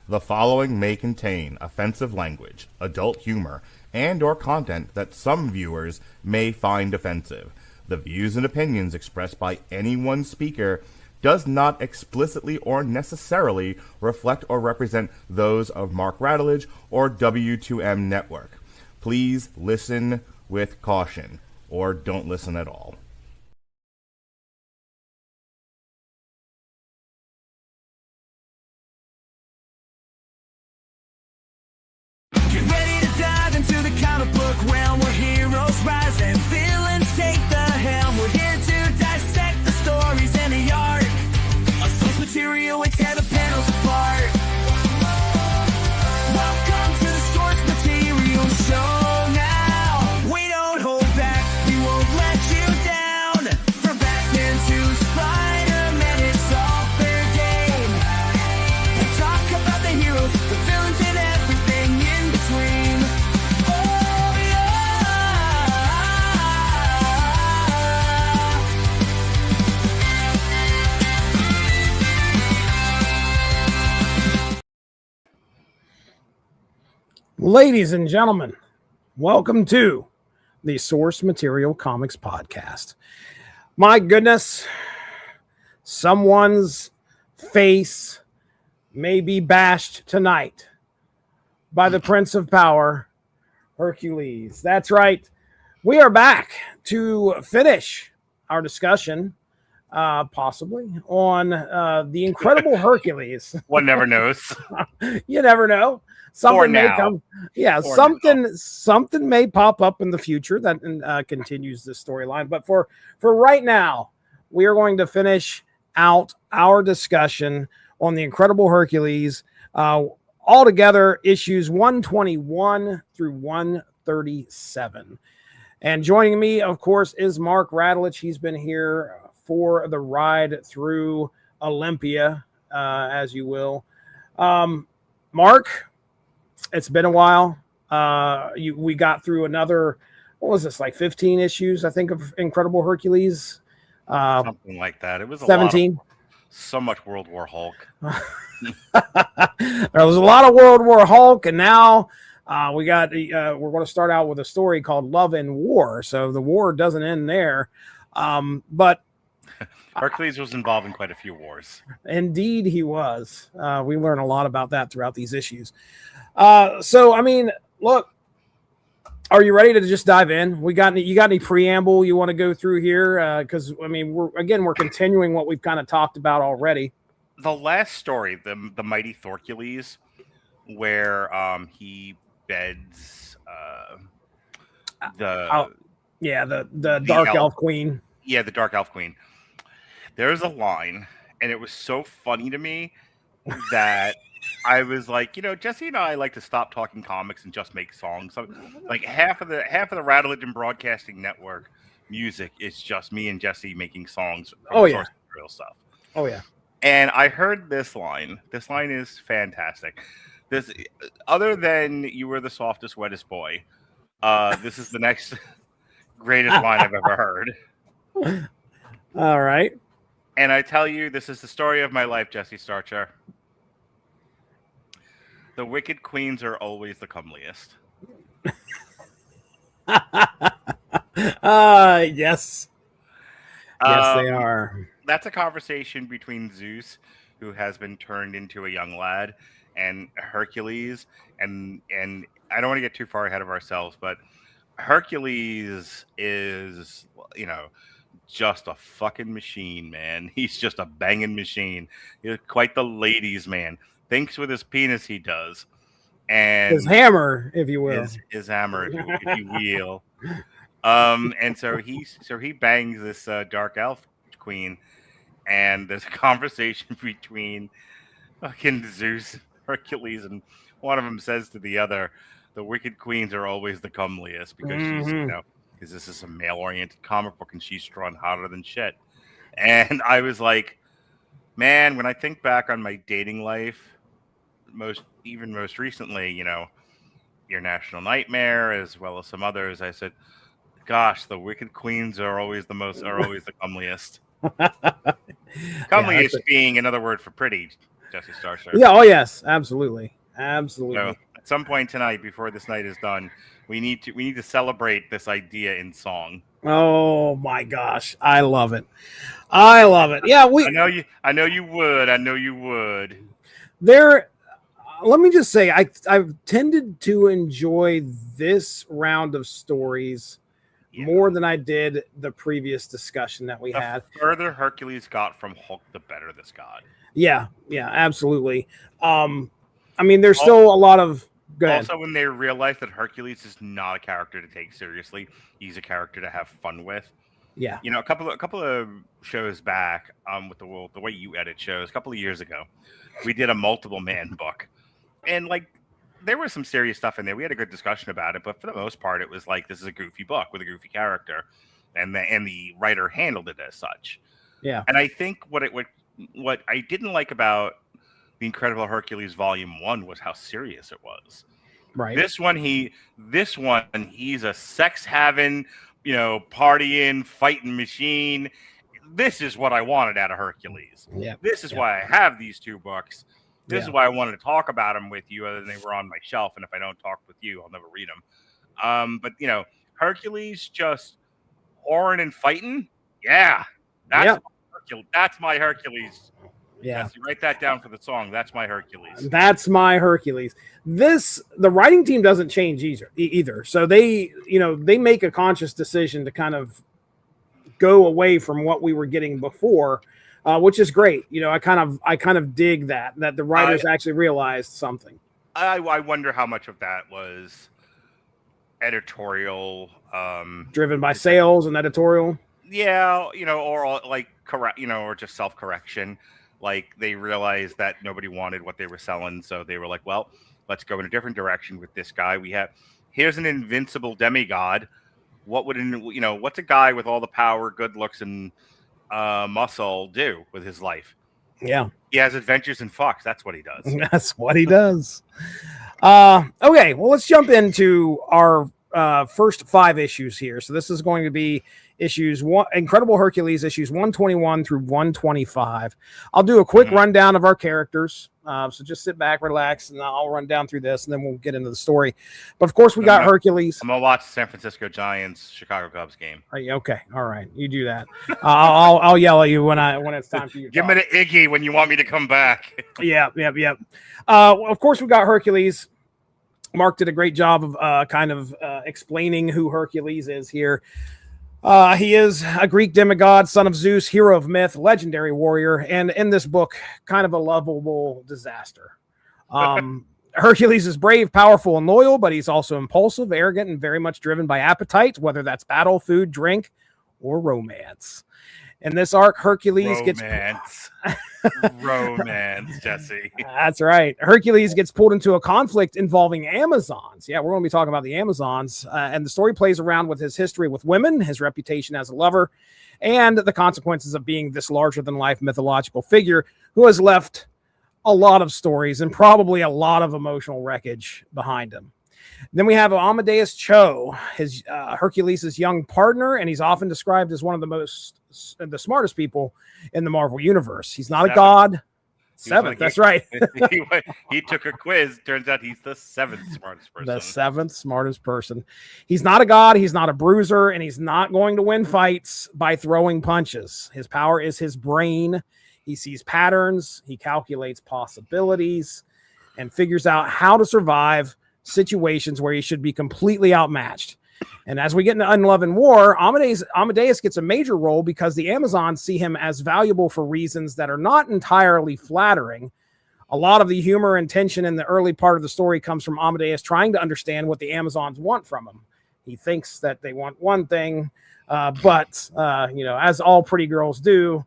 The following may contain offensive language, adult humor, and or content that some viewers may find offensive. The views and opinions expressed by any one speaker does not explicitly or necessarily reflect or represent those of Mark Radulich or W2M Network. Please listen with caution, or don't listen at all. Get ready to dive into the comic book realm where heroes rise and villains take the helm. We're here to dissect the stories and the art of source material and tear the panels apart. Welcome to the source material show now. We don't hold back, we won't let you down. From Batman to Spider-Man, it's all fair game. We talk about the heroes, the villains, and everything in between. Oh yeah. Ladies and gentlemen, welcome to the Source Material Comics Podcast. My goodness, someone's face may be bashed tonight by the Prince of Power, Hercules. That's right. We are back to finish our discussion, possibly, on the incredible Hercules. One never knows. You never know. Something may now. come. Yeah, For something may pop up in the future that continues this storyline. But for right now, we are going to finish out our discussion on the Incredible Hercules. Altogether, issues 121 through 137. And joining me, of course, is Mark Radulich. He's been here for the ride through Olympia, as you will. Mark, it's been a while. We got through another, what was this, like 15 issues, I think, of Incredible Hercules. Something like that. It was 17. So much World War Hulk. There was a lot of World War Hulk, and now we're going to start out with a story called Love and War. So the war doesn't end there. But Hercules was involved in quite a few wars. Indeed, he was. We learn a lot about that throughout these issues. So, I mean, look, are you ready to just dive in? You got any preamble you want to go through here? Because, I mean, we're continuing what we've kind of talked about already. The last story, the Mighty Thorcules, where he beds the Dark Elf Queen. Yeah, the Dark Elf Queen. There's a line, and it was so funny to me that I was like, Jesse and I like to stop talking comics and just make songs. So, like half of the Radulich and Broadcasting Network music is just me and Jesse making songs from source material stuff. Oh yeah. And I heard this line. This line is fantastic. This, other than "You were the softest, wettest boy," this is the next greatest line I've ever heard. All right. And I tell you, this is the story of my life, Jesse Starcher. The wicked queens are always the comeliest. Yes. Yes, they are. That's a conversation between Zeus, who has been turned into a young lad, and Hercules. And I don't want to get too far ahead of ourselves, but Hercules is, just a fucking machine, man. He's just a banging machine. He's quite the ladies' man. Thinks with his penis, he does. And his hammer, if you will. His hammer, if you will. And so he bangs this Dark Elf Queen, and there's a conversation between fucking Zeus and Hercules, and one of them says to the other, "The wicked queens are always the comeliest," because she's, because this is a male-oriented comic book, and she's drawn hotter than shit. And I was like, man, when I think back on my dating life, most recently, Your National Nightmare, as well as some others, I said, gosh, the wicked queens are always the comeliest. Comeliest being another word for pretty, Jesse Starcher. Yeah. Oh yes, absolutely, absolutely. So at some point tonight, before this night is done, we need to celebrate this idea in song. Oh my gosh, I love it. I love it. Yeah, I know you would. There. Let me just say, I've tended to enjoy this round of stories more than I did the previous discussion that we had. The further Hercules got from Hulk, the better this got. Yeah, absolutely. I mean, there's still a lot of. Go ahead. Also, when they realize that Hercules is not a character to take seriously, he's a character to have fun with. Yeah. You know, a couple of shows back, with the way you edit shows, a couple of years ago, we did a multiple man book, and like there was some serious stuff in there. We had a good discussion about it, but for the most part, it was like this is a goofy book with a goofy character, and the writer handled it as such. Yeah. And I think what I didn't like about The Incredible Hercules Volume 1 was how serious it was. Right. This one, he's a sex having, partying, fighting machine. This is what I wanted out of Hercules. Yeah. This is why I have these two books. This is why I wanted to talk about them with you, other than they were on my shelf. And if I don't talk with you, I'll never read them. But Hercules just whoring and fighting. Yeah, that's my Hercules. Yeah, Jesse, write that down for the song. That's my Hercules. That's my Hercules. The writing team doesn't change either. So they make a conscious decision to kind of go away from what we were getting before, which is great. I kind of dig that the writers actually realized something. I wonder how much of that was editorial, driven by sales and editorial. Yeah, or like correct, or just self-correction. Like they realized that nobody wanted what they were selling, so they were like, "Well, let's go in a different direction with this guy. Here's an invincible demigod. What's a guy with all the power, good looks, and muscle do with his life? Yeah, he has adventures and fucks. That's what he does. That's what he does. Okay, well, let's jump into our first 5 issues here. So this is going to be Incredible Hercules issues 121 through 125. I'll do a quick rundown of our characters. So just sit back, relax, and I'll run down through this, and then we'll get into the story. But of course, we got Hercules. I'm gonna watch the San Francisco Giants Chicago Cubs game. Okay, all right, you do that. I'll yell at you when it's time for you. Give me the Iggy when you want me to come back. Yeah. Of course, we got Hercules. Mark did a great job of explaining who Hercules is here. He is a Greek demigod, son of Zeus, hero of myth, legendary warrior, and in this book, kind of a lovable disaster. Hercules is brave, powerful, and loyal, but he's also impulsive, arrogant, and very much driven by appetite, whether that's battle, food, drink, or romance. In this arc, Hercules gets romance, Jesse. That's right. Hercules gets pulled into a conflict involving Amazons. Yeah, we're going to be talking about the Amazons. And the story plays around with his history with women, his reputation as a lover, and the consequences of being this larger-than-life mythological figure who has left a lot of stories and probably a lot of emotional wreckage behind him. Then we have Amadeus Cho, his Hercules' young partner, and he's often described as one of the smartest people in the Marvel universe. He's not a god. 7th, that's right. he took a quiz. Turns out he's the 7th smartest person. The 7th smartest person. He's not a god. He's not a bruiser, and he's not going to win fights by throwing punches. His power is his brain. He sees patterns. He calculates possibilities and figures out how to survive situations where he should be completely outmatched. And as we get into Unlove and War, Amadeus gets a major role because the Amazons see him as valuable for reasons that are not entirely flattering. A lot of the humor and tension in the early part of the story comes from Amadeus trying to understand what the Amazons want from him. He thinks that they want one thing, but as all pretty girls do,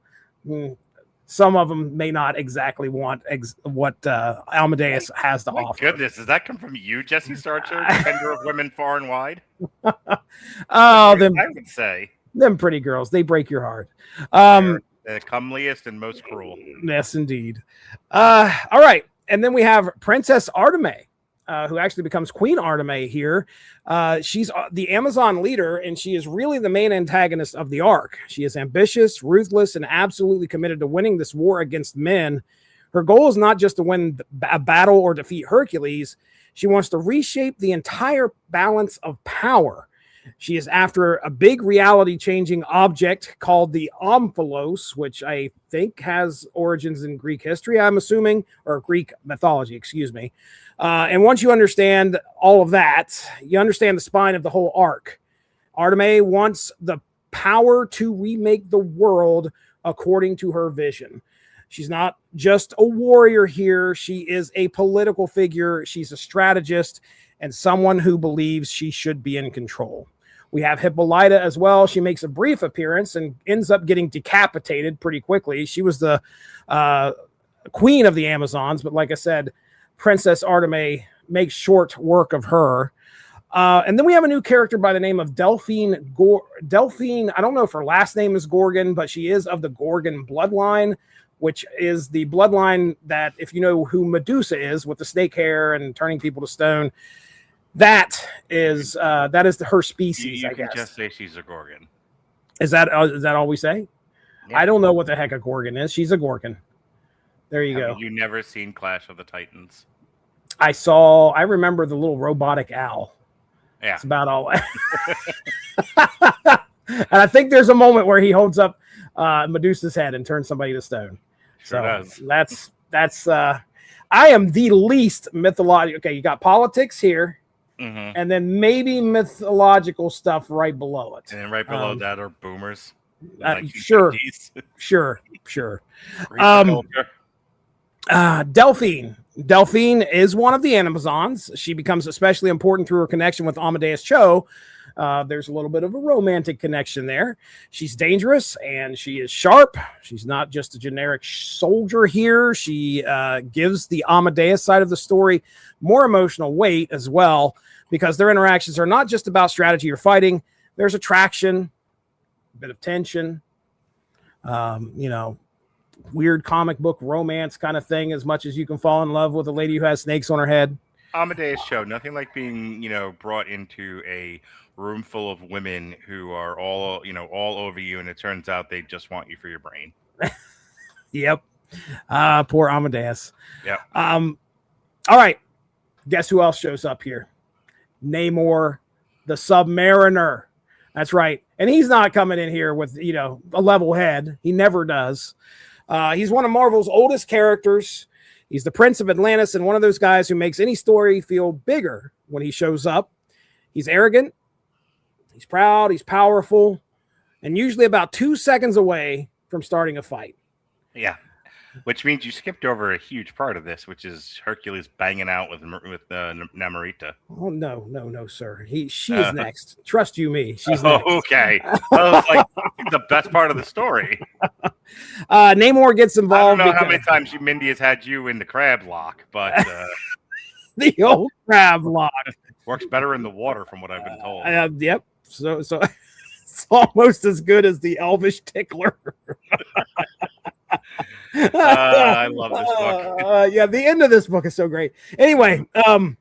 some of them may not exactly want what Amadeus has to offer. Goodness, does that come from you, Jesse Starcher, defender of women far and wide? I would say them pretty girls, they break your heart. The comeliest and most cruel. Yes, indeed. All right, and then we have Princess Arteme. who actually becomes Queen Artemis here. She's the Amazon leader, and she is really the main antagonist of the arc. She is ambitious, ruthless, and absolutely committed to winning this war against men. Her goal is not just to win a battle or defeat Hercules. She wants to reshape the entire balance of power. She is after a big reality-changing object called the Omphalos, which I think has origins in Greek history, I'm assuming, or Greek mythology, excuse me. And once you understand all of that, you understand the spine of the whole arc. Artemis wants the power to remake the world according to her vision. She's not just a warrior here. She is a political figure. She's a strategist and someone who believes she should be in control. We have Hippolyta as well. She makes a brief appearance and ends up getting decapitated pretty quickly. She was the queen of the Amazons, but like I said, Princess Artemis makes short work of her. And then we have a new character by the name of Delphine. Delphine, I don't know if her last name is Gorgon, but she is of the Gorgon bloodline, which is the bloodline that, if you know who Medusa is with the snake hair and turning people to stone, that is her species. You I can guess. just say she's a Gorgon. Is that all we say? Yeah. I don't know what the heck a Gorgon is. She's a Gorgon. There you go. You never seen Clash of the Titans? I remember the little robotic owl. Yeah. That's about all. And I think there's a moment where he holds up Medusa's head and turns somebody to stone. Sure So does. that's I am the least mythological. Okay, you got politics here, and then maybe mythological stuff right below it. And then right below that are boomers. Sure. Delphine. Delphine is one of the Amazons. She becomes especially important through her connection with Amadeus Cho. There's a little bit of a romantic connection there. She's dangerous and she is sharp. She's not just a generic soldier here. She gives the Amadeus side of the story more emotional weight as well, because their interactions are not just about strategy or fighting. There's attraction, a bit of tension, weird comic book romance kind of thing, as much as you can fall in love with a lady who has snakes on her head. Amadeus Cho, nothing like being, brought into a room full of women who are all over you, and it turns out they just want you for your brain. Yep. Poor Amadeus. Yep. All right. Guess who else shows up here? Namor, the Submariner. That's right. And he's not coming in here with, a level head. He never does. He's one of Marvel's oldest characters. He's the Prince of Atlantis and one of those guys who makes any story feel bigger when he shows up. He's arrogant. He's proud. He's powerful. And usually about 2 seconds away from starting a fight. Yeah. Which means you skipped over a huge part of this, which is Hercules banging out with Namorita. Oh, no, sir. She is next. Trust you me. She's next. Okay. That was like the best part of the story. Namor gets involved. I don't know how many times Mindy has had you in the crab lock, but the old crab lock works better in the water, from what I've been told. Yep. So it's almost as good as the Elvish tickler. I love this book. Yeah, the end of this book is so great. Anyway, so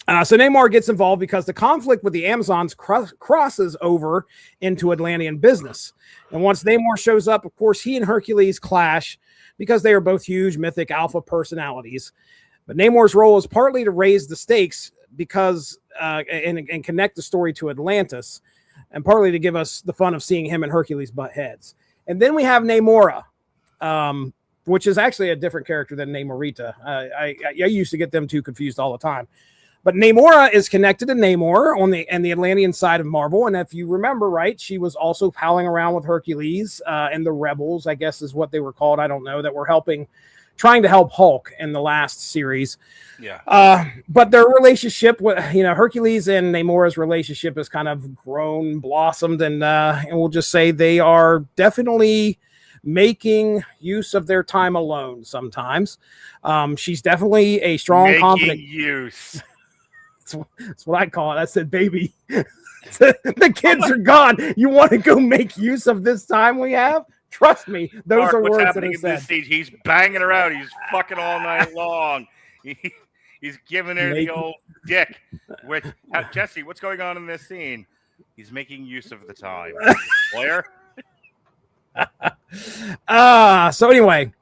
Namor gets involved because the conflict with the Amazons crosses over into Atlantean business. And once Namor shows up, of course, he and Hercules clash because they are both huge mythic alpha personalities. But Namor's role is partly to raise the stakes because and connect the story to Atlantis, and partly to give us the fun of seeing him and Hercules butt heads. And then we have Namora, which is actually a different character than Namorita. I used to get them two confused all the time. But Namora is connected to Namor on the Atlantean side of Marvel. And if you remember right, she was also palling around with Hercules and the Rebels, I guess is what they were called. I don't know, that were trying to help Hulk in the last series. Yeah. But their relationship with, Hercules and Namora's relationship has kind of grown, blossomed, and we'll just say they are definitely making use of their time alone sometimes. She's definitely a strong, confident use. That's what I call it. I said, baby, the kids are gone. You want to go make use of this time we have? Trust me, those Mark, are what's words happening that are in said. this scene? He's banging around. He's fucking all night long. He's He's giving her the old dick. Which Jesse, what's going on in this scene? He's making use of the time. Lawyer. So anyway,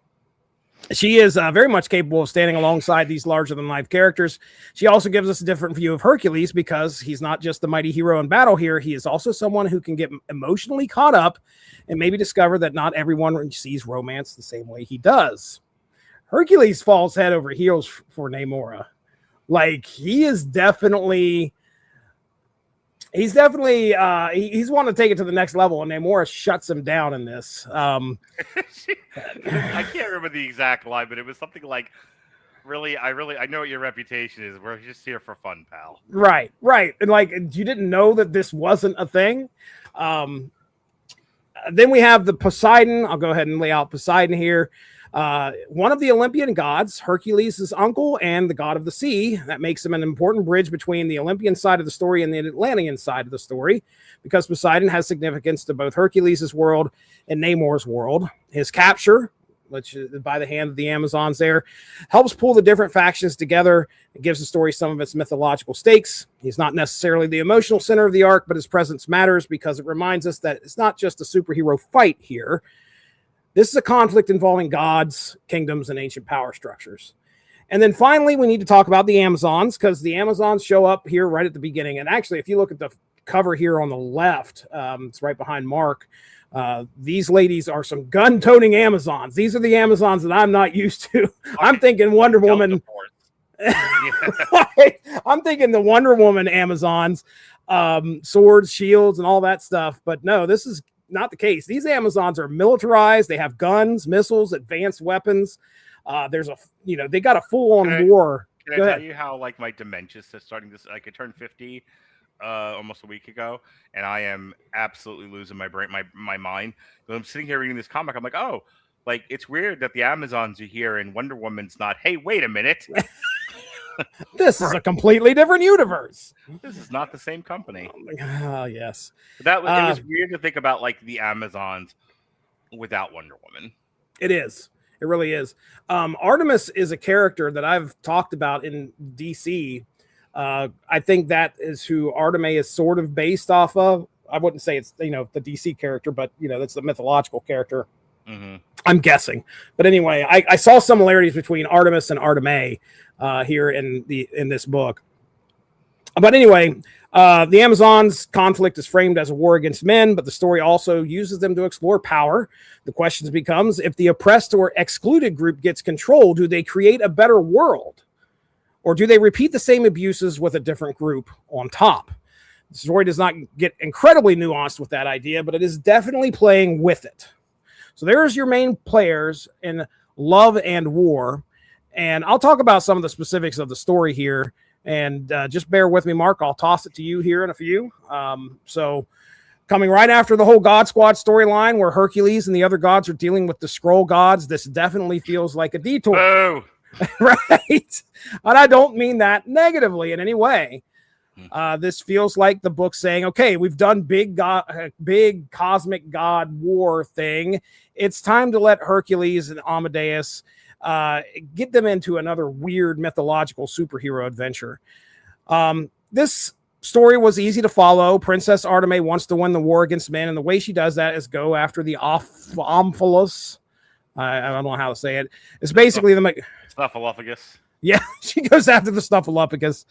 she is very much capable of standing alongside these larger-than-life characters. She also gives us a different view of Hercules because he's not just the mighty hero in battle here. He is also someone who can get emotionally caught up and maybe discover that not everyone sees romance the same way he does. Hercules falls head over heels for Namora. Like, he's wanting to take it to the next level, and Namora shuts him down in this. I can't remember the exact line, but it was something like, I know what your reputation is. We're just here for fun, pal. Right. And like, you didn't know that this wasn't a thing. Then we have the Poseidon. I'll go ahead and lay out Poseidon here. One of the Olympian gods, Hercules' uncle and the god of the sea. That makes him an important bridge between the Olympian side of the story and the Atlantean side of the story, because Poseidon has significance to both Hercules' world and Namor's world. His capture, which is by the hand of the Amazons there, helps pull the different factions together. It gives the story some of its mythological stakes. He's not necessarily the emotional center of the arc, but his presence matters because it reminds us that it's not just a superhero fight here. This is a conflict involving gods, kingdoms, and ancient power structures. And then finally, we need to talk about the Amazons, because the Amazons show up here right at the beginning. And actually, if you look at the cover here on the left, it's right behind Mark. These ladies are some gun-toting Amazons. These are the Amazons that I'm not used to. I'm thinking Wonder Woman. I'm thinking the Wonder Woman Amazons, swords, shields, and all that stuff. But no, this is not the case. These Amazons are militarized. They have guns, missiles, advanced weapons. They got a full-on war. Can I tell you how like my dementia is starting this? Like I turned 50 almost a week ago, and I am absolutely losing my brain, my mind. When I'm sitting here reading this comic, I'm like, oh, like it's weird that the Amazons are here and Wonder Woman's not. Hey, wait a minute. This is a completely different universe. This is not the same company. Oh, yes. But it was weird to think about like the Amazons without Wonder Woman. It is. It really is. Artemis is a character that I've talked about in DC. I think that is who Artemis is sort of based off of. I wouldn't say it's, the DC character, but, that's the mythological character. Mm-hmm. I'm guessing. But anyway, I saw similarities between Artemis and Artemis here in this book. But anyway, the Amazons' conflict is framed as a war against men, but the story also uses them to explore power. The question becomes, if the oppressed or excluded group gets control, do they create a better world? Or do they repeat the same abuses with a different group on top? The story does not get incredibly nuanced with that idea, but it is definitely playing with it. So there's your main players in Love and War. And I'll talk about some of the specifics of the story here. And just bear with me, Mark. I'll toss it to you here in a few. So coming right after the whole God Squad storyline where Hercules and the other gods are dealing with the Skrull gods, this definitely feels like a detour. Oh. Right? And I don't mean that negatively in any way. This feels like the book saying, okay, we've done big cosmic god war thing. It's time to let Hercules and Amadeus get them into another weird mythological superhero adventure. This story was easy to follow. Princess Artemis wants to win the war against men, and the way she does that is go after the Omphalos. I don't know how to say it. It's basically the Snuffleupagus. Yeah, she goes after the Snuffleupagus.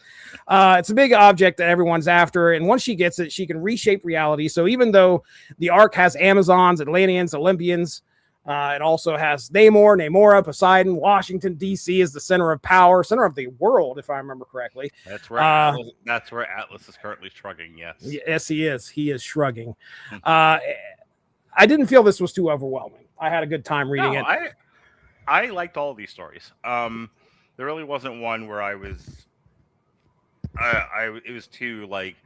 It's a big object that everyone's after, and once she gets it, she can reshape reality. So even though the arc has Amazons, Atlanteans, Olympians, it also has Namora, Poseidon, Washington, D.C. is the center of power, center of the world, if I remember correctly. That's where Atlas is currently shrugging, yes. Yes, he is. He is shrugging. I didn't feel this was too overwhelming. I had a good time reading it. I liked all of these stories. There really wasn't one where I was it was too like,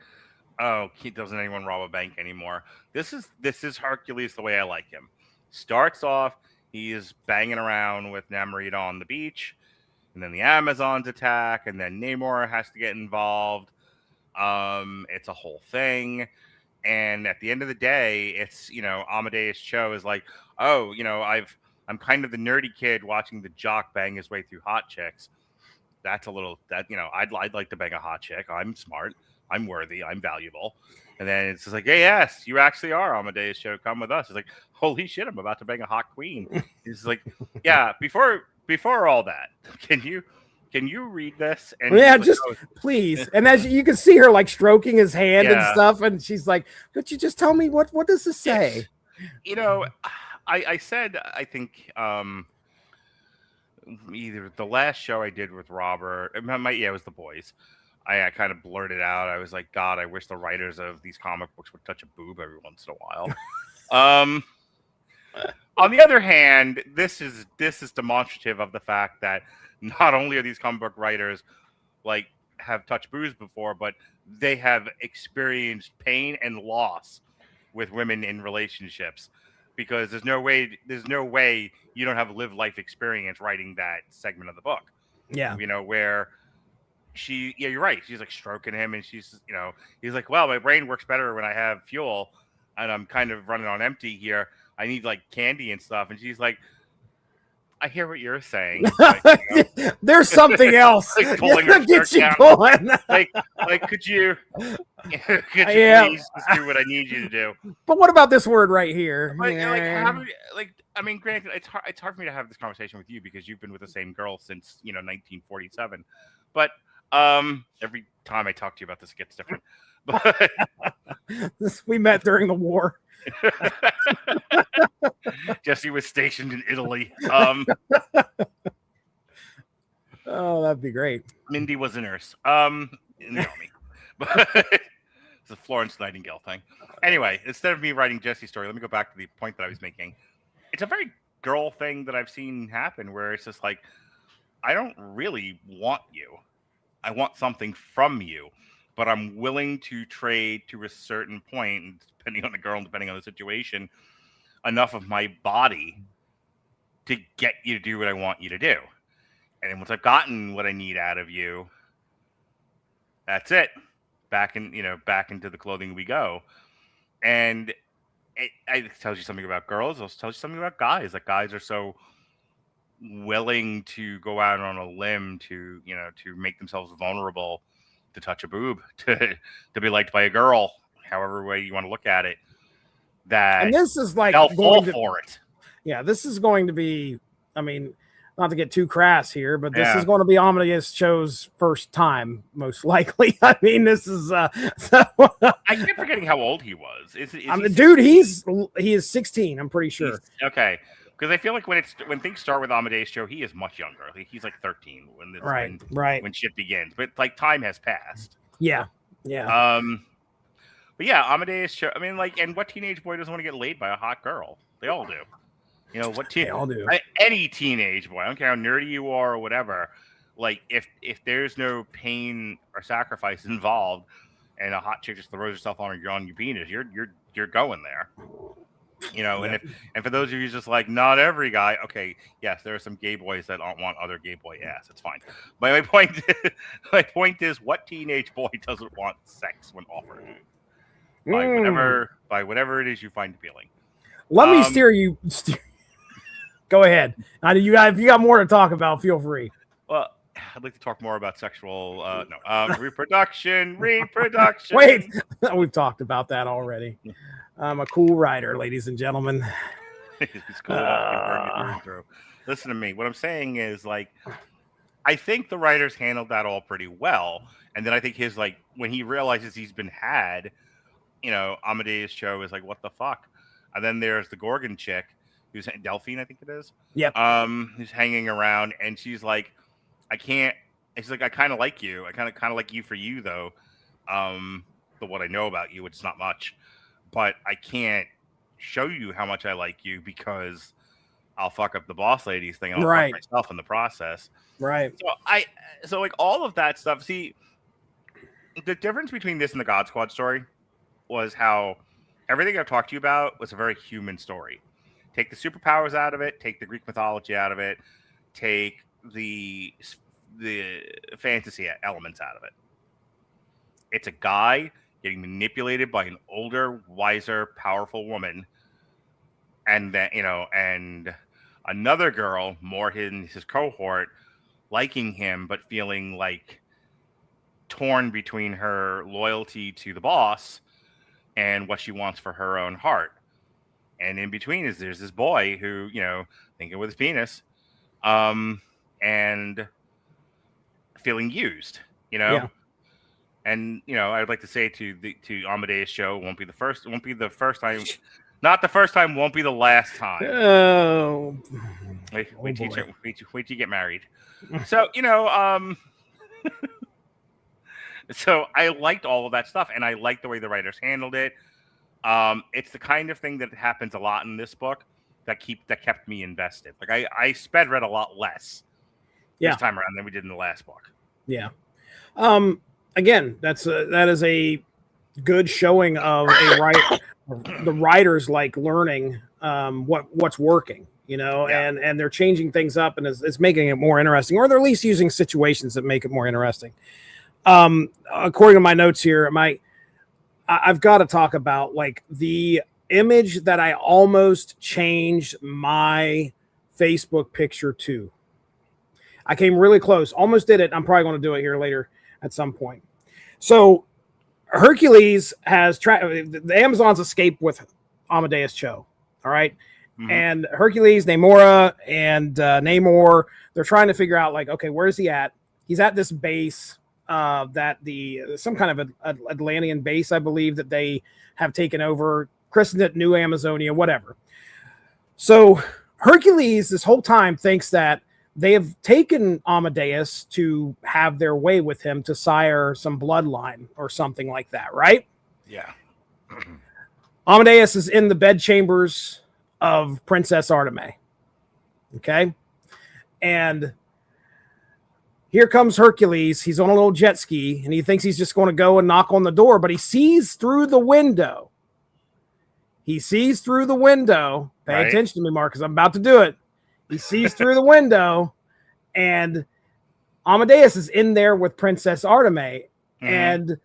oh, doesn't anyone rob a bank anymore? This is Hercules the way I like him. Starts off, he is banging around with Namorita on the beach, and then the Amazons attack, and then Namor has to get involved. It's a whole thing. And at the end of the day, it's, Amadeus Cho is like, oh, I'm kind of the nerdy kid watching the jock bang his way through hot chicks. that's a little that I'd like to bang a hot chick. I'm smart. I'm worthy. I'm valuable. And then it's just like, hey, yes, you actually are Amadeus Cho. Come with us. It's like, holy shit, I'm about to bang a hot queen. It's like, yeah. Before all that, can you read this? And Yeah, he's like, just oh, please. And as you can see her like stroking his hand and Yeah. stuff, and she's like, "Could you just tell me what does this say?" I said I think either the last show I did with Robert, it was The Boys. I kind of blurted out. I was like, God, I wish the writers of these comic books would touch a boob every once in a while. On the other hand, this is demonstrative of the fact that not only are these comic book writers like have touched boobs before, but they have experienced pain and loss with women in relationships. Because there's no way you don't have lived life experience writing that segment of the book. Yeah. Where you're right. She's like stroking him, and he's like, well, my brain works better when I have fuel, and I'm kind of running on empty here. I need like candy and stuff. And she's like, I hear what you're saying. But, There's something else. like pulling her Get shirt you down. going. like could you please just do what I need you to do? But what about this word right here? But, Yeah. Granted, it's hard for me to have this conversation with you because you've been with the same girl since 1947. But every time I talk to you about this, it gets different. But We met during the war. Jesse was stationed in Italy. Oh, that'd be great. Mindy was a nurse. In the army. But it's a Florence Nightingale thing. Anyway, instead of me writing Jesse's story, let me go back to the point that I was making. It's a very girl thing that I've seen happen where it's just like, I don't really want you. I want something from you, but I'm willing to trade to a certain point, depending on the girl and depending on the situation, enough of my body to get you to do what I want you to do. And then once I've gotten what I need out of you, that's it. Back into the clothing we go. And it tells you something about girls. It also tells you something about guys. Like guys are so willing to go out on a limb to make themselves vulnerable to touch a boob, to be liked by a girl, however way you want to look at it. And this is like they'll fall for it. Yeah, this is going to be, I mean, not to get too crass here, but this Yeah. is going to be Amadeus Cho's first time, most likely. I mean, this is I keep forgetting how old he was. He is 16, I'm pretty sure. Okay. Because I feel like when things start with Amadeus Cho, he is much younger. Like, he's like 13 when shit begins. But like time has passed. Yeah. But yeah, Amadeus Cho. I mean, like, and what teenage boy doesn't want to get laid by a hot girl? They all do. They all do. Any teenage boy, I don't care how nerdy you are or whatever. Like, if there's no pain or sacrifice involved, and a hot chick just throws herself on your penis, you're going there. And for those of you just like, not every guy, okay, yes, there are some gay boys that don't want other gay boy ass. It's fine. But my point is, what teenage boy doesn't want sex when offered by whatever it is you find appealing? Let me steer you. Go ahead. If you got more to talk about, feel free. Well, I'd like to talk more about sexual, reproduction. Wait, we've talked about that already. I'm a cool writer, ladies and gentlemen. It's cool. Listen to me. What I'm saying is, like, I think the writers handled that all pretty well. And then I think his, like, when he realizes he's been had, Amadeus Cho is like, what the fuck? And then there's the Gorgon chick, who's Delphine, I think it is. Yep. Who's hanging around, and she's like, I can't. She's like, I kind of like you. I kind of like you for you, though. But what I know about you, it's not much. But I can't show you how much I like you because I'll fuck up the boss ladies thing and I'll fuck myself in the process. Right. So like all of that stuff. See, the difference between this and the God Squad story was how everything I've talked to you about was a very human story. Take the superpowers out of it, take the Greek mythology out of it, take the fantasy elements out of it. It's a guy getting manipulated by an older, wiser, powerful woman, and then and another girl, more in his cohort, liking him, but feeling like torn between her loyalty to the boss and what she wants for her own heart. And in between is there's this boy who, thinking with his penis, and feeling used, Yeah. And I'd like to say to Amadeus show, won't be the first time, not the first time, won't be the last time. Oh, Wait till you get married. So so I liked all of that stuff, and I liked the way the writers handled it. It's the kind of thing that happens a lot in this book that kept me invested. Like I sped read a lot less this time around than we did in the last book. Yeah. Again, that is a good showing of the writers like learning what's working, and they're changing things up, and it's making it more interesting, or they're at least using situations that make it more interesting. According to my notes here, I've got to talk about like the image that I almost changed my Facebook picture to. I came really close, almost did it. I'm probably going to do it here later at some point. So Hercules has the Amazons escape with Amadeus Cho. All right. Mm-hmm. And Hercules, Namora, and Namor, they're trying to figure out like, okay, where's he at? He's at this base that some kind of Atlantean base, I believe, that they have taken over, christened it New Amazonia, whatever. So Hercules this whole time thinks that they have taken Amadeus to have their way with him to sire some bloodline or something like that, right? Yeah. Amadeus is in the bedchambers of Princess Arteme. Okay? And here comes Hercules. He's on a little jet ski, and he thinks he's just going to go and knock on the door, but he sees through the window. Pay Right. attention to me, Mark, because I'm about to do it. He sees through the window, and Amadeus is in there with Princess Arteme. Mm-hmm. And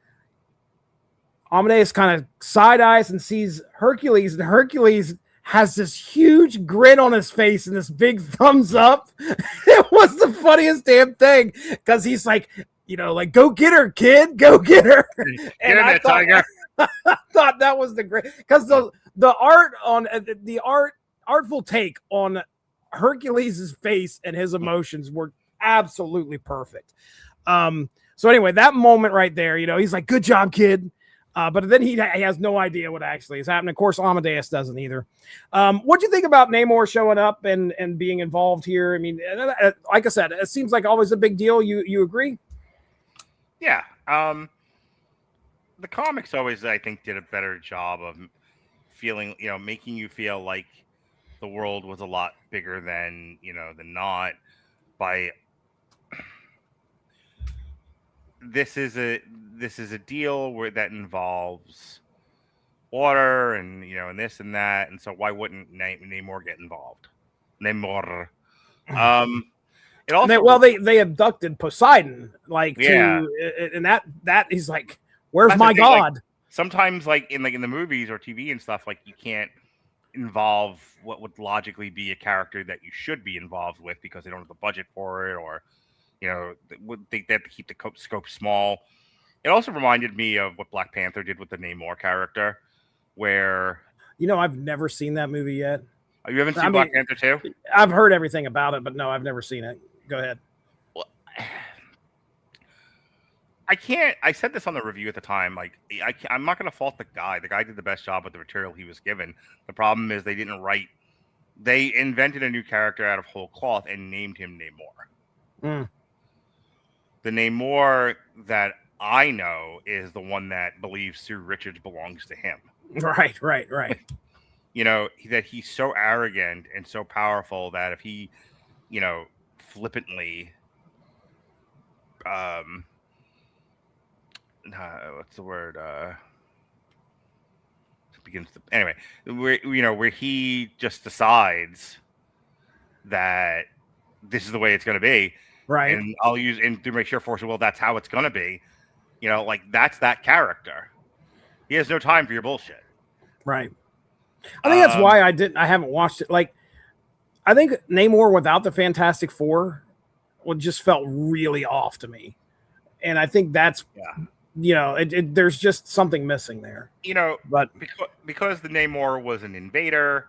Amadeus kind of side eyes and sees Hercules, and Hercules has this huge grin on his face and this big thumbs up. It was the funniest damn thing because he's like, like, go get her, kid, go get her. And I thought that was the great, because the art on the artful take on Hercules' face and his emotions were absolutely perfect. So anyway, that moment right there, he's like, good job, kid. But then he has no idea what actually is happening. Of course, Amadeus doesn't either. What do you think about Namor showing up and being involved here? I mean, like I said, it seems like always a big deal. You agree? Yeah. The comics always, I think, did a better job of feeling, making you feel like the world was a lot bigger than not. By this is a deal that involves water and and this and that, and so why wouldn't Namor get involved? Namor. It also they abducted Poseidon, like, and that he's like, where's my god? Like, sometimes like in the movies or TV and stuff, like you can't involve what would logically be a character that you should be involved with because they don't have the budget for it, or they have to keep the scope small. It also reminded me of what Black Panther did with the Namor character, where I've never seen that movie yet. You haven't seen Black Panther 2? I've heard everything about it, but no, I've never seen it. Go ahead. Well, I said this on the review at the time. Like, I'm not going to fault the guy. The guy did the best job with the material he was given. The problem is they didn't write. They invented a new character out of whole cloth and named him Namor. Mm. The Namor that I know is the one that believes Sue Richards belongs to him. Right. That he's so arrogant and so powerful that if he, flippantly, what's the word? Anyway, where he just decides that this is the way it's going to be, right? And I'll use and to make sure for well, that's how it's going to be. Like that's that character. He has no time for your bullshit. Right. I think that's why I haven't watched it. Like, I think Namor without the Fantastic Four just felt really off to me. And I think that's, there's just something missing there. But because the Namor was an invader,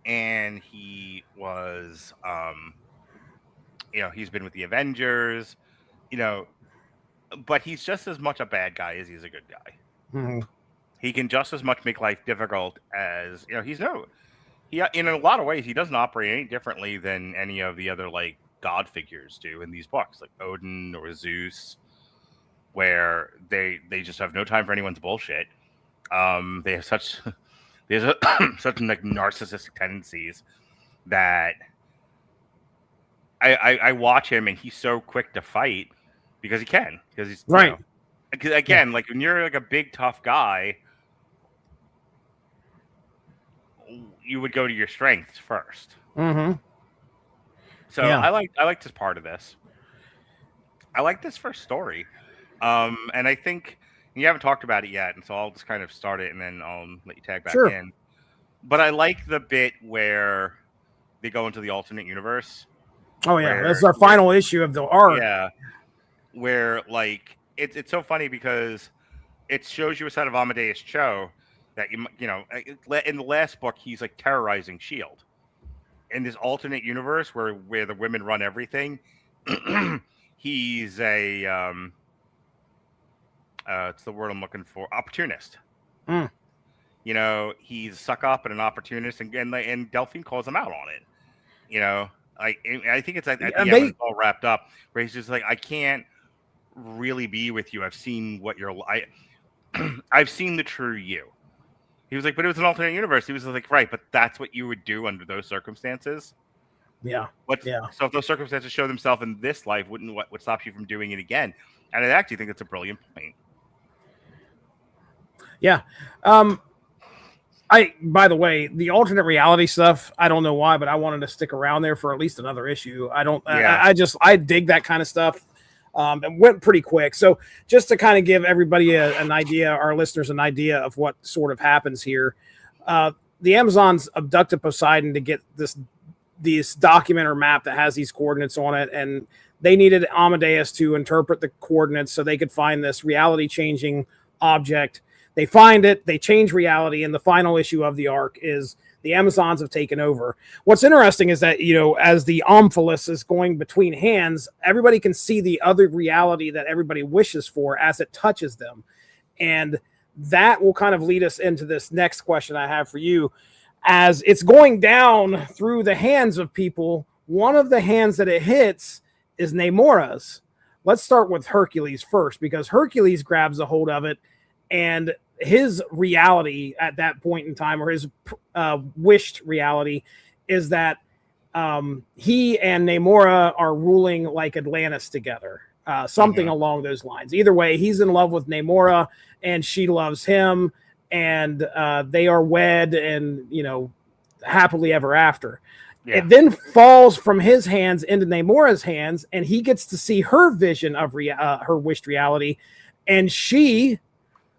and he was, he's been with the Avengers, but he's just as much a bad guy as he's a good guy. Mm-hmm. He can just as much make life difficult as he in a lot of ways he doesn't operate any differently than any of the other like god figures do in these books, like Odin or Zeus, where they just have no time for anyone's bullshit. They have such like narcissistic tendencies that I watch him and he's so quick to fight because he's right. Because again, like when you're like a big tough guy, you would go to your strengths first. Mm-hmm. So I like this part of this. I like this first story, and I think you haven't talked about it yet, and so I'll just kind of start it and then I'll let you tag back in. But I like the bit where they go into the alternate universe. Oh yeah, that's our final issue of the arc. Yeah, where like it's so funny because it shows you a side of Amadeus Cho that in the last book he's like terrorizing S.H.I.E.L.D. In this alternate universe where the women run everything, he's a it's the word I'm looking for, opportunist. Mm. He's a suck up and an opportunist, and Delphine calls him out on it. I think it's at the end when it's all wrapped up, where he's just like, I can't really be with you. I've seen what you're like. I've seen the true you. He was like, but it was an alternate universe. He was like, right, but that's what you would do under those circumstances. Yeah. So if those circumstances show themselves in this life, what would stop you from doing it again? And I actually think it's a brilliant point. Yeah. By the way, the alternate reality stuff, I don't know why, but I wanted to stick around there for at least another issue. I dig that kind of stuff. It went pretty quick. So just to kind of give everybody an idea, our listeners an idea of what sort of happens here. The Amazons abducted Poseidon to get this document or map that has these coordinates on it. And they needed Amadeus to interpret the coordinates so they could find this reality changing object. They find it, they change reality, and the final issue of the arc is the Amazons have taken over. What's interesting is that, as the Omphalos is going between hands, everybody can see the other reality that everybody wishes for as it touches them. And that will kind of lead us into this next question I have for you. As it's going down through the hands of people, one of the hands that it hits is Nemora's. Let's start with Hercules first, because Hercules grabs a hold of it, and his reality at that point in time, or his wished reality, is that he and Namora are ruling like Atlantis together, something along those lines. Either way, he's in love with Namora and she loves him, and they are wed and happily ever after. It then falls from his hands into Namora's hands, and he gets to see her vision of her wished reality, and she,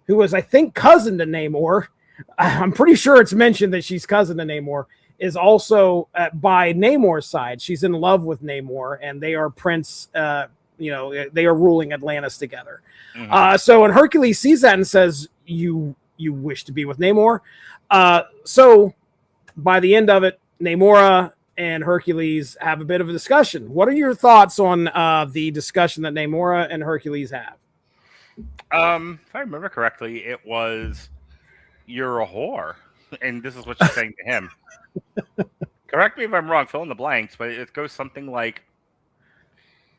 who was, I think, cousin to Namor, I'm pretty sure it's mentioned that she's cousin to Namor, is also by Namor's side. She's in love with Namor, and they are they are ruling Atlantis together. So when Hercules sees that and says, you wish to be with Namor. So by the end of it, Namora and Hercules have a bit of a discussion. What are your thoughts on the discussion that Namora and Hercules have? If I remember correctly, it was, you're a whore. And this is what she's saying to him. Correct me if I'm wrong, fill in the blanks, but it goes something like,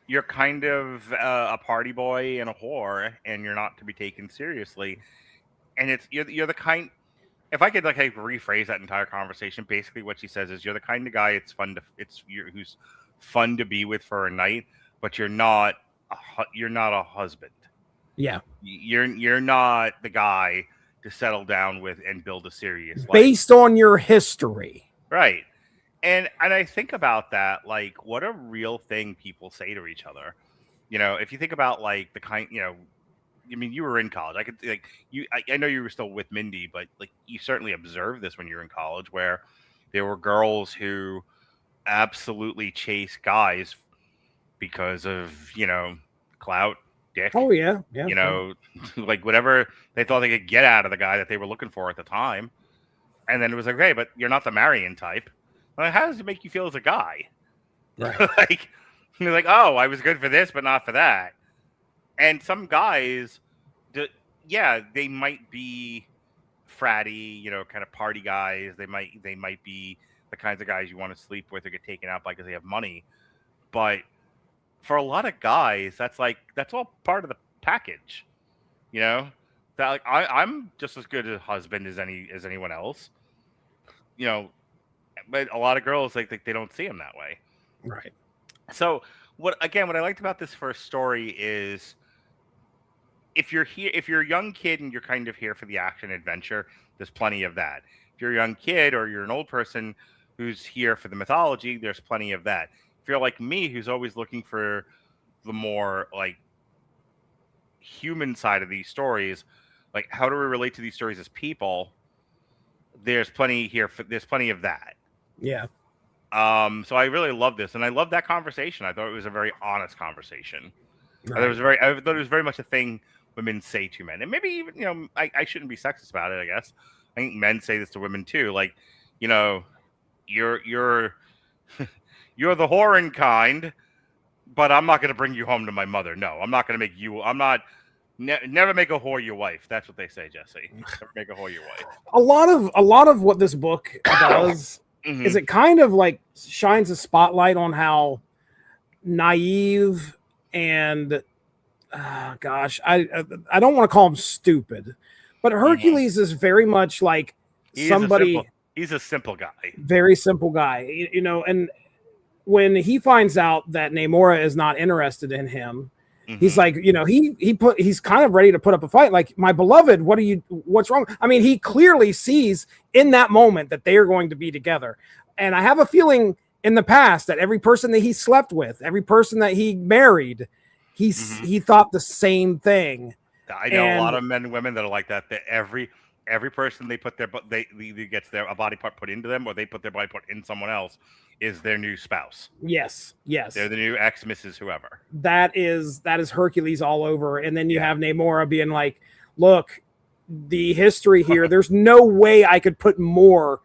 you're kind of a party boy and a whore, and you're not to be taken seriously. And you're the kind, if I could rephrase that entire conversation, basically what she says is, you're the kind of guy who's fun to be with for a night, but you're not a husband. Yeah, you're not the guy to settle down with and build a serious life based on your history, right? And I think about that, like, what a real thing people say to each other. If you think about like the kind, I mean, you were in college. I could I know you were still with Mindy, but like you certainly observed this when you were in college, where there were girls who absolutely chase guys because of clout, dick. Oh yeah, yeah. Like whatever they thought they could get out of the guy that they were looking for at the time. And then it was like, hey, but you're not the Marion type. Like, how does it make you feel as a guy? Right. Like, you're like, oh, I was good for this, but not for that. And some guys, they might be fratty, kind of party guys. They might be the kinds of guys you want to sleep with or get taken out by because they have money. But for a lot of guys, that's all part of the package. That like I'm just as good a husband as anyone else. But a lot of girls like they don't see him that way. Right. So what I liked about this first story is if you're a young kid and you're kind of here for the action adventure, there's plenty of that. If you're a young kid or you're an old person who's here for the mythology, there's plenty of that. If you're like me, who's always looking for the more like human side of these stories, like how do we relate to these stories as people? There's plenty of that. Yeah. So I really love this, and I love that conversation. I thought it was a very honest conversation. Right. I thought it was very much a thing women say to men, and maybe even I shouldn't be sexist about it. I guess I think men say this to women too. Like, you're you're the whoring kind, but I'm not going to bring you home to my mother. No, I'm not going to make you. I'm not. Never make a whore your wife. That's what they say, Jesse. Never make a whore your wife. A lot of what this book does is it kind of like shines a spotlight on how naive and gosh, I don't want to call him stupid, but Hercules is very much like He's a simple guy. Very simple guy, and when he finds out that Namora is not interested in him, he's like, he's kind of ready to put up a fight. Like, my beloved, what's wrong? I mean, he clearly sees in that moment that they are going to be together. And I have a feeling in the past that every person that he slept with, every person that he married, he thought the same thing. I know a lot of men and women that are like that. That every person they gets a body part put into them, or they put their body part in someone else, is their new spouse. Yes. They're the new ex, Mrs. whoever. That is Hercules all over. And then you have Namora being like, look, the history here, there's no way I could put more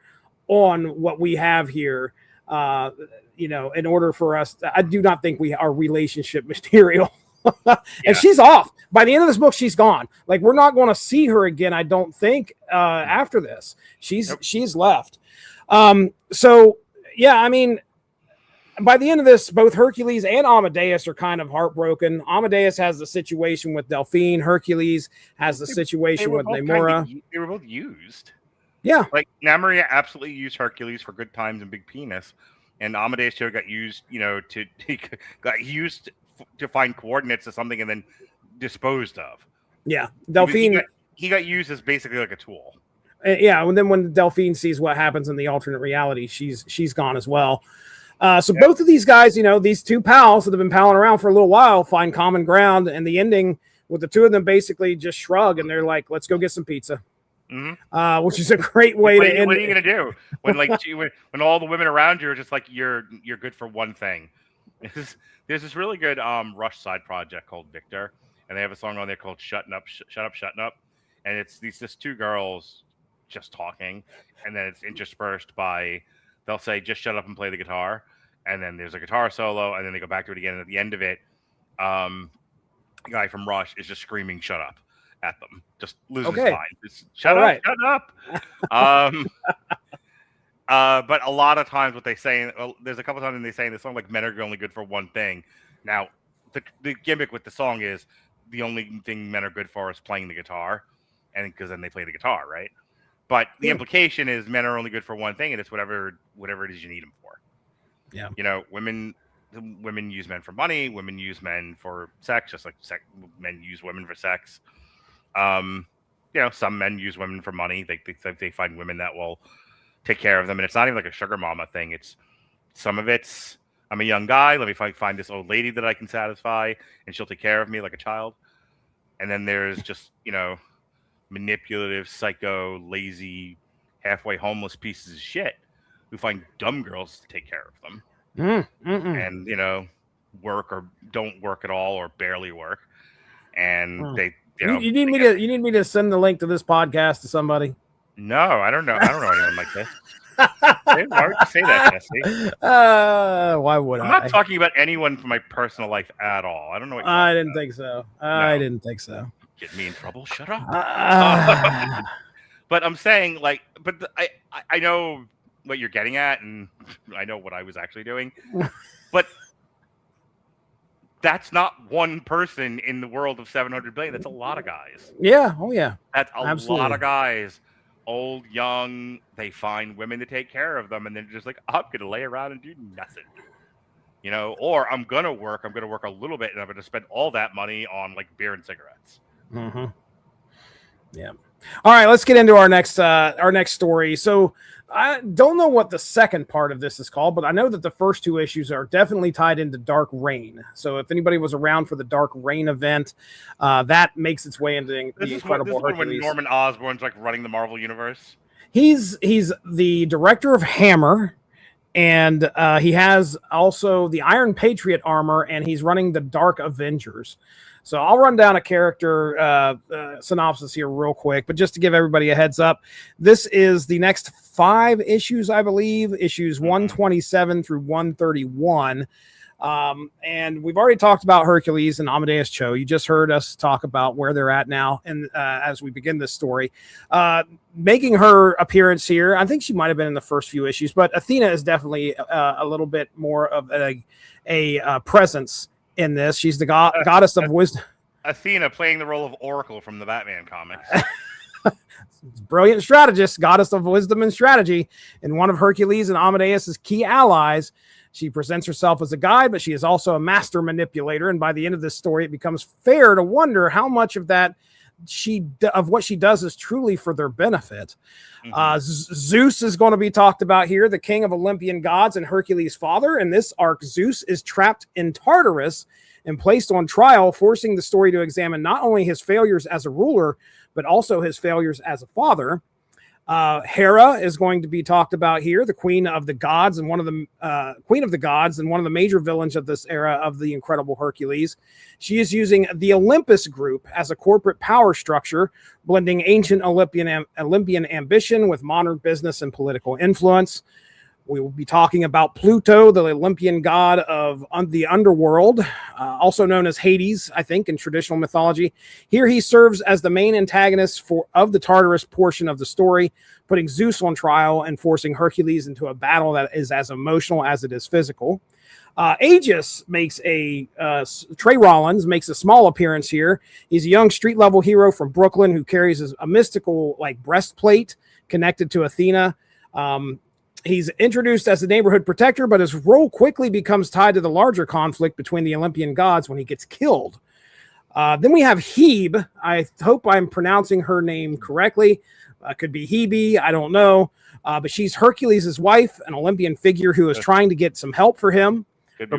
on what we have here. In order for us, I do not think we are relationship material. And she's off. By the end of this book, she's gone. Like, we're not going to see her again, I don't think, after this. She's left. So yeah, I mean, by the end of this, both Hercules and Amadeus are kind of heartbroken. Amadeus has the situation with Delphine. Hercules has the situation with Namora. They were both used. Yeah. Like, Namora absolutely used Hercules for good times and big penis. And Amadeus got used, to find coordinates of something and then disposed of. Yeah. Delphine. He got used as basically like a tool. Yeah. And then when Delphine sees what happens in the alternate reality, she's gone as well. So both of these guys, these two pals that have been palling around for a little while, find common ground, and the ending with the two of them basically just shrug and they're like, let's go get some pizza. Which is a great way to end. What are you going to do when when all the women around you are just like, you're good for one thing? There's this really good Rush side project called Victor, and they have a song on there called Shut Up, Shutting Up. And it's just two girls just talking, and then it's interspersed by, they'll say, just shut up and play the guitar. And then there's a guitar solo, and then they go back to it again. And at the end of it, the guy from Rush is just screaming, shut up at them. Just losing his mind. Just, shut up. But a lot of times what they say, there's a couple times they say in the song, like, men are only good for one thing. Now, the gimmick with the song is the only thing men are good for is playing the guitar, and because then they play the guitar, right? But the implication is men are only good for one thing, and it's whatever it is you need them for. Yeah. Women use men for money. Women use men for sex, just like men use women for sex. Some men use women for money. They find women that will take care of them, and it's not even like a sugar mama thing. Some of it's, I'm a young guy, let me find this old lady that I can satisfy, and she'll take care of me like a child. And then there's just manipulative, psycho, lazy, halfway homeless pieces of shit who find dumb girls to take care of them. And work or don't work at all or barely work, and they you need me to send the link to this podcast to somebody. No, I don't know anyone like this. Why would you say that, Jesse? Why would I'm not talking about anyone from my personal life at all. I don't know what I didn't think so. I didn't think so. Get me in trouble. Shut up. But I'm saying, like, I know what you're getting at, and I know what I was actually doing, but that's not one person in the world of 700 billion. That's a lot of guys. Yeah. Oh, yeah. That's a lot of guys. Old, young, they find women to take care of them, and they're just like, I'm going to lay around and do nothing. You know, or I'm going to work a little bit, and I'm going to spend all that money on, like, beer and cigarettes. Mm-hmm. Yeah. All right, let's get into our next story. So I don't know what the second part of this is called, but I know that the first two issues are definitely tied into Dark Reign. So if anybody was around for the Dark Reign event, that makes its way into the Incredible Hercules. When Norman Osborn's like running the Marvel universe. He's the director of Hammer, and he has also the Iron Patriot armor, and he's running the Dark Avengers. So I'll run down a character synopsis here real quick, but just to give everybody a heads up, this is the next 5 issues, I believe, issues 127 through 131. And we've already talked about Hercules and Amadeus Cho. You just heard us talk about where they're at now. And as we begin this story, making her appearance here, I think she might have been in the first few issues, but Athena is definitely a little bit more of a presence in this. She's the goddess of wisdom. Athena playing the role of Oracle from the Batman comics. Brilliant strategist, goddess of wisdom and strategy, and one of Hercules and Amadeus's key allies. She presents herself as a guide, but she is also a master manipulator. And by the end of this story, it becomes fair to wonder how much of that of what she does is truly for their benefit. Zeus is going to be talked about here, the king of Olympian gods and Hercules' father. In this arc, Zeus is trapped in Tartarus and placed on trial, forcing the story to examine not only his failures as a ruler, but also his failures as a father. Hera is going to be talked about here, the queen of the gods and one of the major villains of this era of the Incredible Hercules. She is using the Olympus Group as a corporate power structure, blending ancient Olympian ambition with modern business and political influence. We will be talking about Pluto, the Olympian god of the underworld, also known as Hades, I think, in traditional mythology. Here he serves as the main antagonist of the Tartarus portion of the story, putting Zeus on trial and forcing Hercules into a battle that is as emotional as it is physical. Aegis makes Trey Rollins makes a small appearance here. He's a young street-level hero from Brooklyn who carries a mystical breastplate connected to Athena. He's introduced as the neighborhood protector, but his role quickly becomes tied to the larger conflict between the Olympian gods when he gets killed. Then we have Hebe. I hope I'm pronouncing her name correctly. Could be Hebe, I don't know. But she's Hercules' wife, an Olympian figure who is trying to get some help for him. Could be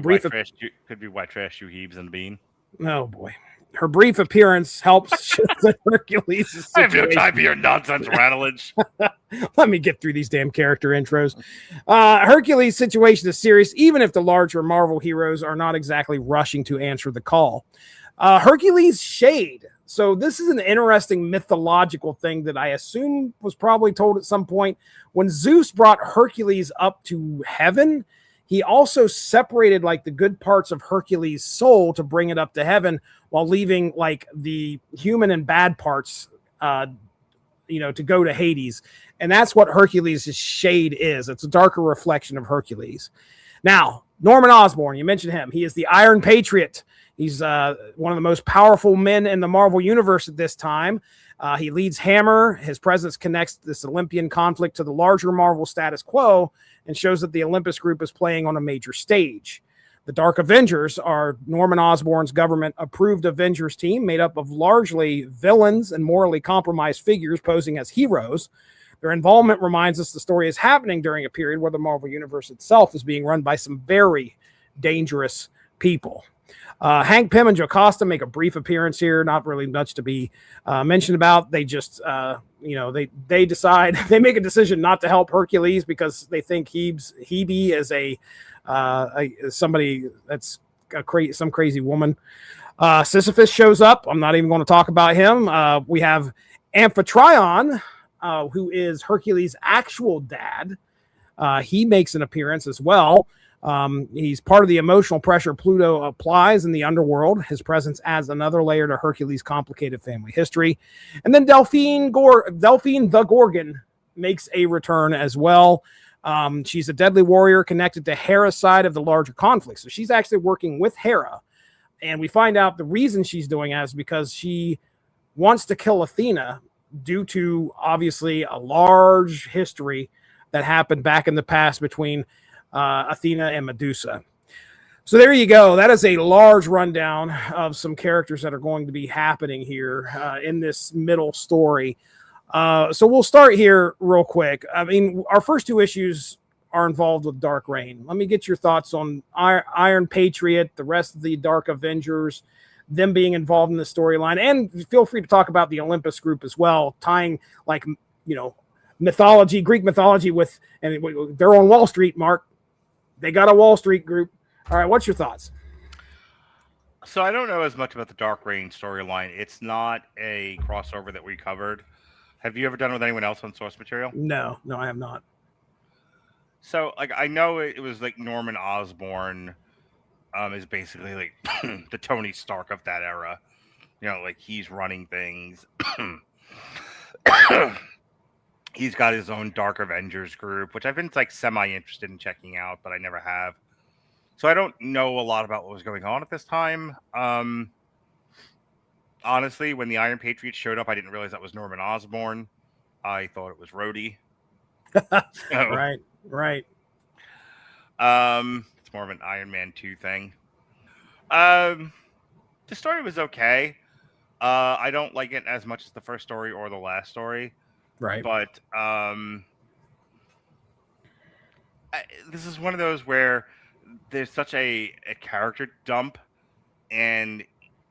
white trash, you Hebes and Bean. Oh, boy. Her brief appearance helps shift the Hercules situation. I have no time for your nonsense, Radulich. Let me get through these damn character intros. Hercules' situation is serious, even if the larger Marvel heroes are not exactly rushing to answer the call. Hercules' shade. So this is an interesting mythological thing that I assume was probably told at some point. When Zeus brought Hercules up to heaven, he also separated the good parts of Hercules' soul to bring it up to heaven, while leaving the human and bad parts, to go to Hades. And that's what Hercules' shade is. It's a darker reflection of Hercules. Now, Norman Osborn, you mentioned him. He is the Iron Patriot. He's one of the most powerful men in the Marvel universe at this time. He leads Hammer. His presence connects this Olympian conflict to the larger Marvel status quo and shows that the Olympus Group is playing on a major stage. The Dark Avengers are Norman Osborn's government-approved Avengers team made up of largely villains and morally compromised figures posing as heroes. Their involvement reminds us the story is happening during a period where the Marvel Universe itself is being run by some very dangerous people. Hank Pym and Jocasta make a brief appearance here, not really much to be mentioned about. They just, they decide, they make a decision not to help Hercules because they think Hebe is somebody that's some crazy woman. Sisyphus shows up. I'm not even going to talk about him. We have Amphitryon, who is Hercules' actual dad. He makes an appearance as well. He's part of the emotional pressure Pluto applies in the underworld. His presence adds another layer to Hercules' complicated family history. And then Delphine the Gorgon makes a return as well. She's a deadly warrior connected to Hera's side of the larger conflict. So she's actually working with Hera. And we find out the reason she's doing that is because she wants to kill Athena due to, obviously, a large history that happened back in the past between Athena and Medusa. So there you go. That is a large rundown of some characters that are going to be happening here in this middle story. So we'll start here real quick. I mean, our first two issues are involved with Dark Reign. Let me get your thoughts on Iron Patriot, the rest of the Dark Avengers, them being involved in the storyline, and feel free to talk about the Olympus group as well, tying mythology, Greek mythology with, and they're on Wall Street, Mark. They got a Wall Street group. All right, what's your thoughts? So I don't know as much about the Dark Reign storyline. It's not a crossover that we covered. Have you ever done it with anyone else on source material? No, I have not. So, I know it was Norman Osborn is basically the Tony Stark of that era. He's running things. He's got his own Dark Avengers group, which I've been semi-interested in checking out, but I never have. So I don't know a lot about what was going on at this time. Honestly, when the Iron Patriot showed up, I didn't realize that was Norman Osborn. I thought it was Rhodey. Right. It's more of an Iron Man 2 thing. The story was okay. I don't like it as much as the first story or the last story. Right. But this is one of those where there's such a character dump, and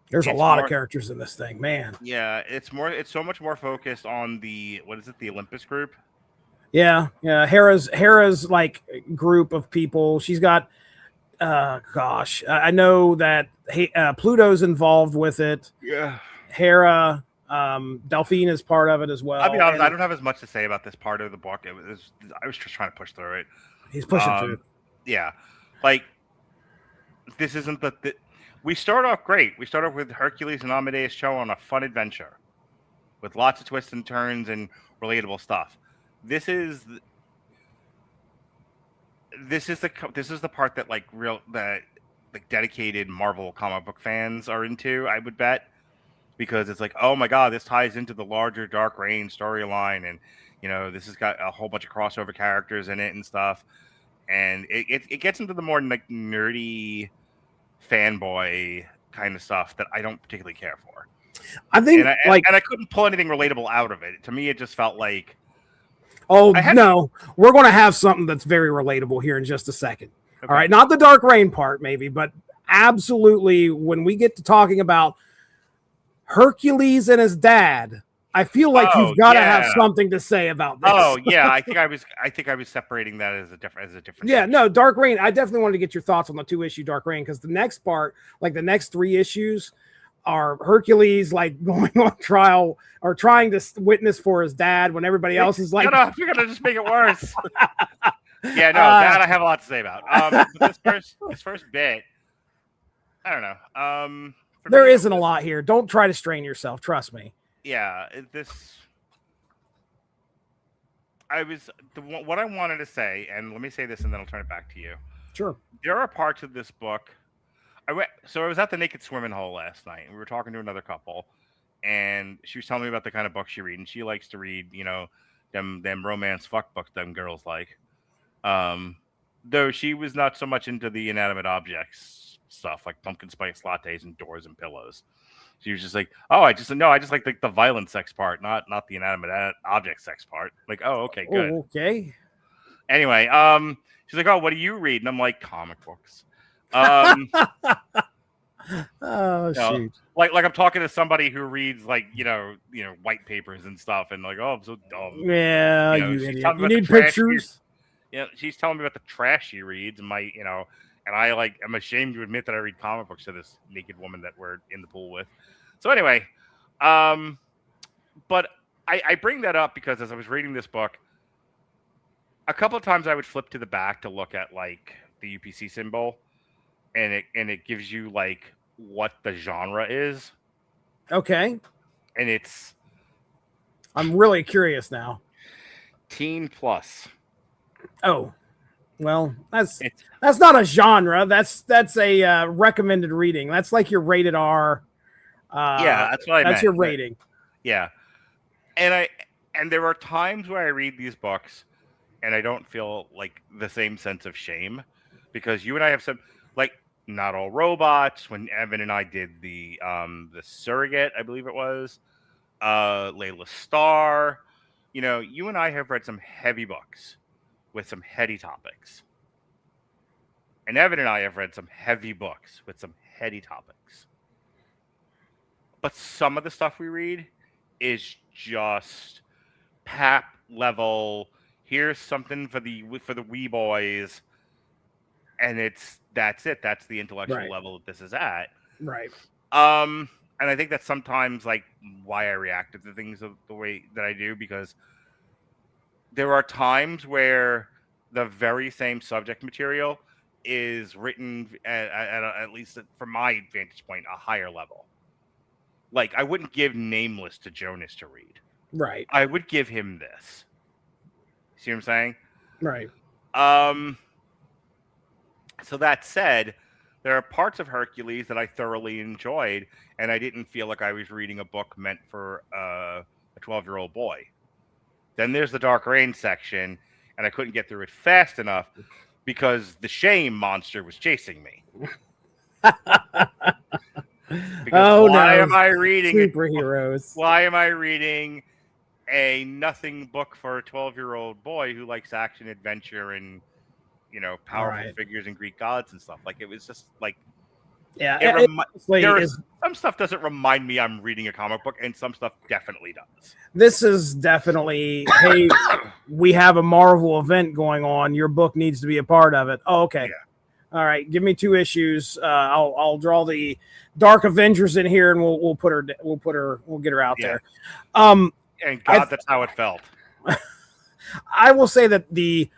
there's a lot of characters in this thing, man. Yeah, it's so much more focused on the Olympus group. Yeah. Hera's group of people. She's got I know that Pluto's involved with it. Yeah. Hera, Delphine is part of it as well. I'll be honest, I don't have as much to say about this part of the book. I was just trying to push through it. He's pushing through. Yeah. This isn't we start off great. We start off with Hercules and Amadeus Cho on a fun adventure with lots of twists and turns and relatable stuff. This is the part that dedicated Marvel comic book fans are into, I would bet, because it's oh my god, this ties into the larger Dark Reign storyline, and this has got a whole bunch of crossover characters in it and stuff, and it gets into the more I nerdy fanboy kind of stuff that I don't particularly care for. I think, and I couldn't pull anything relatable out of it. To me, it just felt like, no, we're going to have something that's very relatable here in just a second. Okay. All right, not the Dark Reign part, maybe, but absolutely, when we get to talking about Hercules and his dad, I feel like you've got to have something to say about this. Oh yeah, I think I was separating that as a different. Yeah, no, Dark Reign. I definitely wanted to get your thoughts on the 2-issue Dark Reign, because the next part, the next 3 issues, are Hercules going on trial or trying to witness for his dad when everybody else is you're gonna just make it worse. Yeah, no, that I have a lot to say about. This first bit, I don't know. There isn't a lot here. Don't try to strain yourself. Trust me. Yeah, what I wanted to say, and let me say this, and then I'll turn it back to you. Sure. There are parts of this book. I was at the Naked Swimming Hole last night, and we were talking to another couple, and she was telling me about the kind of books she reads, and she likes to read, them romance fuck books them girls like. Though she was not so much into the inanimate objects stuff, like pumpkin spice lattes and doors and pillows. She was just I just like the violent sex part, not the inanimate object sex part. Okay, good. Oh, okay. Anyway, she's like, oh, what do you read? And I'm like, comic books. Shoot. Like I'm talking to somebody who reads white papers and stuff, and oh, I'm so dumb. Yeah, you idiot. You need pictures. Yeah, she's telling me about the trash she reads, and And I'm ashamed to admit that I read comic books to this naked woman that we're in the pool with. So anyway, but I bring that up because as I was reading this book, a couple of times I would flip to the back to look at like the UPC symbol, and it gives you like what the genre is, Okay. and I'm really curious now. teen plus. Oh, well, that's It's not a genre. That's a recommended reading. That's like your rated R. yeah, that's what I meant. That's your rating. Yeah, and there are times where I read these books and I don't feel like the same sense of shame because you and I have some like Not All Robots when Evan and I did the Surrogate, I believe it was, Layla Starr. You know, you and I have read some heavy books with some heady topics. And Evan and I have read some heavy books with some heady topics. But some of the stuff we read is just pap level. Here's something for the wee boys, and that's it. That's the intellectual Right. level that this is at. Right. And I think that's sometimes like why I reacted to things the way that I do, because there are times where the very same subject material is written at least from my vantage point, a higher level. Like, I wouldn't give Nameless to Jonas to read. Right. I would give him this. See what I'm saying? Right. So that said, there are parts of Hercules that I thoroughly enjoyed, and I didn't feel like I was reading a book meant for a 12-year-old boy. Then there's the Dark Reign section, and I couldn't get through it fast enough because the shame monster was chasing me. Why am I reading superheroes? Why am I reading a nothing book for a 12-year-old boy who likes action, adventure, and powerful figures and Greek gods and stuff? Like, it was just like, yeah. Some stuff doesn't remind me I'm reading a comic book, and some stuff definitely does. This is definitely, hey, we have a Marvel event going on. Your book needs to be a part of it. Oh, okay. Yeah. All right. Give me 2 issues. I'll draw the Dark Avengers in here, and we'll get her out there. And God, that's how it felt. I will say that the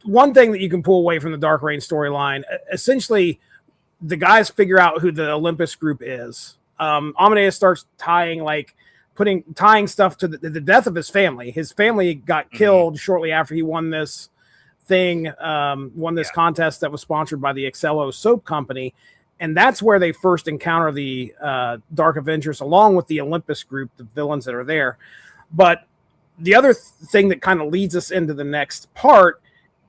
one thing that you can pull away from the Dark Reign storyline, essentially, the guys figure out who the Olympus group is. Amadeus starts tying stuff to the death of his family. His family got killed shortly after he won this contest that was sponsored by the Excello soap company. And that's where they first encounter the Dark Avengers along with the Olympus group, the villains that are there. But the other thing that kind of leads us into the next part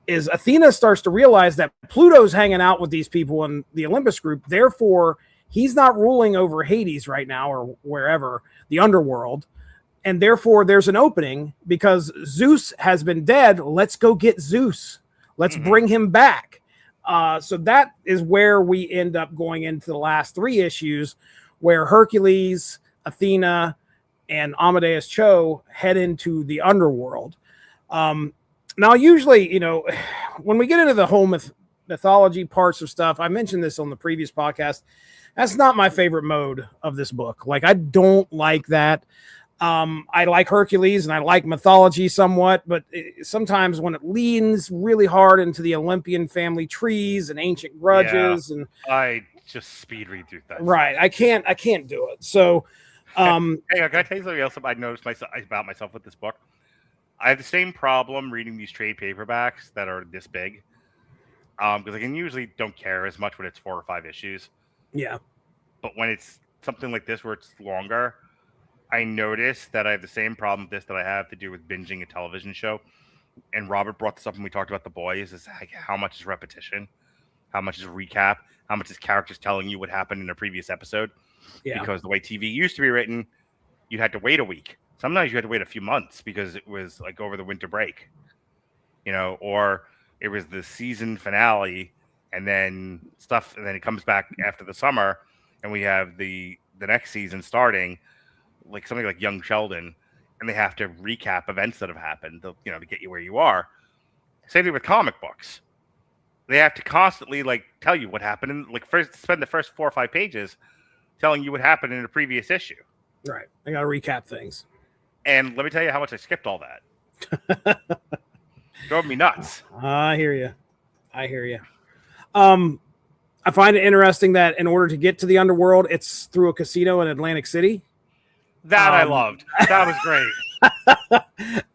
is Athena starts to realize that Pluto's hanging out with these people in the Olympus group. Therefore, he's not ruling over Hades right now or wherever, the underworld. And therefore, there's an opening because Zeus has been dead. Let's go get Zeus. Let's bring him back. So that is where we end up going into the last 3 issues where Hercules, Athena, and Amadeus Cho head into the underworld. Now, usually, when we get into the whole mythology parts of stuff, I mentioned this on the previous podcast, that's not my favorite mode of this book. Like, I don't like that. I like Hercules and I like mythology somewhat, but sometimes when it leans really hard into the Olympian family trees and ancient grudges, and I just speed read through that. Right, I can't do it. So, hey, can I tell you something else I noticed about myself with this book? I have the same problem reading these trade paperbacks that are this big, because I can usually don't care as much when it's 4 or 5 issues. Yeah, but when it's something like this where it's longer, I notice that I have the same problem with this that I have to do with binging a television show. And Robert brought this up when we talked about The Boys, is like how much is repetition, how much is recap, how much is characters telling you what happened in a previous episode. Yeah. Because the way TV used to be written, you had to wait a week. Sometimes you had to wait a few months because it was like over the winter break, or it was the season finale and then it comes back after the summer and we have the next season starting, like something like Young Sheldon, and they have to recap events that have happened, to get you where you are. Same thing with comic books. they have to constantly like tell you what happened, and like first spend the first 4 or 5 pages telling you what happened in a previous issue. Right. I got to recap things. And let me tell you how much I skipped all that. Drove me nuts. I hear you. I hear you. I find it interesting that in order to get to the underworld, it's through a casino in Atlantic City. That I loved. That was great.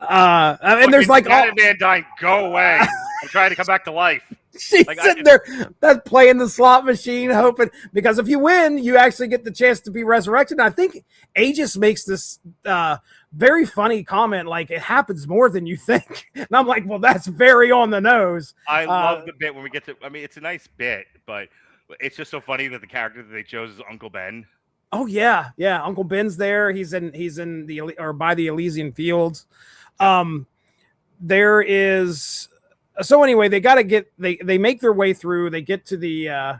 And there's like Janet Van Dyne, go away. I'm trying to come back to life. She's sitting there, that's playing the slot machine, hoping, because if you win, you actually get the chance to be resurrected. And I think Aegis makes this very funny comment, like it happens more than you think. And I'm like, well, that's very on the nose. I love the bit when we get to. I mean, it's a nice bit, but it's just so funny that the character that they chose is Uncle Ben. Oh yeah, yeah. Uncle Ben's there. He's in the or by the Elysian Fields. There is. So anyway, they got to get they make their way through. They get to the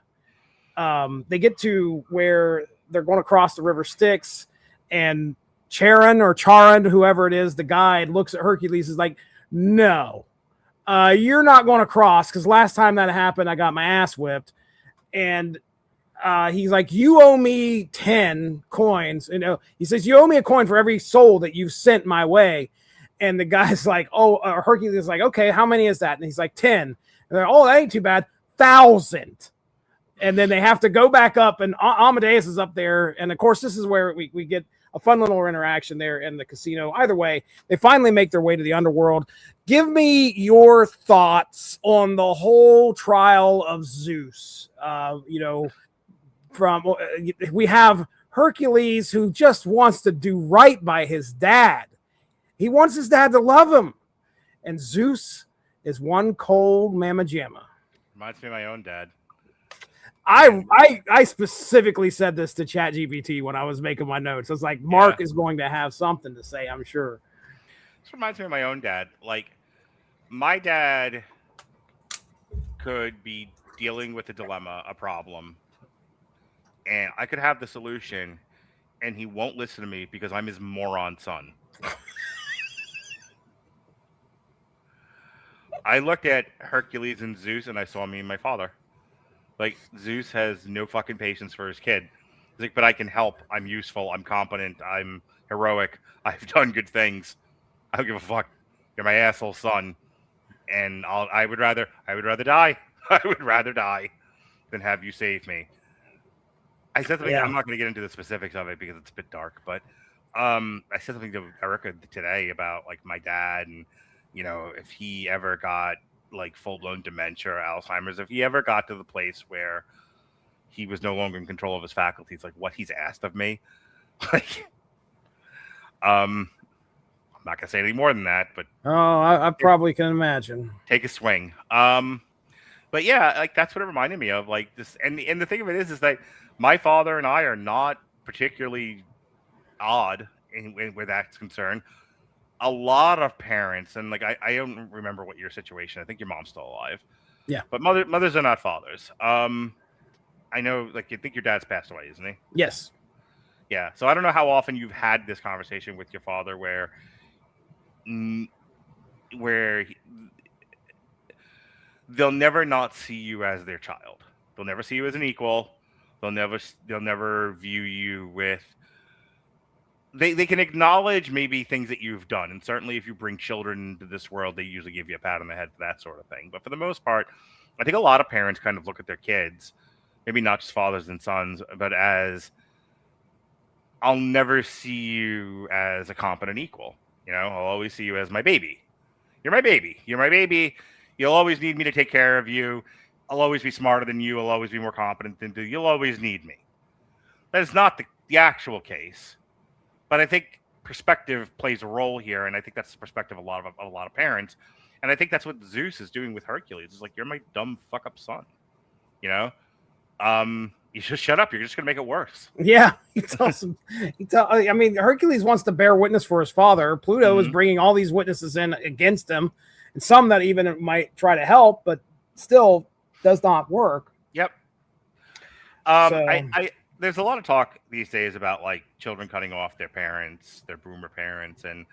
they get to where they're going to cross the river Styx, and Charon, whoever it is, the guide looks at Hercules, is like, no, you're not going to cross, because last time that happened, I got my ass whipped. And he's like, you owe me 10 coins. He says, you owe me a coin for every soul that you've sent my way. And the guy's like, Hercules is like, okay, how many is that? And he's like, 10. And they're like, oh, that ain't too bad. 1,000. And then they have to go back up, and Amadeus is up there. And of course, this is where we get a fun little interaction there in the casino. Either way, they finally make their way to the underworld. Give me your thoughts on the whole trial of Zeus. We have Hercules, who just wants to do right by his dad. He wants his dad to love him. And Zeus is one cold mamma jamma. Reminds me of my own dad. I specifically said this to ChatGPT when I was making my notes. I was like, Mark is going to have something to say, I'm sure. This reminds me of my own dad. Like, my dad could be dealing with a dilemma, a problem, and I could have the solution, and he won't listen to me because I'm his moron son. I looked at Hercules and Zeus, and I saw me and my father. Like, Zeus has no fucking patience for his kid. He's like, but I can help. I'm useful. I'm competent. I'm heroic. I've done good things. I don't give a fuck. You're my asshole son, and I would rather die. I would rather die than have you save me. I said something. I'm not going to get into the specifics of it because it's a bit dark, but I said something to Erica today about like my dad, and if he ever got like full-blown dementia or Alzheimer's, if he ever got to the place where he was no longer in control of his faculties, like what he's asked of me, like I'm not gonna say any more than that, but I probably can imagine. Take a swing. But yeah, like that's what it reminded me of, like this. And the thing of it is that my father and I are not particularly odd in where that's concerned. A lot of parents, and like I don't remember what your situation. I think your mom's still alive. Yeah, but mothers are not fathers. I know, like, I think your dad's passed away, isn't he? Yes. Yeah. So I don't know how often you've had this conversation with your father where they'll never not see you as their child. They'll never see you as an equal. They'll never view you with. They can acknowledge maybe things that you've done, and certainly if you bring children into this world, they usually give you a pat on the head for that sort of thing. But for the most part, I think a lot of parents kind of look at their kids, maybe not just fathers and sons, but as, I'll never see you as a competent equal. I'll always see you as my baby. You're my baby. You're my baby. You'll always need me to take care of you. I'll always be smarter than you. I'll always be more competent than you. You'll always need me. That is not the actual case. But I think perspective plays a role here, and I think that's the perspective of a lot of parents. And I think that's what Zeus is doing with Hercules. It's like, you're my dumb fuck up son. You just shut up. You're just gonna make it worse. Yeah, he tells him. I mean, Hercules wants to bear witness for his father. Pluto is bringing all these witnesses in against him, and some that even might try to help, but still does not work. Yep. There's a lot of talk these days about like children cutting off their parents, their boomer parents, and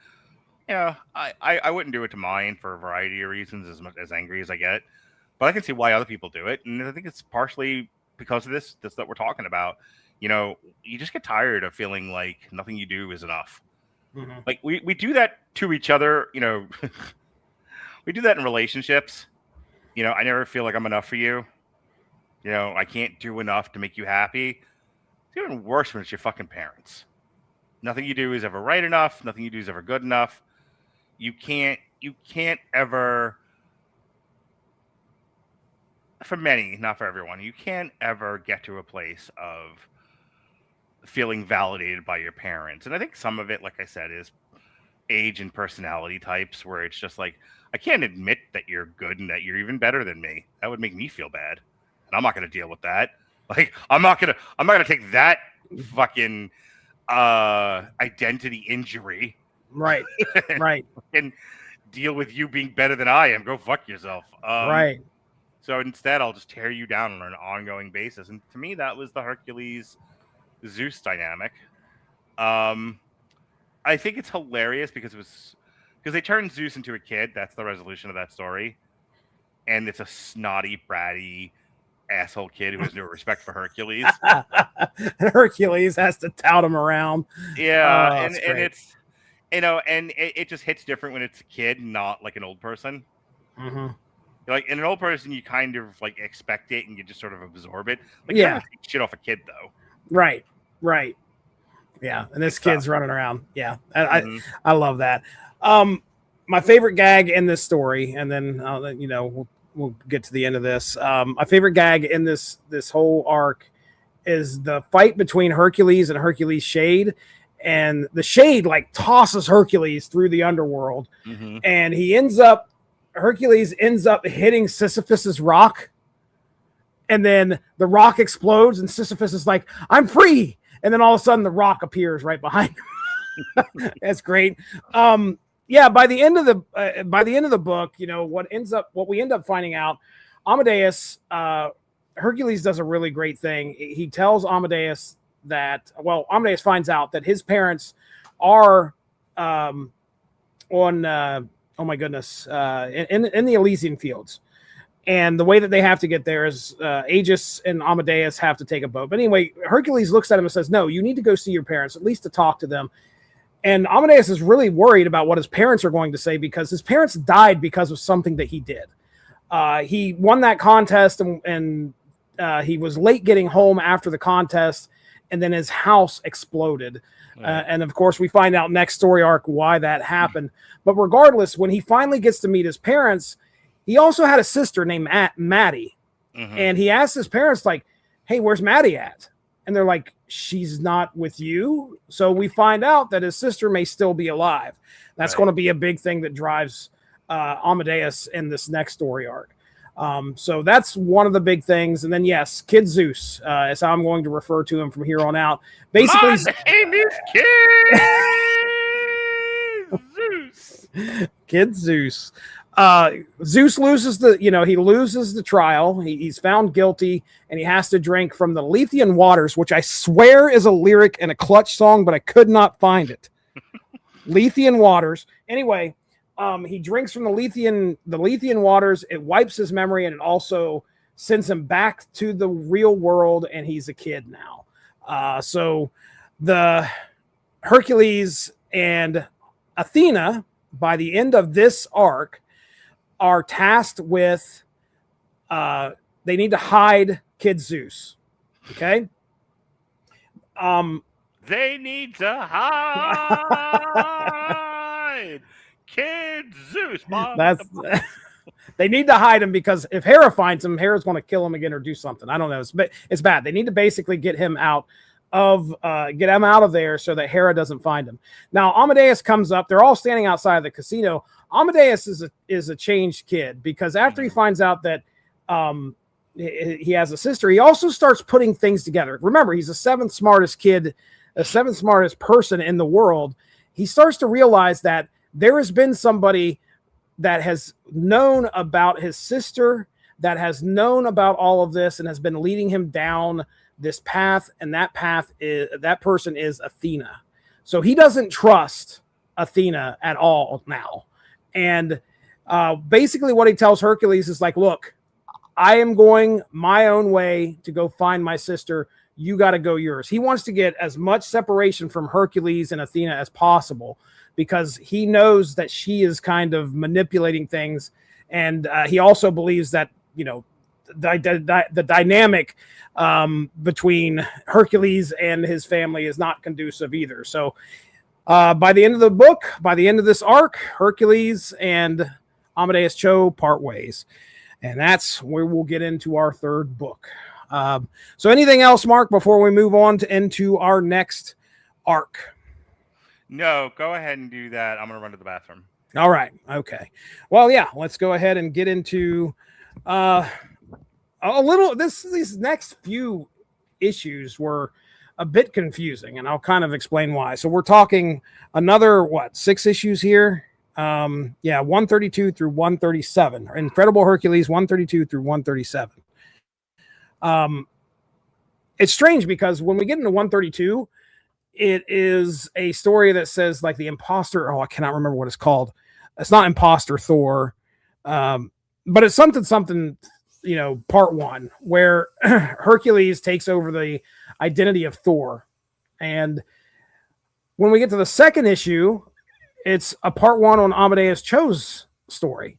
I wouldn't do it to mine for a variety of reasons. As angry as I get, but I can see why other people do it, and I think it's partially because of this that we're talking about. You know, you just get tired of feeling like nothing you do is enough. Mhm. Like we do that to each other, you know. We do that in relationships. You know, I never feel like I'm enough for you. You know, I can't do enough to make you happy. It's even worse when it's your fucking parents. Nothing you do is ever right enough. Nothing you do is ever good enough. You can't ever, for many, not for everyone, you can't ever get to a place of feeling validated by your parents. And I think some of it, like I said, is age and personality types, where it's just like, I can't admit that you're good and that you're even better than me. That would make me feel bad. And I'm not going to deal with that. Like, I'm not going to take that fucking identity injury. Right. Right. And deal with you being better than I am. Go fuck yourself. Right. So instead, I'll just tear you down on an ongoing basis. And to me, that was the Hercules Zeus dynamic. I think it's hilarious because they turned Zeus into a kid. That's the resolution of that story. And it's a snotty, bratty asshole kid who has no respect for Hercules. And Hercules has to tout him around. Yeah, and it's, you know, and it just hits different when it's a kid, not like an old person. Mm-hmm. Like in an old person, you kind of like expect it and you just sort of absorb it. Like, yeah, you don't take shit off a kid though. Right. Yeah, and this kid's running around. Yeah, I love that. My favorite gag in this story, and then you know, we'll get to the end of this. My favorite gag in this whole arc is the fight between Hercules and Hercules' Shade, and the Shade like tosses Hercules through the underworld, and Hercules ends up hitting Sisyphus's rock, and then the rock explodes, and Sisyphus is like, "I'm free," and then all of a sudden the rock appears right behind him. That's great. Yeah, by the end of the book, you know, what we end up finding out, Amadeus, Hercules does a really great thing. He tells Amadeus Amadeus finds out that his parents are on oh my goodness, in the Elysian fields. And the way that they have to get there is Aegis and Amadeus have to take a boat. But anyway, Hercules looks at him and says, "No, you need to go see your parents, at least to talk to them." And Amadeus is really worried about what his parents are going to say, because his parents died because of something that he did. He won that contest, and he was late getting home after the contest, and then his house exploded. And of course, we find out next story arc why that happened. But regardless, when he finally gets to meet his parents, he also had a sister named Maddie. And he asked his parents, like, "Hey, where's Maddie at?" And they're like, "She's not with you." So we find out that his sister may still be alive. That's going to be a big thing that drives Amadeus in this next story arc. So that's one of the big things. And then, yes, Kid Zeus is how I'm going to refer to him from here on out. Basically, my name is Kid Zeus. Kid Zeus. Zeus loses the trial. He's found guilty, and he has to drink from the Lethean waters, which I swear is a lyric in a Clutch song, but I could not find it. Lethean waters. Anyway, he drinks from the Lethean waters. It wipes his memory, and it also sends him back to the real world, and he's a kid now. So the Hercules and Athena, by the end of this arc, are tasked with they need to hide Kid Zeus. Okay. They need to hide Kid Zeus. They need to hide him, because if Hera finds him, Hera's going to kill him again or do something. I don't know. It's bad. They need to basically get him out of there so that Hera doesn't find him. Now Amadeus comes up. They're all standing outside of the casino. Amadeus is a changed kid, because after he finds out that he has a sister, he also starts putting things together. Remember, he's the seventh smartest person in the world. He starts to realize that there has been somebody that has known about his sister, that has known about all of this, and has been leading him down this path. And that person is Athena. So he doesn't trust Athena at all now. And basically what he tells Hercules is like, "Look, I am going my own way to go find my sister. You got to go yours. He wants to get as much separation from Hercules and Athena as possible because he knows that she is kind of manipulating things. And he also believes that, the dynamic between Hercules and his family is not conducive either. So by the end of the book, by the end of this arc, Hercules and Amadeus Cho part ways. And that's where we'll get into our third book. So anything else, Mark, before we move on into our next arc? No, go ahead and do that. I'm going to run to the bathroom. All right. Okay. Well, yeah, let's go ahead and get into a little, these next few issues were a bit confusing, and I'll kind of explain why. So we're talking another, 6 issues here? 132 through 137. Incredible Hercules, 132 through 137. It's strange because when we get into 132, it is a story that says like the imposter. Oh, I cannot remember what it's called. It's not Imposter Thor, but it's something, part 1, where Hercules takes over the identity of Thor. And when we get to the second issue, it's a part 1 on Amadeus Cho's story.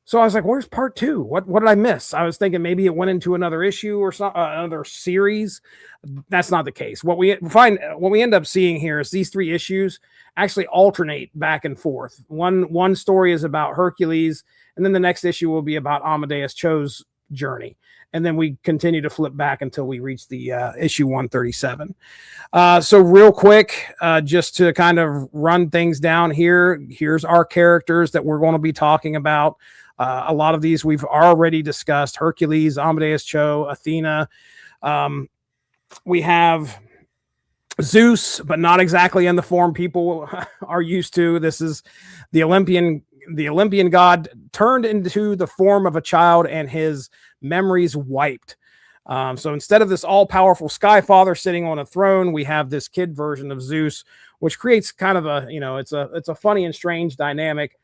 So I was like, where's part 2? What did I miss? I was thinking maybe it went into another issue or another series. That's not the case. What we end up seeing here is these 3 issues actually alternate back and forth. One story is about Hercules, and then the next issue will be about Amadeus Cho's journey. And then we continue to flip back until we reach the issue 137. So real quick, just to kind of run things down here, here's our characters that we're going to be talking about. A lot of these we've already discussed: Hercules, Amadeus Cho, Athena. We have Zeus, but not exactly in the form people are used to. This is the Olympian god turned into the form of a child and his memories wiped. So instead of this all-powerful Sky Father sitting on a throne, we have this kid version of Zeus, which creates kind of a, it's a funny and strange dynamic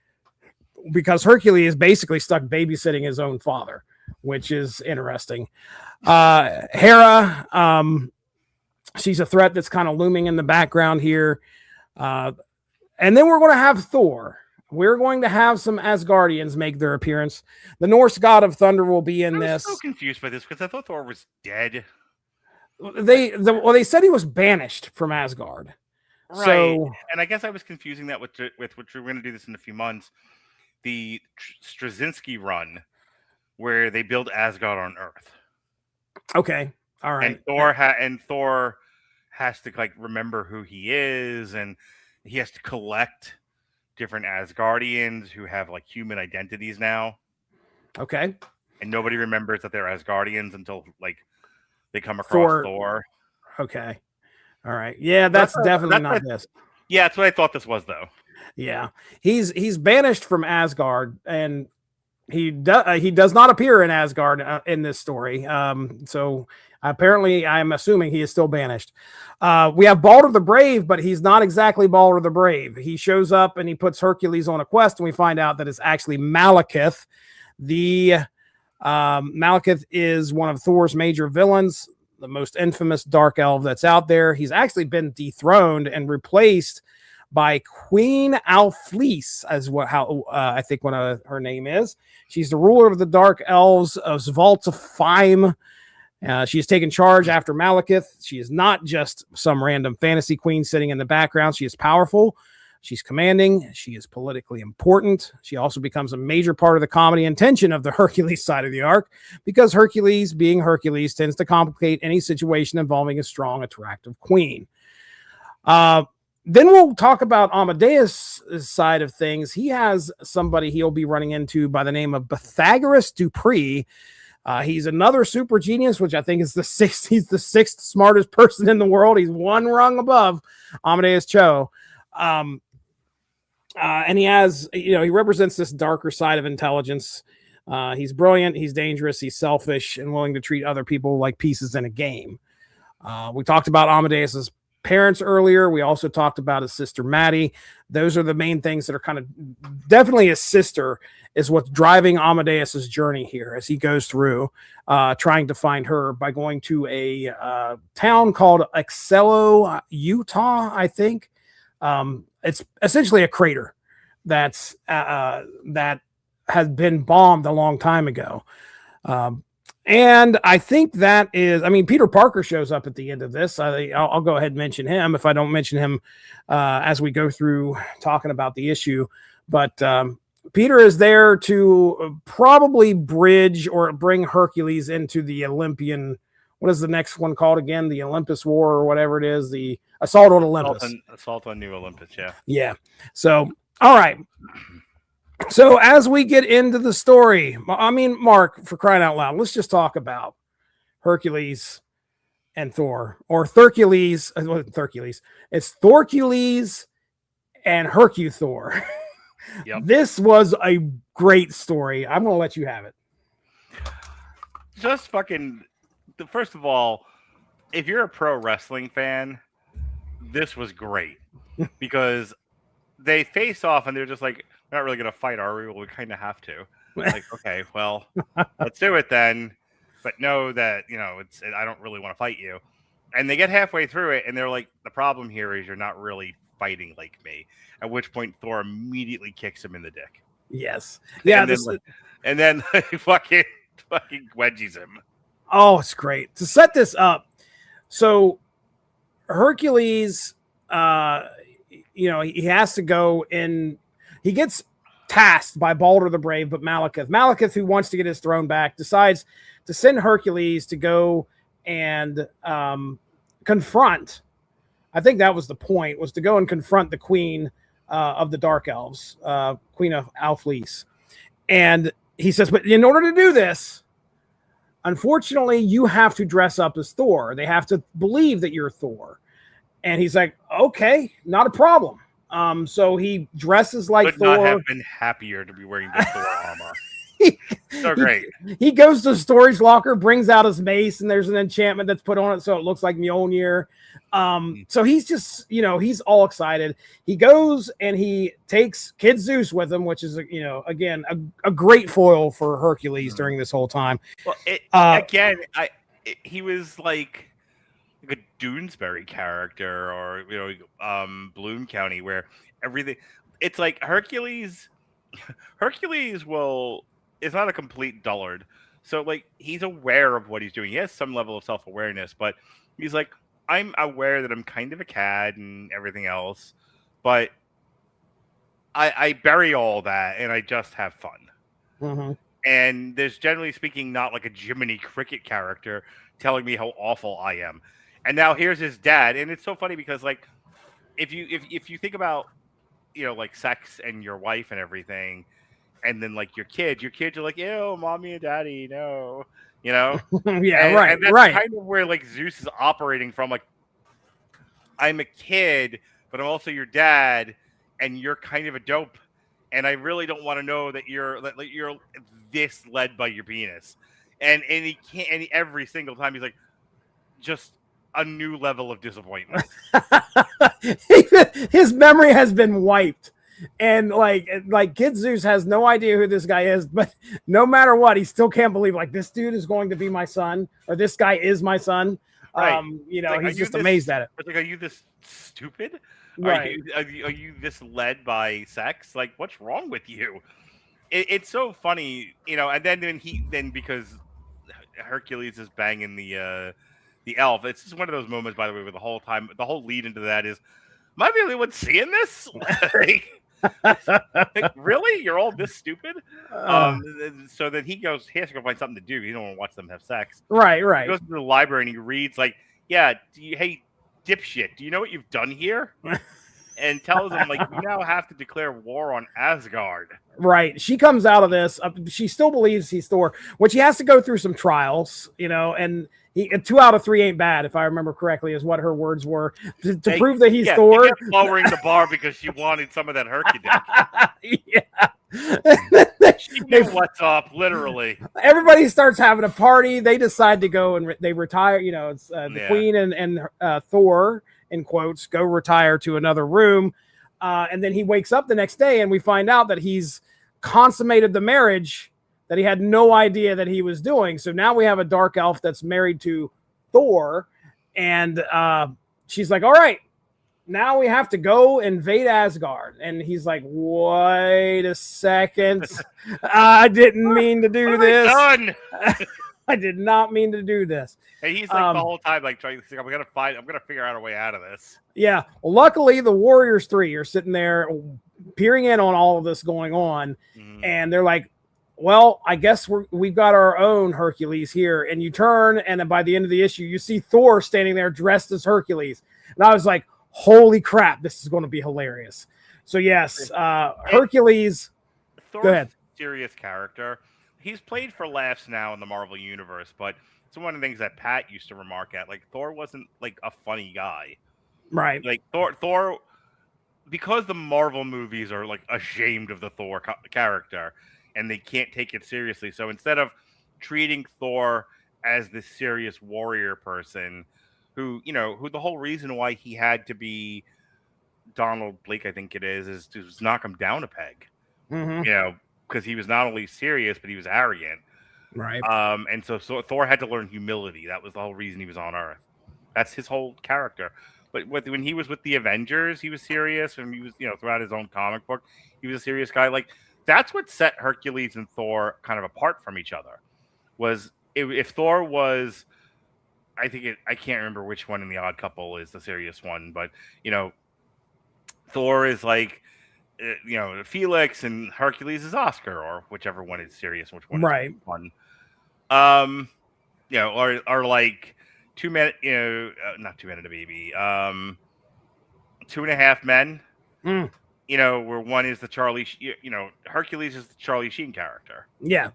because Hercules is basically stuck babysitting his own father, which is interesting. Hera, she's a threat that's kind of looming in the background here. And then we're going to have Thor. We're going to have some Asgardians make their appearance. The Norse god of thunder will be in this. I'm so confused by this because I thought Thor was dead. They said he was banished from Asgard. Right. So, and I guess I was confusing that with which we're going to do this in a few months. The Straczynski run, where they build Asgard on Earth. Okay. All right. And Thor has to remember who he is, and he has to collect different Asgardians who have human identities now. Okay. And nobody remembers that they're Asgardians until they come across Thor. Okay. All right. Yeah, that's definitely not this. Yeah, that's what I thought this was, though. Yeah, he's banished from Asgard, and he does not appear in Asgard in this story. So apparently, I'm assuming he is still banished. We have Balder the Brave, but he's not exactly Balder the Brave. He shows up and he puts Hercules on a quest, and we find out that it's actually Malekith. Malekith is one of Thor's major villains, the most infamous dark elf that's out there. He's actually been dethroned and replaced by Queen Alfleece, I think what her name is. She's the ruler of the dark elves of Svartalfheim. She has taken charge after Malekith. She is not just some random fantasy queen sitting in the background. She is powerful. She's commanding. She is politically important. She also becomes a major part of the comedy and tension of the Hercules side of the arc, because Hercules, being Hercules, tends to complicate any situation involving a strong, attractive queen. Then we'll talk about Amadeus' side of things. He has somebody he'll be running into by the name of Pythagoras Dupree. He's another super genius, which I think is he's the 6th smartest person in the world. He's one rung above Amadeus Cho. And he has, he represents this darker side of intelligence. He's brilliant, he's dangerous, he's selfish, and willing to treat other people like pieces in a game. We talked about Amadeus's parents earlier. We also talked about his sister Maddie. Those are the main things that are kind of definitely his sister is what's driving Amadeus's journey here as he goes through trying to find her by going to a town called Excello, Utah, I think. It's essentially a crater that has been bombed a long time ago. And I think that is, I mean, Peter Parker shows up at the end of this. I'll go ahead and mention him if I don't mention him as we go through talking about the issue. But Peter is there to probably bridge or bring Hercules into the Olympian. What is the next one called again? The Olympus War or whatever it is. The Assault on Olympus. Assault on New Olympus, yeah. Yeah. So, all right. So as we get into the story, I mean, Mark, for crying out loud, let's just talk about Hercules and Thor, or Hercules. It's Thorcules and Hercuthor. Yep. This was a great story. I'm going to let you have it. Just fucking, first of all, if you're a pro wrestling fan, this was great because they face off and they're just like, we're not really going to fight, are we? Well, we kind of have to. Like, okay, well, let's do it then. But know that, I don't really want to fight you. And they get halfway through it and they're like, the problem here is you're not really fighting like me. At which point Thor immediately kicks him in the dick. Yes. Yeah. And then fucking wedgies him. Oh, it's great. To set this up, so Hercules, he has to go in. He gets tasked by Balder the Brave, but Malekith, who wants to get his throne back, decides to send Hercules to go and confront. I think that was the point, was to go and confront the queen of the Dark Elves, Queen of Alfleece. And he says, but in order to do this, unfortunately, you have to dress up as Thor. They have to believe that you're Thor. And he's like, okay, not a problem. So he dresses like Thor. Could not have been happier to be wearing the Thor armor. So great. He goes to the storage locker, brings out his mace, and there's an enchantment that's put on it so it looks like Mjolnir. So he's just, he's all excited. He goes and he takes Kid Zeus with him, which is, again, a great foil for Hercules during this whole time. Well, he was like a Doonesbury character, or Bloom County, where everything, it's like Hercules is not a complete dullard, so like he's aware of what he's doing. He has some level of self-awareness, but he's like, I'm aware that I'm kind of a cad and everything else, but I bury all that and I just have fun. Mm-hmm. And there's, generally speaking, not like a Jiminy Cricket character telling me how awful I am. And now here's his dad, and it's so funny because, like, if you think about, like sex and your wife and everything, and then like your kids are like, ew, mommy and daddy, no, Yeah, and that's right. kind of where like Zeus is operating from. Like, I'm a kid, but I'm also your dad, and you're kind of a dope, and I really don't want to know that you're this led by your penis, and he can't. And every single time he's like, just a new level of disappointment. His memory has been wiped, and like Kid Zeus has no idea who this guy is, but no matter what, he still can't believe like this dude is going to be my son, or this guy is my son. Right. Like, he's just amazed at it. It's like, are you this stupid? Right. Are you this led by sex? Like, what's wrong with you? It's so funny, and then because Hercules is banging the elf, it's just one of those moments, by the way, where the whole lead into that is, am I the only one seeing this? Like, really? You're all this stupid? So then he has to go find something to do. He don't want to watch them have sex. Right. He goes to the library and he reads, like, yeah, hey, dipshit, do you know what you've done here? And tells him, like, you now have to declare war on Asgard. Right. She comes out of this. She still believes he's Thor, which he has to go through some trials, and 2 out of 3 ain't bad, if I remember correctly, is what her words were, to prove that he's Thor. He kept lowering the bar because she wanted some of that Hercules. Yeah. She knew what's up, literally. Everybody starts having a party. They decide to go and they retire. It's the Queen and Thor in quotes, go retire to another room. And then he wakes up the next day and we find out that he's consummated the marriage that he had no idea that he was doing. So now we have a dark elf that's married to Thor, and she's like, all right, now we have to go invade Asgard. And he's like, wait a second. I didn't mean to do this. I did not mean to do this. And he's like the whole time, like trying to think, I'm gonna figure out a way out of this. Yeah. Well, luckily the Warriors 3 are sitting there peering in on all of this going on. And they're like, well, I guess we've got our own Hercules here. And you turn, and then by the end of the issue, you see Thor standing there dressed as Hercules. And I was like, holy crap, this is going to be hilarious. So yes, Hercules. Thor's go ahead. Serious character. He's played for laughs now in the Marvel universe, but it's one of the things that Pat used to remark at. Like, Thor wasn't like a funny guy, right? Like Thor, because the Marvel movies are like ashamed of the Thor character and they can't take it seriously. So instead of treating Thor as this serious warrior person, who the whole reason why he had to be Donald Blake, I think it is to knock him down a peg. Because he was not only serious, but he was arrogant. Right. And so Thor had to learn humility. That was the whole reason he was on Earth. That's his whole character. But when he was with the Avengers, he was serious. And he was, throughout his own comic book, he was a serious guy. Like, that's what set Hercules and Thor kind of apart from each other. Was if Thor was, I can't remember which one in the Odd Couple is the serious one, but Thor is like, Felix, and Hercules is Oscar, or whichever one is serious, which one is fun. Or like 2 Men, not 2 Men and a Baby, 2.5 Men. Where one is the Charlie, Hercules is the Charlie Sheen character. Yeah.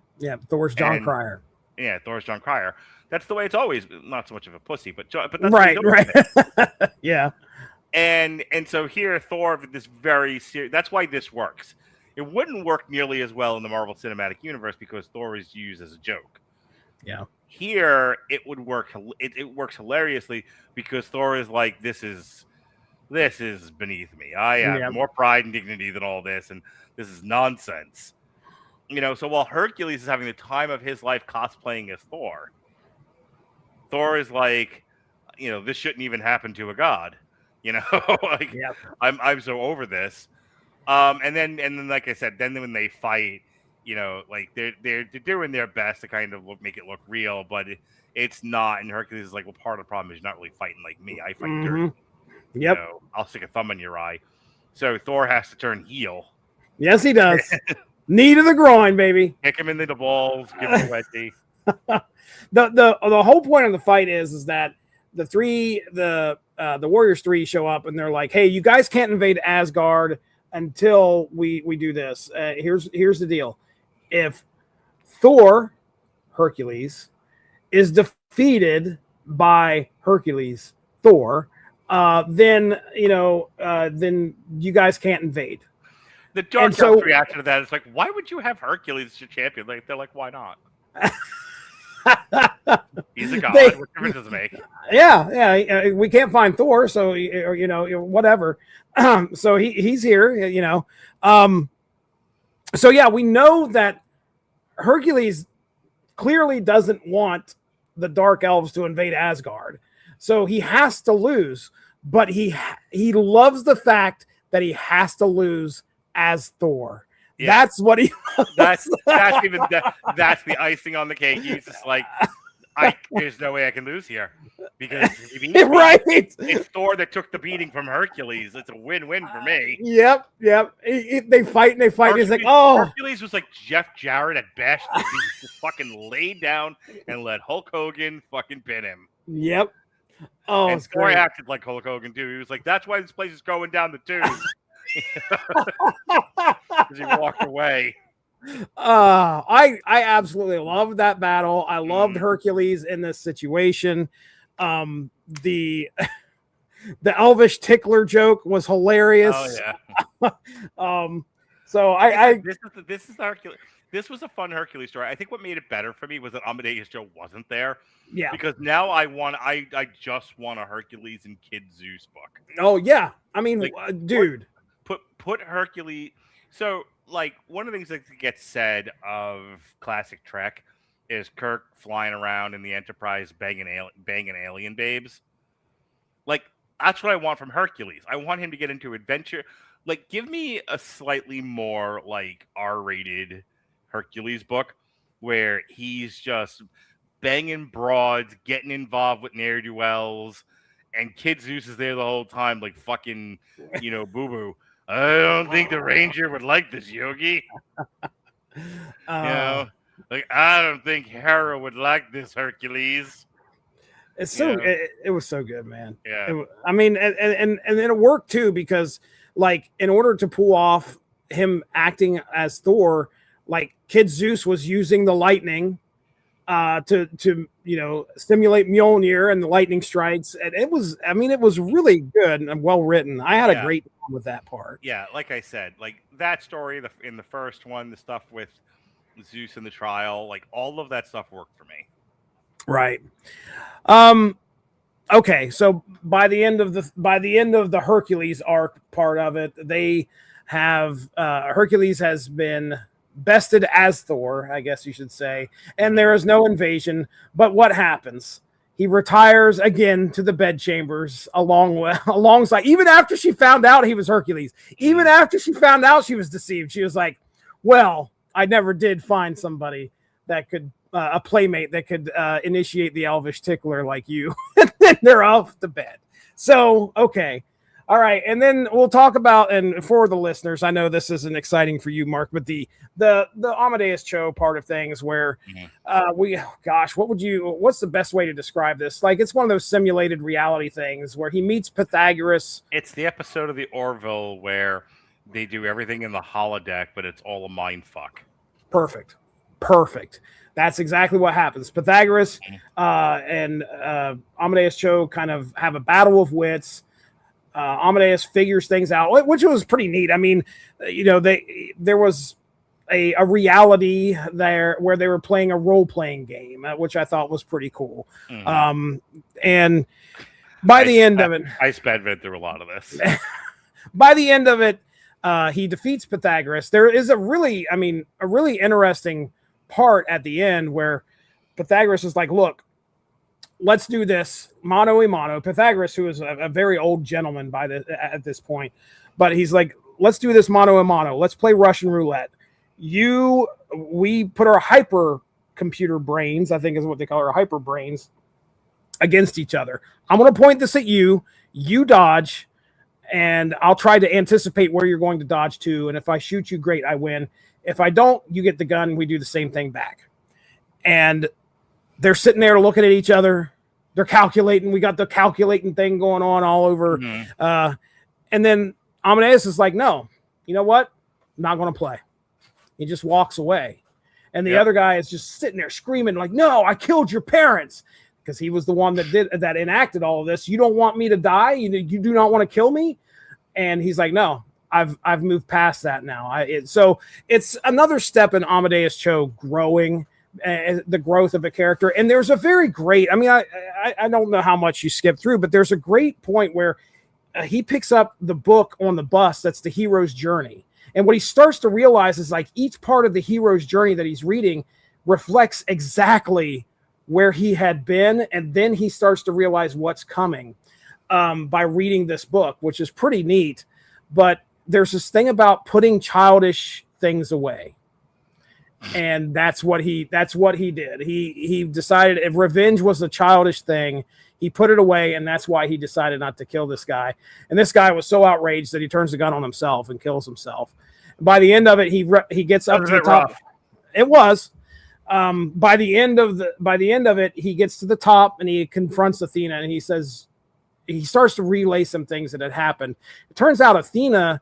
Thor's John Cryer. Yeah, Thor's John Cryer. That's the way it's always. Not so much of a pussy, but that's right. Yeah. And so here, Thor, this very serious. That's why this works. It wouldn't work nearly as well in the Marvel Cinematic Universe because Thor is used as a joke. Yeah. Here, it would work. It works hilariously because Thor is like, this is beneath me. I have more pride and dignity than all this, and this is nonsense. So while Hercules is having the time of his life cosplaying as Thor, Thor is like, this shouldn't even happen to a god. I'm so over this. And then like I said, then when they fight, like they're doing their best to kind of make it look real, but it's not. And Hercules is like, well, part of the problem is you're not really fighting like me. I fight dirty. Yep. I'll stick a thumb in your eye. So Thor has to turn heel. Yes, he does. Knee to the groin, baby. Kick him into the balls. Give him a wedgie. The whole point of the fight is that the Warriors 3 show up and they're like, hey, you guys can't invade Asgard until we do this. Here's the deal. If Thor, Hercules, is defeated by Hercules, Thor, then you guys can't invade. The Dark Elf's reaction to that is like, why would you have Hercules as your champion? Like, they're like, why not? He's a god. What difference does it make? Yeah. We can't find Thor, so whatever. So he's here. So yeah, we know that Hercules clearly doesn't want the Dark Elves to invade Asgard, so he has to lose. But he loves the fact that he has to lose as Thor. Yeah. That's what he. That's that's the icing on the cake. He's just like, there's no way I can lose here because if it's Thor that took the beating from Hercules. It's a win-win for me. Yep. They fight. He's like, oh, Hercules was like Jeff Jarrett at best. He just fucking laid down and let Hulk Hogan fucking pin him. Yep. Oh, and Thor acted like Hulk Hogan too. He was like, that's why this place is going down the tubes. Because he walked away. I absolutely loved that battle. I loved Hercules in this situation. The Elvish tickler joke was hilarious. Oh yeah. So I this is the Hercules. this was a fun Hercules story. I think what made it better for me was that Amadeus Cho wasn't there. Yeah. Because now I just want a Hercules and Kid Zeus book. Oh yeah. I mean, Like, dude. Put Hercules. So like one of the things that gets said of classic Trek is Kirk flying around in the Enterprise banging alien babes. Like that's what I want from Hercules. I want him to get into adventure. Like give me a slightly more like R-rated Hercules book where he's just banging broads, getting involved with ne'er-do-wells, and Kid Zeus is there the whole time, like fucking, boo-boo. I don't think the Ranger would like this, Yogi. Like I don't think Hera would like this, Hercules. It's so it was so good, man. Yeah. I mean, and then it worked too because, like, in order to pull off him acting as Thor, like Kid Zeus was using the lightning to stimulate Mjolnir and the lightning strikes, and it was really good and well written. I had a great time with that part. Yeah, like I said, like that story in the first one, the stuff with Zeus and the trial, like all of that stuff worked for me. Right. Okay, so by the end of the Hercules arc part of it, they have Hercules has been bested as Thor, I guess you should say, and there is no invasion. But what happens? He retires again to the bedchambers alongside, even after she found out he was Hercules, even after she found out she was deceived. She was like, well, I never did find somebody that could, a playmate that could initiate the elvish tickler like you. And then they're off to bed. So, okay. All right, and then we'll talk about, and for the listeners, I know this isn't exciting for you, Mark, but the Amadeus Cho part of things where what's the best way to describe this? Like, it's one of those simulated reality things where he meets Pythagoras. It's the episode of the Orville where they do everything in the holodeck, but it's all a mind fuck. Perfect. That's exactly what happens. Pythagoras and Amadeus Cho kind of have a battle of wits. Amadeus figures things out, which was pretty neat. I mean, there was a reality there where they were playing a role-playing game, which I thought was pretty cool. And by the end of it, I sped through a lot of this. By the end of it, he defeats Pythagoras. There is a really interesting part at the end where Pythagoras is like, look, let's do this mano a mano. Pythagoras, who is a very old gentleman at this point, but he's like, let's do this mano a mano. Let's play Russian roulette. We put our hyper computer brains, I think is what they call our hyper brains, against each other. I'm going to point this at you. You dodge, and I'll try to anticipate where you're going to dodge to. And if I shoot you, great, I win. If I don't, you get the gun. We do the same thing back. And they're sitting there looking at each other. They're calculating. We got the calculating thing going on all over. And then Amadeus is like, no, you know what? I'm not going to play. He just walks away. And the other guy is just sitting there screaming like, no, I killed your parents. Because he was the one that enacted all of this. You don't want me to die? You do not want to kill me? And he's like, no, I've moved past that now. So it's another step in Amadeus Cho growing, the growth of a character. And there's a very great, I don't know how much you skip through, but there's a great point where he picks up the book on the bus that's the hero's journey. And what he starts to realize is like each part of the hero's journey that he's reading reflects exactly where he had been. And then he starts to realize what's coming by reading this book, which is pretty neat. But there's this thing about putting childish things away. And that's what he did. He decided if revenge was a childish thing, he put it away, and that's why he decided not to kill this guy. And this guy was so outraged that he turns the gun on himself and kills himself. By the end of it, he gets up to the top. Rough. It was. By the end of it, he gets to the top and he confronts Athena, and he starts to relay some things that had happened. It turns out Athena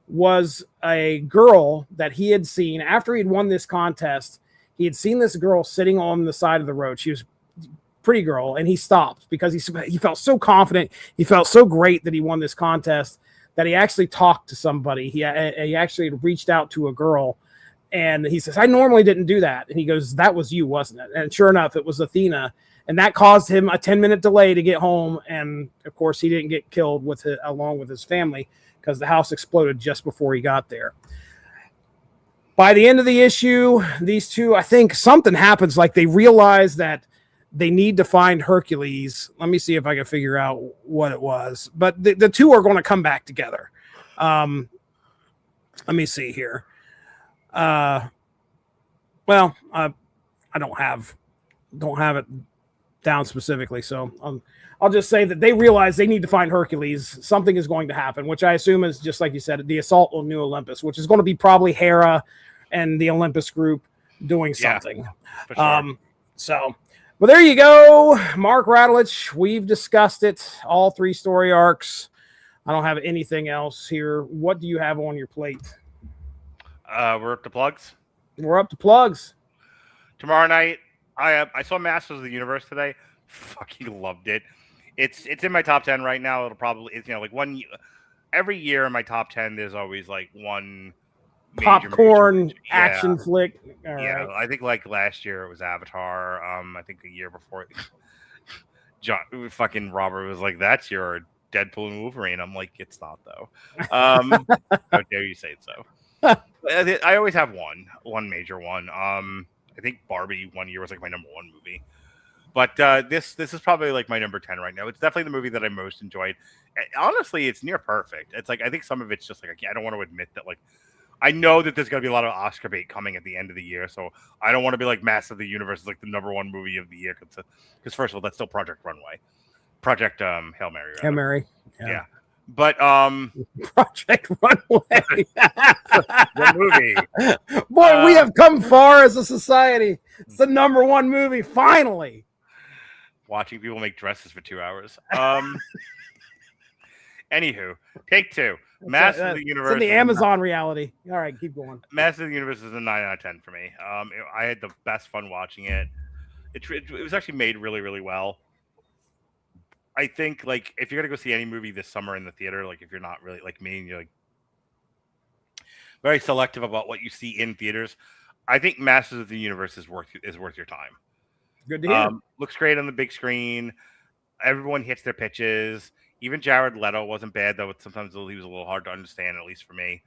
was a girl that he had seen after he'd won this contest. He had seen this girl sitting on the side of the road. She was a pretty girl, and he stopped because he felt so confident. He felt so great that he won this contest that he actually talked to somebody. He actually reached out to a girl, And he says, I normally didn't do that. And he goes, that was you, wasn't it? And sure enough, it was Athena. And that caused him a 10-minute delay to get home. And of course, he didn't get killed along with his family because the house exploded just before he got there. By the end of the issue, these two, I think something happens. Like they realize that they need to find Hercules. Let me see if I can figure out what it was. But the two are going to come back together. Let me see here. I don't have it down specifically, so I'll just say that they realize they need to find Hercules. Something is going to happen, which I assume is just like you said, the assault on New Olympus, which is going to be probably Hera and the Olympus group doing something. Yeah, for sure. Well, there you go, Mark Radulich. We've discussed it, all 3 story arcs. I don't have anything else here. What do you have on your plate? We're up to plugs. We're up to plugs. Tomorrow night, I saw Masters of the Universe today. Fucking loved it. It's in my top 10 right now. It'll probably, like one every year in my top 10. There's always like one popcorn action flick. All yeah, right. I think like last year it was Avatar. I think the year before, fucking Robert was like, "That's your Deadpool and Wolverine." I'm like, "It's not though." How dare you say so? I always have one major one. I think Barbie one year was like my number 1 movie, but this is probably like my number 10 right now. It's definitely the movie that I most enjoyed. Honestly, it's near perfect. It's like I think some of it's just like I don't want to admit that like. I know that there's going to be a lot of Oscar bait coming at the end of the year, so I don't want to be like Master of the Universe is like the number 1 movie of the year because first of all, that's still Project Runway, Project Hail Mary. Hail Mary, yeah. But Project Runway, the movie. Boy, we have come far as a society. It's the number 1 movie finally. Watching people make dresses for 2 hours. Anywho, take 2. Master of the Universe. It's in the Amazon reality. All right, keep going. Master of the Universe is a 9 out of 10 for me. I had the best fun watching it. It was actually made really, really well. I think, like, if you're gonna go see any movie this summer in the theater, like, if you're not really like me and you're like very selective about what you see in theaters, I think Masters of the Universe is worth your time. Good to hear. Looks great on the big screen. Everyone hits their pitches. Even Jared Leto wasn't bad, though. Sometimes he was a little hard to understand, at least for me.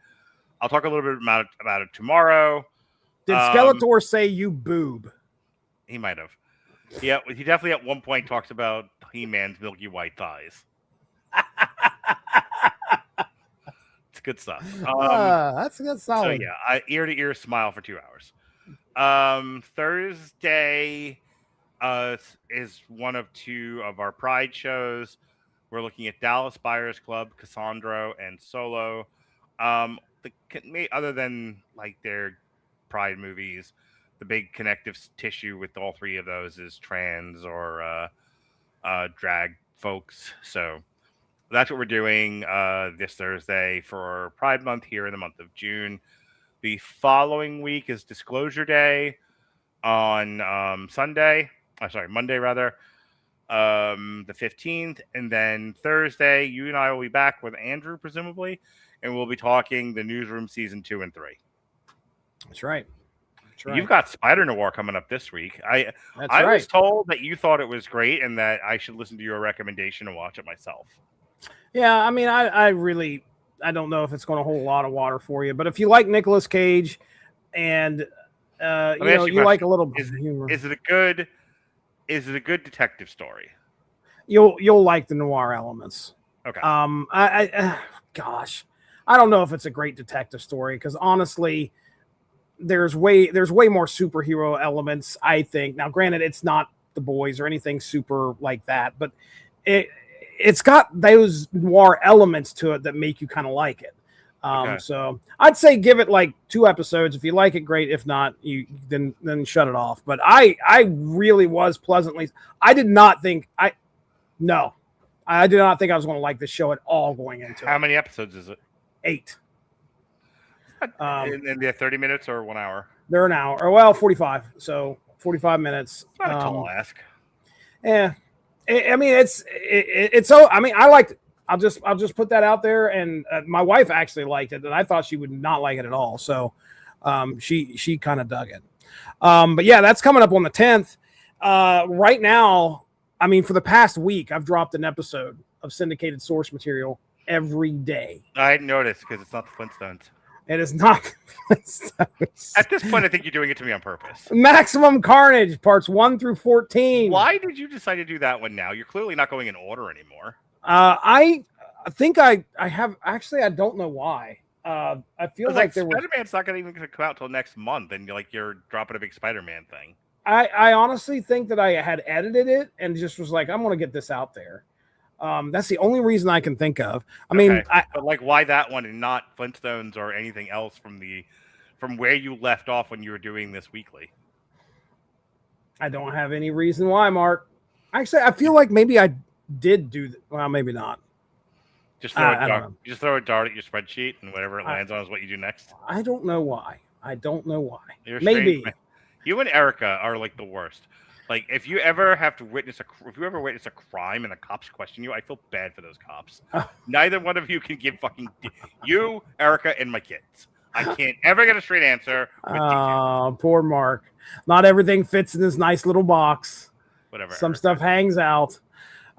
I'll talk a little bit about it tomorrow. Did Skeletor say you boob? He might have. Yeah, he definitely at one point talks about He-Man's milky white thighs. It's good stuff. That's solid. So yeah, ear to ear smile for 2 hours. Thursday is one of 2 of our Pride shows. We're looking at Dallas Buyers Club, Cassandro, and Solo. Other than like their Pride movies, the big connective tissue with all 3 of those is trans or drag folks. So that's what we're doing this Thursday for Pride Month here in the month of June. The following week is Disclosure Day on Monday rather. The 15th, and then Thursday, you and I will be back with Andrew, presumably, and we'll be talking the Newsroom season 2 and 3. That's right. You've got Spider Noir coming up this week. I was told that you thought it was great and that I should listen to your recommendation and watch it myself. Yeah, I mean, I really don't know if it's going to hold a lot of water for you, but if you like Nicolas Cage and you like a little humor, is it a good detective story? You'll like the noir elements. Okay. Gosh, I don't know if it's a great detective story because honestly, there's way more superhero elements. I think now, granted, it's not The Boys or anything super like that, but it's got those noir elements to it that make you kind of like it. Okay. So I'd say give it like 2 episodes. If you like it, great. If not, then shut it off. But I really was pleasantly. I did not think I did not think I was going to like this show at all going into it. How many episodes is it? 8. And they're 30 minutes or 1 hour? They're an hour, or well, 45. So 45 minutes. It's not a tall ask. Yeah, I mean it's so. I mean I liked it. I'll just put that out there. And my wife actually liked it, and I thought she would not like it at all. So She kind of dug it. But yeah, that's coming up on the 10th. Right now, I mean, for the past week, I've dropped an episode of syndicated source material every day. I hadn't noticed because it's not the Flintstones. It is not. At this point, I think you're doing it to me on purpose. Maximum Carnage, parts 1 through 14. Why did you decide to do that one now? You're clearly not going in order anymore. I think I have. Actually, I don't know why. I feel like there was. Spider-Man's not going to come out till next month, and you're dropping a big Spider-Man thing. I honestly think that I had edited it and just was like, I'm going to get this out there. That's the only reason I can think of. I mean, but like, why that one and not Flintstones or anything else from where you left off when you were doing this weekly? I don't have any reason why, Mark. Actually, I feel like maybe I did do that. Well, maybe not. Just throw a dart at your spreadsheet, and whatever it lands on is what you do next. I don't know why. Maybe. You and Erica are like the worst. Like, if you ever witness a crime and the cops question you, I feel bad for those cops. Neither one of you can give fucking you, Erica, and my kids. I can't ever get a straight answer. Oh, poor Mark. Not everything fits in this nice little box. Whatever. Some stuff hangs out.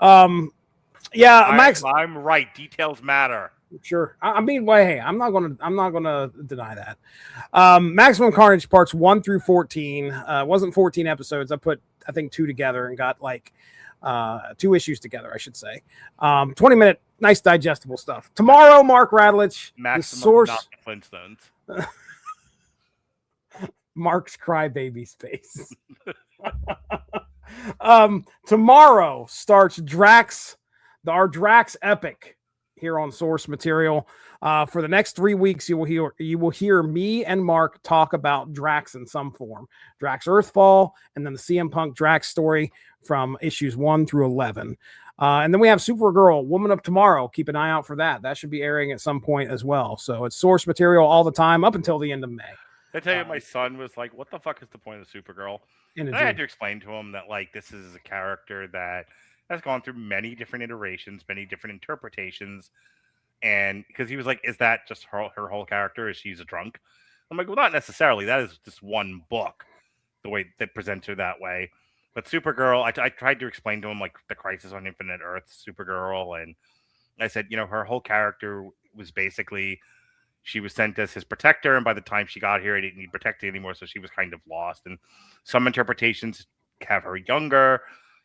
Yeah, Max. I'm right. Details matter. Sure. I mean, well, hey, I'm not gonna deny that. Maximum Carnage parts 1 through 14. It wasn't 14 episodes. I put, I think, 2 together and got like 2 issues together, I should say. 20-minute, nice digestible stuff. Tomorrow, Mark Radulich, Maximum, the source. not Flintstones. Mark's crybaby space. Tomorrow starts our Drax epic here on Source Material. For the next 3 weeks, you will hear me and Mark talk about Drax in some form. Drax Earthfall, and then the CM Punk Drax story from issues 1 through 11. And then we have Supergirl, Woman of Tomorrow. Keep an eye out for that. That should be airing at some point as well. So it's Source Material all the time up until the end of May. I tell you, my son was like, "What the fuck is the point of Supergirl?" And I had to explain to him that, like, this is a character that has gone through many different iterations, many different interpretations. And because he was like, is that just her whole character? Is she's a drunk? I'm like, well, not necessarily. That is just one book, the way that presents her that way. But Supergirl, I tried to explain to him, like, the Crisis on Infinite Earths, Supergirl. And I said, her whole character was basically, she was sent as his protector. And by the time she got here, he didn't need protecting anymore. So she was kind of lost. And some interpretations have her younger.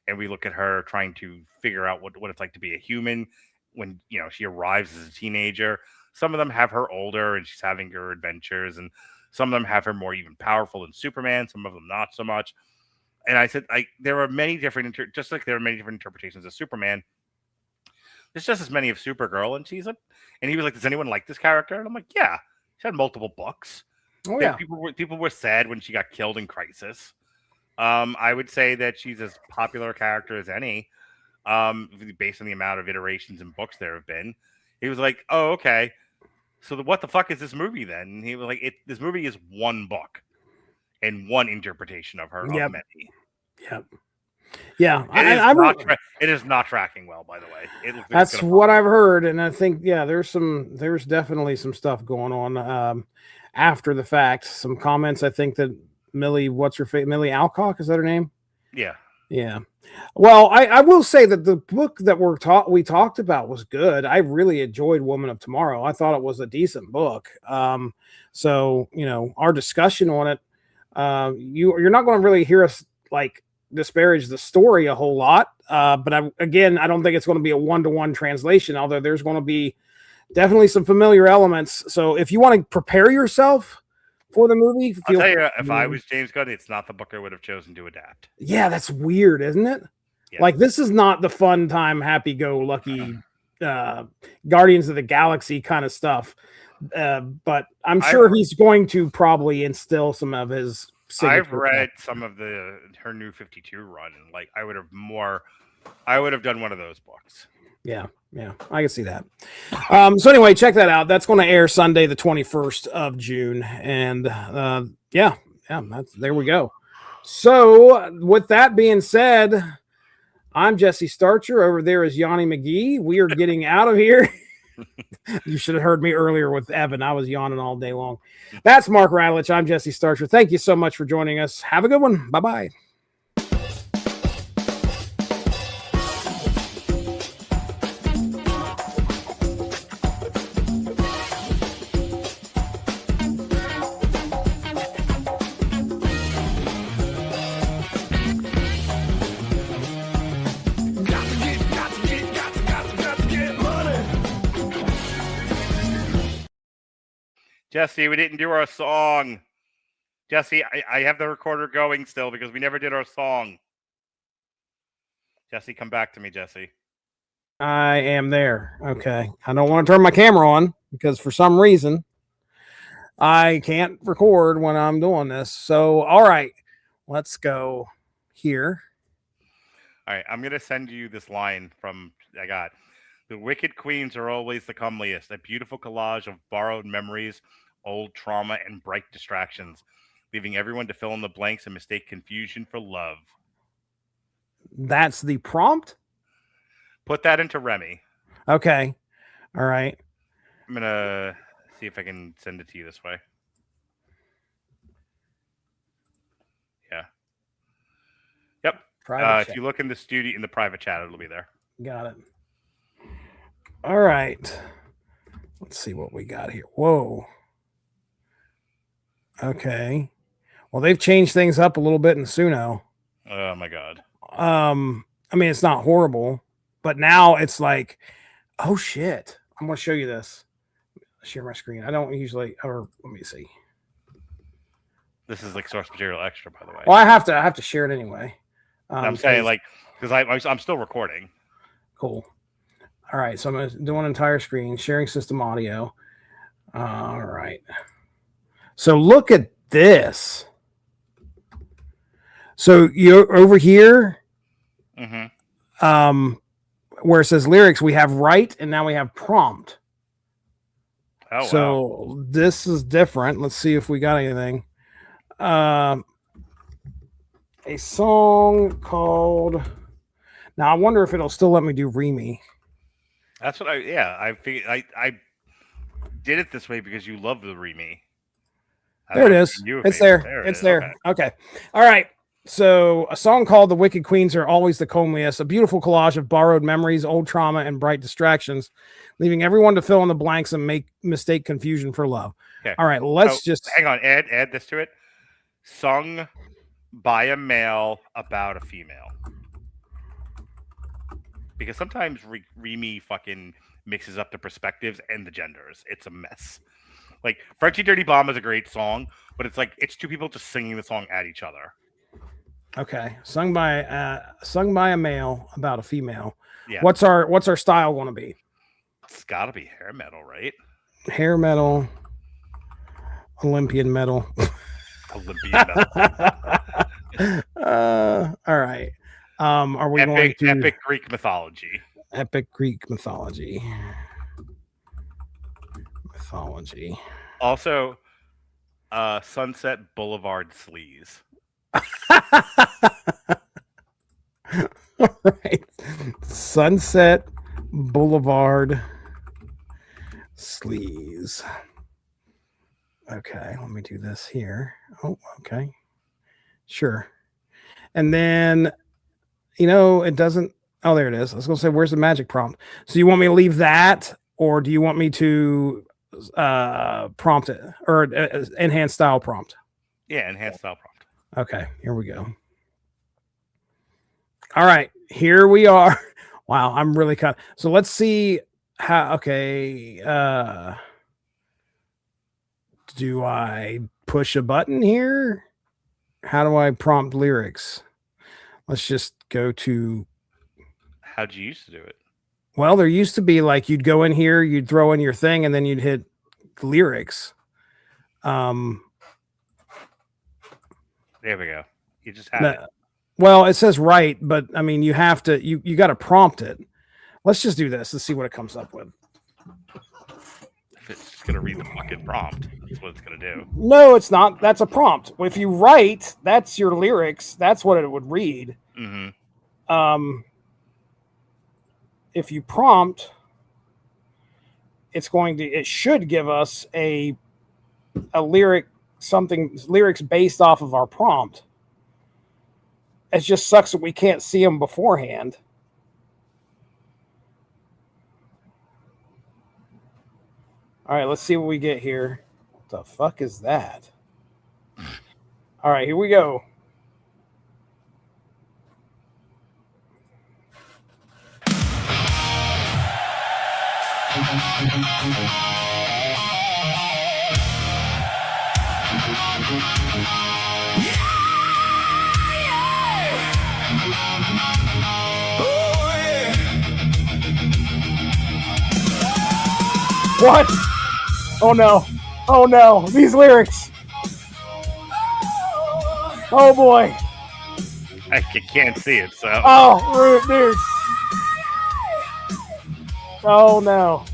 And we look at her trying to figure out what it's like to be a human when, she arrives as a teenager. Some of them have her older and she's having her adventures. And some of them have her more even powerful than Superman. Some of them not so much. And I said, there are many different, just like there are many different interpretations of Superman. There's just as many of Supergirl. And and he was like, does anyone like this character? And I'm like, yeah, she had multiple books. Oh, yeah. People were sad when she got killed in Crisis. I would say that she's as popular a character as any, based on the amount of iterations and books there have been. He was like, oh, okay. So what the fuck is this movie then? And he was like, this movie is one book and one interpretation of her. Yep. Of many. Yep. Yeah. It is not tracking well, by the way. That's what I've heard. And I think, yeah, there's definitely some stuff going on after the fact. Some comments, I think that Millie Alcock, is that her name? Yeah. Yeah. Well, I will say that the book that we talked about was good. I really enjoyed Woman of Tomorrow. I thought it was a decent book. So, our discussion on it, you're not going to really hear us like disparage the story a whole lot. But I don't think it's going to be a 1-to-1 translation, although there's going to be definitely some familiar elements. So if you want to prepare yourself for the movie, I'll tell you, if I was James Gunn, it's not the book I would have chosen to adapt. Yeah, that's weird, isn't it? Yeah. Like, this is not the fun time, happy-go-lucky Guardians of the Galaxy kind of stuff. But I'm sure he's going to probably instill some of his signature. I've read some of her New 52 run, and like I would have done one of those books. Yeah, I can see that. So anyway, check that out. That's going to air Sunday, the 21st of June, and there we go. So with that being said, I'm Jesse Starcher. Over there is Yanni McGee. We are getting out of here. You should have heard me earlier with Evan. I was yawning all day long. That's Mark Radulich. I'm Jesse Starcher. Thank you so much for joining us. Have a good one. Bye-bye. Jesse, we didn't do our song. Jesse, I have the recorder going still because we never did our song. Jesse, come back to me, Jesse. I am there. Okay. I don't want to turn my camera on because for some reason I can't record when I'm doing this. So, all right, let's go here. All right, I'm going to send you this line from I got. The wicked queens are always the comeliest, a beautiful collage of borrowed memories, old trauma, and bright distractions, leaving everyone to fill in the blanks and mistake confusion for love. That's the prompt? Put that into Remy. Okay. All right. I'm going to see if I can send it to you this way. Yeah. Yep. If you look in the studio, in the private chat, it'll be there. Got it. All right. Let's see what we got here. Whoa. Okay. Well, they've changed things up a little bit in Suno. Oh my God. I mean, it's not horrible, but now it's like, oh shit. I'm going to show you this. Share my screen. I don't usually, or let me see. This is like source material extra, by the way. Well, I have to share it anyway. I'm saying like, because I'm still recording. Cool. All right, so I'm going to do an entire screen, sharing system audio. All right. So look at this. So you're over here, where it says lyrics, we have write, and now we have prompt. Oh, so wow. This is different. Let's see if we got anything. A song called... Now, I wonder if it'll still let me do Remy. That's what I figured. I did it this way because you love the Remy. There it is. It's there. It's there. Okay. All right. So a song called The Wicked Queens Are Always the Comeliest, a beautiful collage of borrowed memories, old trauma, and bright distractions, leaving everyone to fill in the blanks and make mistake confusion for love. Okay. All right. Let's just... Hang on. Add this to it. Sung by a male about a female. Because sometimes Remy fucking mixes up the perspectives and the genders. It's a mess. Like, Frenchie Dirty Bomb is a great song, but it's like, it's two people just singing the song at each other. Okay. Sung by a male about a female. Yeah. What's our style going to be? It's got to be hair metal, right? Hair metal. Olympian metal. Olympian metal. All right. Are we going to epic Greek mythology? Epic Greek mythology. Mythology. Also, Sunset Boulevard sleaze. All right. Sunset Boulevard sleaze. Okay, let me do this here. Oh, okay. Sure. And then, it doesn't. Oh, there it is. I was going to say, where's the magic prompt? So you want me to leave that, or do you want me to prompt it, or enhance style prompt? Yeah, enhanced style prompt. Okay, here we go. All right, here we are. Wow, I'm really cut. So let's see how. Okay, do I push a button here? How do I prompt lyrics? Let's just go to... How'd you used to do it? Well, there used to be like you'd go in here, you'd throw in your thing, and then you'd hit lyrics. There we go. You just had it. Well, it says right, but I mean, you have to, you got to prompt it. Let's just do this. Let's see what it comes up with. If it's going to read the fucking prompt, that's what it's going to do. No, it's not. That's a prompt. If you write, that's your lyrics. That's what it would read. Mm-hmm. If you prompt, it should give us a lyrics based off of our prompt. It just sucks that we can't see them beforehand. All right, let's see what we get here. What the fuck is that? All right, here we go. What? Oh no. Oh no. These lyrics. Oh boy. I can't see it, so. Oh, dude. Oh no.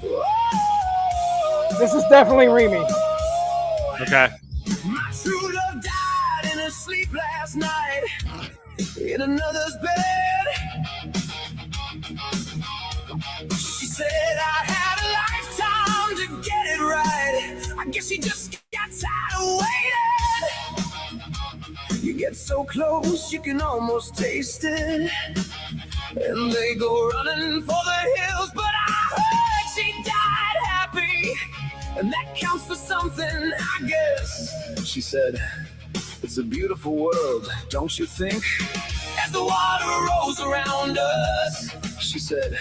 This is definitely Remy. Okay. My true love died in her sleep last night in another's bed. She said I had a lifetime to get it right. I guess she just got tired of waiting. You get so close, you can almost taste it. And they go running for the hills, but I heard she died happy. And that counts for something, I guess. She said, it's a beautiful world, don't you think? As the water rolls around us, she said,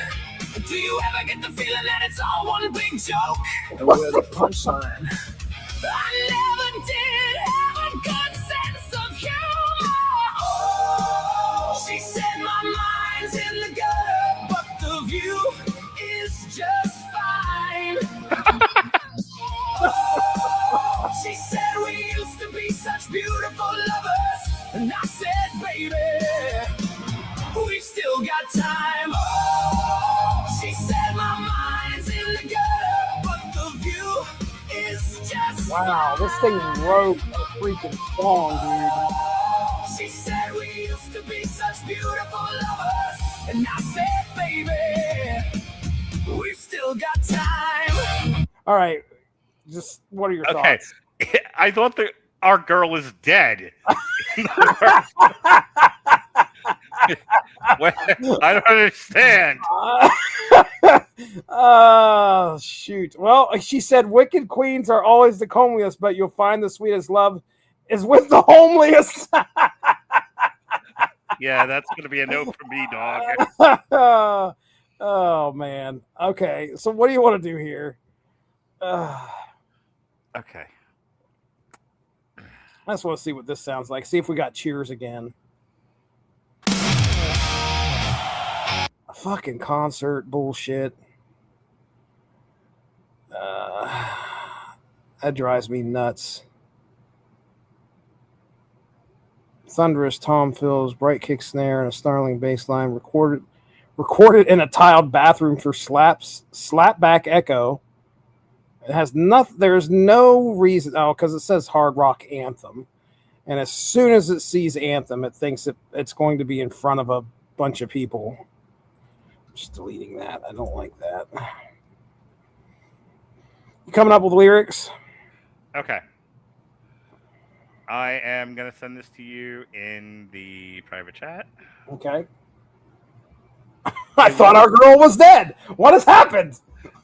do you ever get the feeling that it's all one big joke? And where the punchline? I never did have a good sense of humor. Oh, she said my mind's in the gutter, but the view is just fine. Oh, she said we used to be such beautiful lovers, and I said, baby, we've still got time. Oh, she said my mind's in the gutter, but the view is just Wow, this thing wrote a freaking song, dude. She said we used to be such beautiful lovers, and I said, baby, we've still got time. All right. Just what are your Okay. thoughts? I thought that our girl is dead. I don't understand. Oh, shoot. Well, she said wicked queens are always the comeliest, but you'll find the sweetest love is with the homeliest. Yeah, that's going to be a no for me, dog. Oh, man. Okay, so what do you want to do here? Okay. I just want to see what this sounds like. See if we got cheers again. A fucking concert bullshit. That drives me nuts. Thunderous tom fills, bright kick snare, and a snarling bass line recorded in a tiled bathroom for slapback echo. It has nothing. There's no reason. Oh, because it says hard rock anthem, and as soon as it sees anthem, it thinks it's going to be in front of a bunch of people. Just deleting that. I don't like that. You coming up with lyrics? Okay. I am going to send this to you in the private chat. Okay. I thought our girl was dead. What has happened?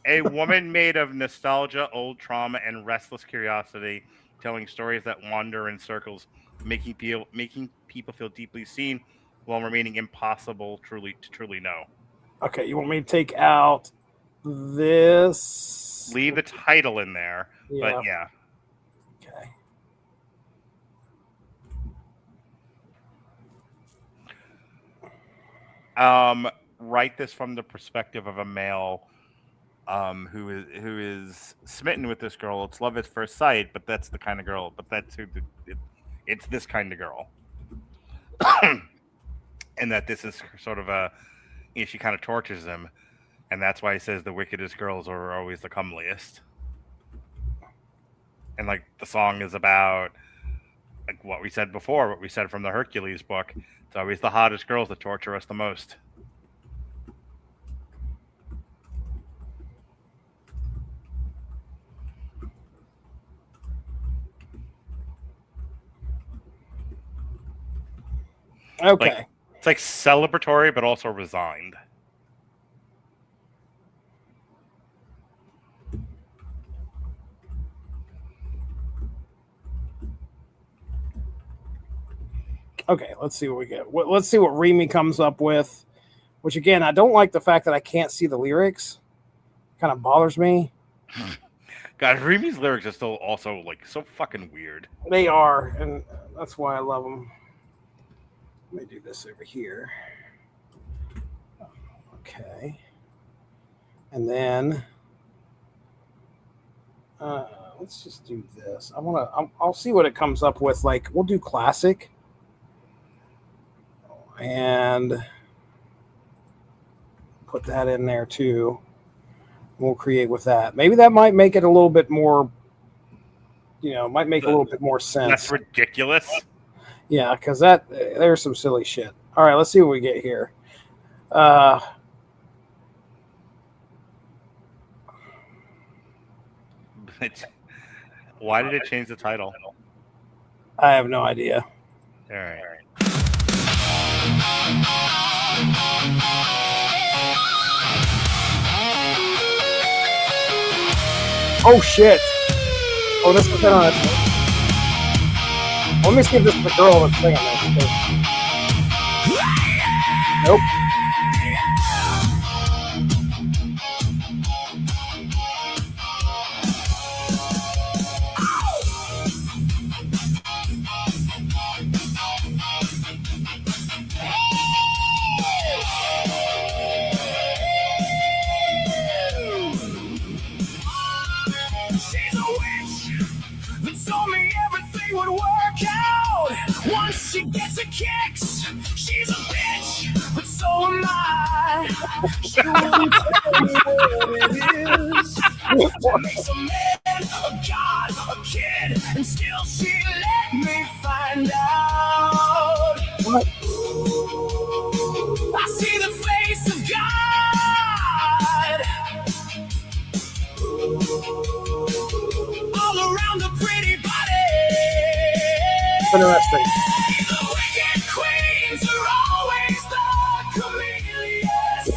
A woman made of nostalgia, old trauma, and restless curiosity, telling stories that wander in circles, making people feel deeply seen while remaining impossible to truly know. Okay, you want me to take out this? Leave the title in there, but yeah. Okay. Write this from the perspective of a male who is smitten with this girl. It's love at first sight, but that's the kind of girl. But that's it's this kind of girl, and that this is sort of she kind of tortures him, and that's why he says the wickedest girls are always the comeliest. And like the song is about like what we said before, what we said from the Hercules book. It's always the hottest girls that torture us the most. Okay. It's like celebratory, but also resigned. Okay, let's see what we get. Let's see what Remy comes up with. Which again, I don't like the fact that I can't see the lyrics. Kind of bothers me. God, Remy's lyrics are still also like so fucking weird. They are, and that's why I love them. Let me do this over here. Okay, and then let's just do this. I'll see what it comes up with. Like, we'll do classic, and put that in there too. We'll create with that. Maybe that might make it a little bit more, might make a little bit more sense. That's ridiculous. Yeah, because there's some silly shit. All right, let's see what we get here. Why did it change the title? I have no idea. All right. Oh shit! Oh, this was on it. Let me see if this is the girl that's singing this. Nope. She's a witch that told me everything would work out. Once she gets her kicks, she's a bitch, but so am I. She won't tell me what it is. That makes a man, a god, a kid, and still she let me find out. What? I see the face of God. All around the pretty body. Interesting. The wicked queens are always the chameleons.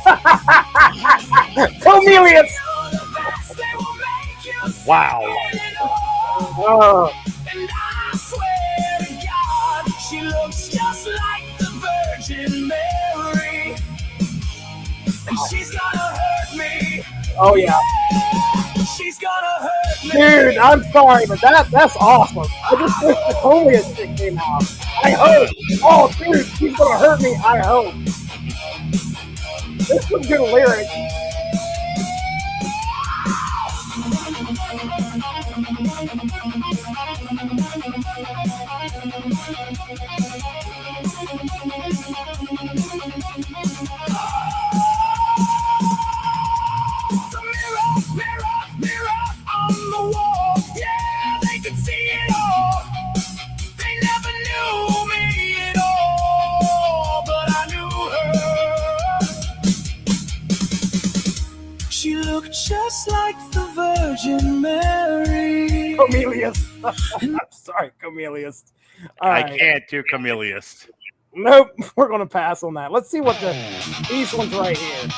Chameleons. The best, they will make you Wow. spin it all. Oh, And I swear to God, she looks just like the Virgin Mary. And she's gonna hurt me. oh yeah. She's gonna hurt me. Dude, I'm sorry, but that's awesome. I just wish the Coleus thing came out. I hope. Oh, dude, she's gonna hurt me. I hope. This was good lyrics. The mirror, mirror, mirror on the wall. Yeah, they could see it all. They never knew me at all, but I knew her. She looked just like the Virgin Mary. Chameleus. I'm sorry, Chameleus. All I right. can't do Chameleus. Nope, we're gonna pass on that. Let's see what these ones right here.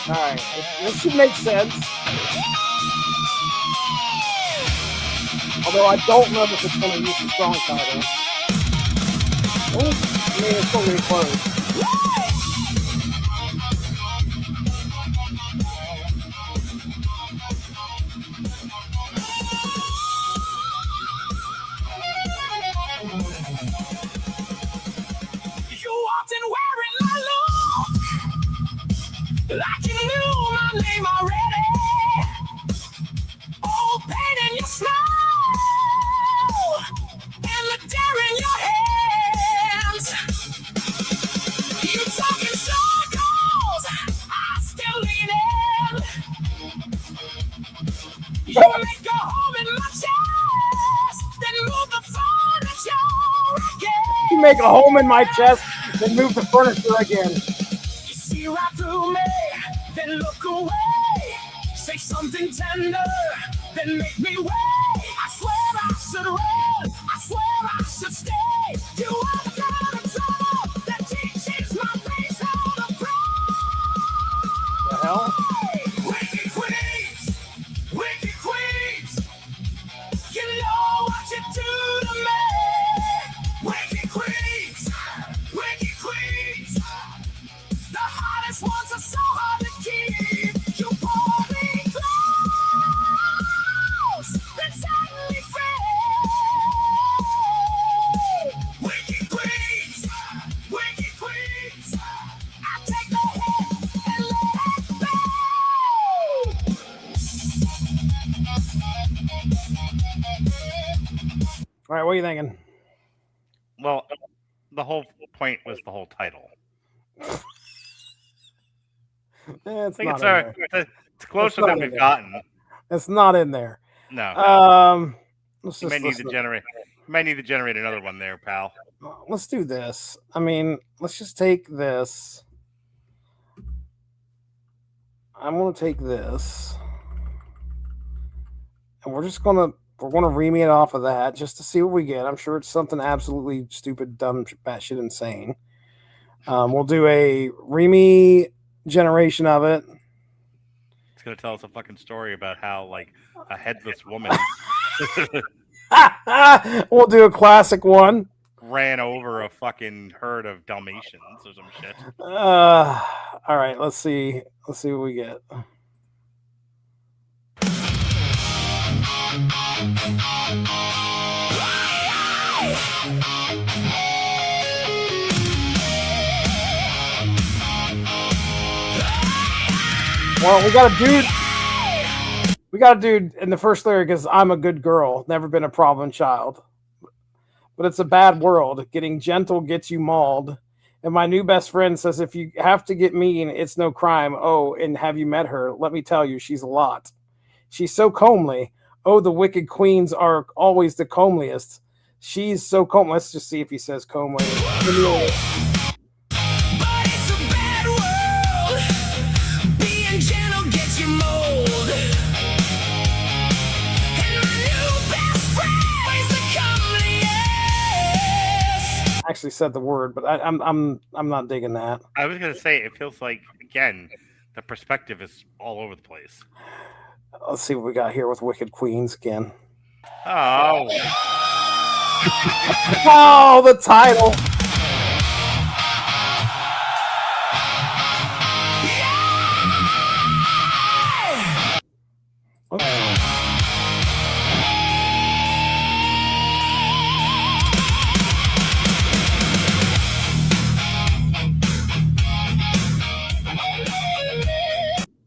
All right, this should make sense. Although I don't know if it's gonna use the strong title. Oh, I mean, it's still really close. You walked in wearing my look, like you knew my name already. Old pain in your smile, and the dare in your hands. You talk in circles, I still lean in. You make a home in my chest, then move the furniture again. You make a home in my chest, then move the furniture again. You see right through me, then look away. Say something tender, then make me wait. I swear I should run, I swear I should stay. You are the kind of hell? Wicked queens, wicked queens. You know what you do to me. Wicked queens, wicked queens. The hottest ones are so hard to keep. You pull me close, then set me free. Wicked queens, wicked queens. I take the hit and let it go. All right, what are you thinking? Well, the whole point was the whole title. It's I think not it's, in there. it's closer not than in we've there. gotten. It's not in there. No. Let's You just might need listen to to- generate. You might need to generate another one there, pal. Let's do this. I mean, let's just take this. I'm gonna take this, and we're gonna remake it off of that just to see what we get. I'm sure it's something absolutely stupid, dumb, batshit insane. We'll do a remake generation of it. It's gonna tell us a fucking story about how like a headless woman We'll do a classic one. ran over a fucking herd of Dalmatians or some shit. All right, let's see what we get. Well, we got a dude in the first lyric is "I'm a good girl, never been a problem child, but it's a bad world. Getting gentle gets you mauled." And my new best friend says, "If you have to get mean, it's no crime. Oh, and have you met her? Let me tell you, she's a lot. She's so comely. Oh, the wicked queens are always the comeliest. She's so comely." Let's just see if he says comely. But it's a bad world. Being gentle gets you mold. And my new best friend is the comeliest. I actually said the word, but I'm not digging that. I was gonna say it feels like again the perspective is all over the place. Let's see what we got here with Wicked Queens again. Oh, Oh, the title.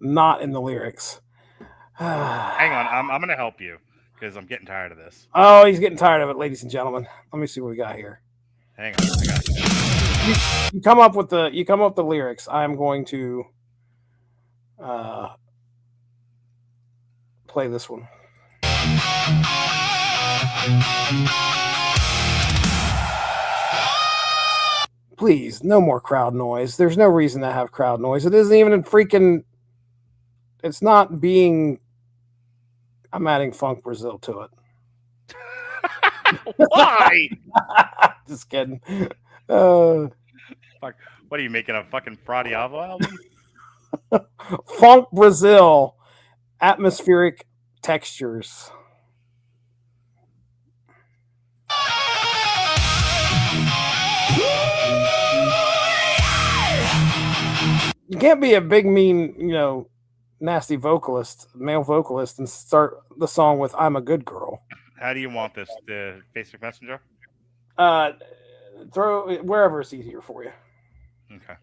Not in the lyrics. hang on, I'm gonna help you because I'm getting tired of this. Oh, he's getting tired of it, ladies and gentlemen. Let me see what we got here. Hang on, I got you. You come up with the lyrics. I'm going to play this one. Please, no more crowd noise. There's no reason to have crowd noise. It isn't even a freaking. It's not being. I'm adding Funk Brazil to it. Why? Just kidding. Fuck, what are you making a fucking Fradiavo album? Funk Brazil, atmospheric textures. You can't be a big, mean, nasty vocalist, male vocalist, and start the song with "I'm a good girl." How do you want this? The Facebook Messenger? Throw wherever it's easier for you. Okay.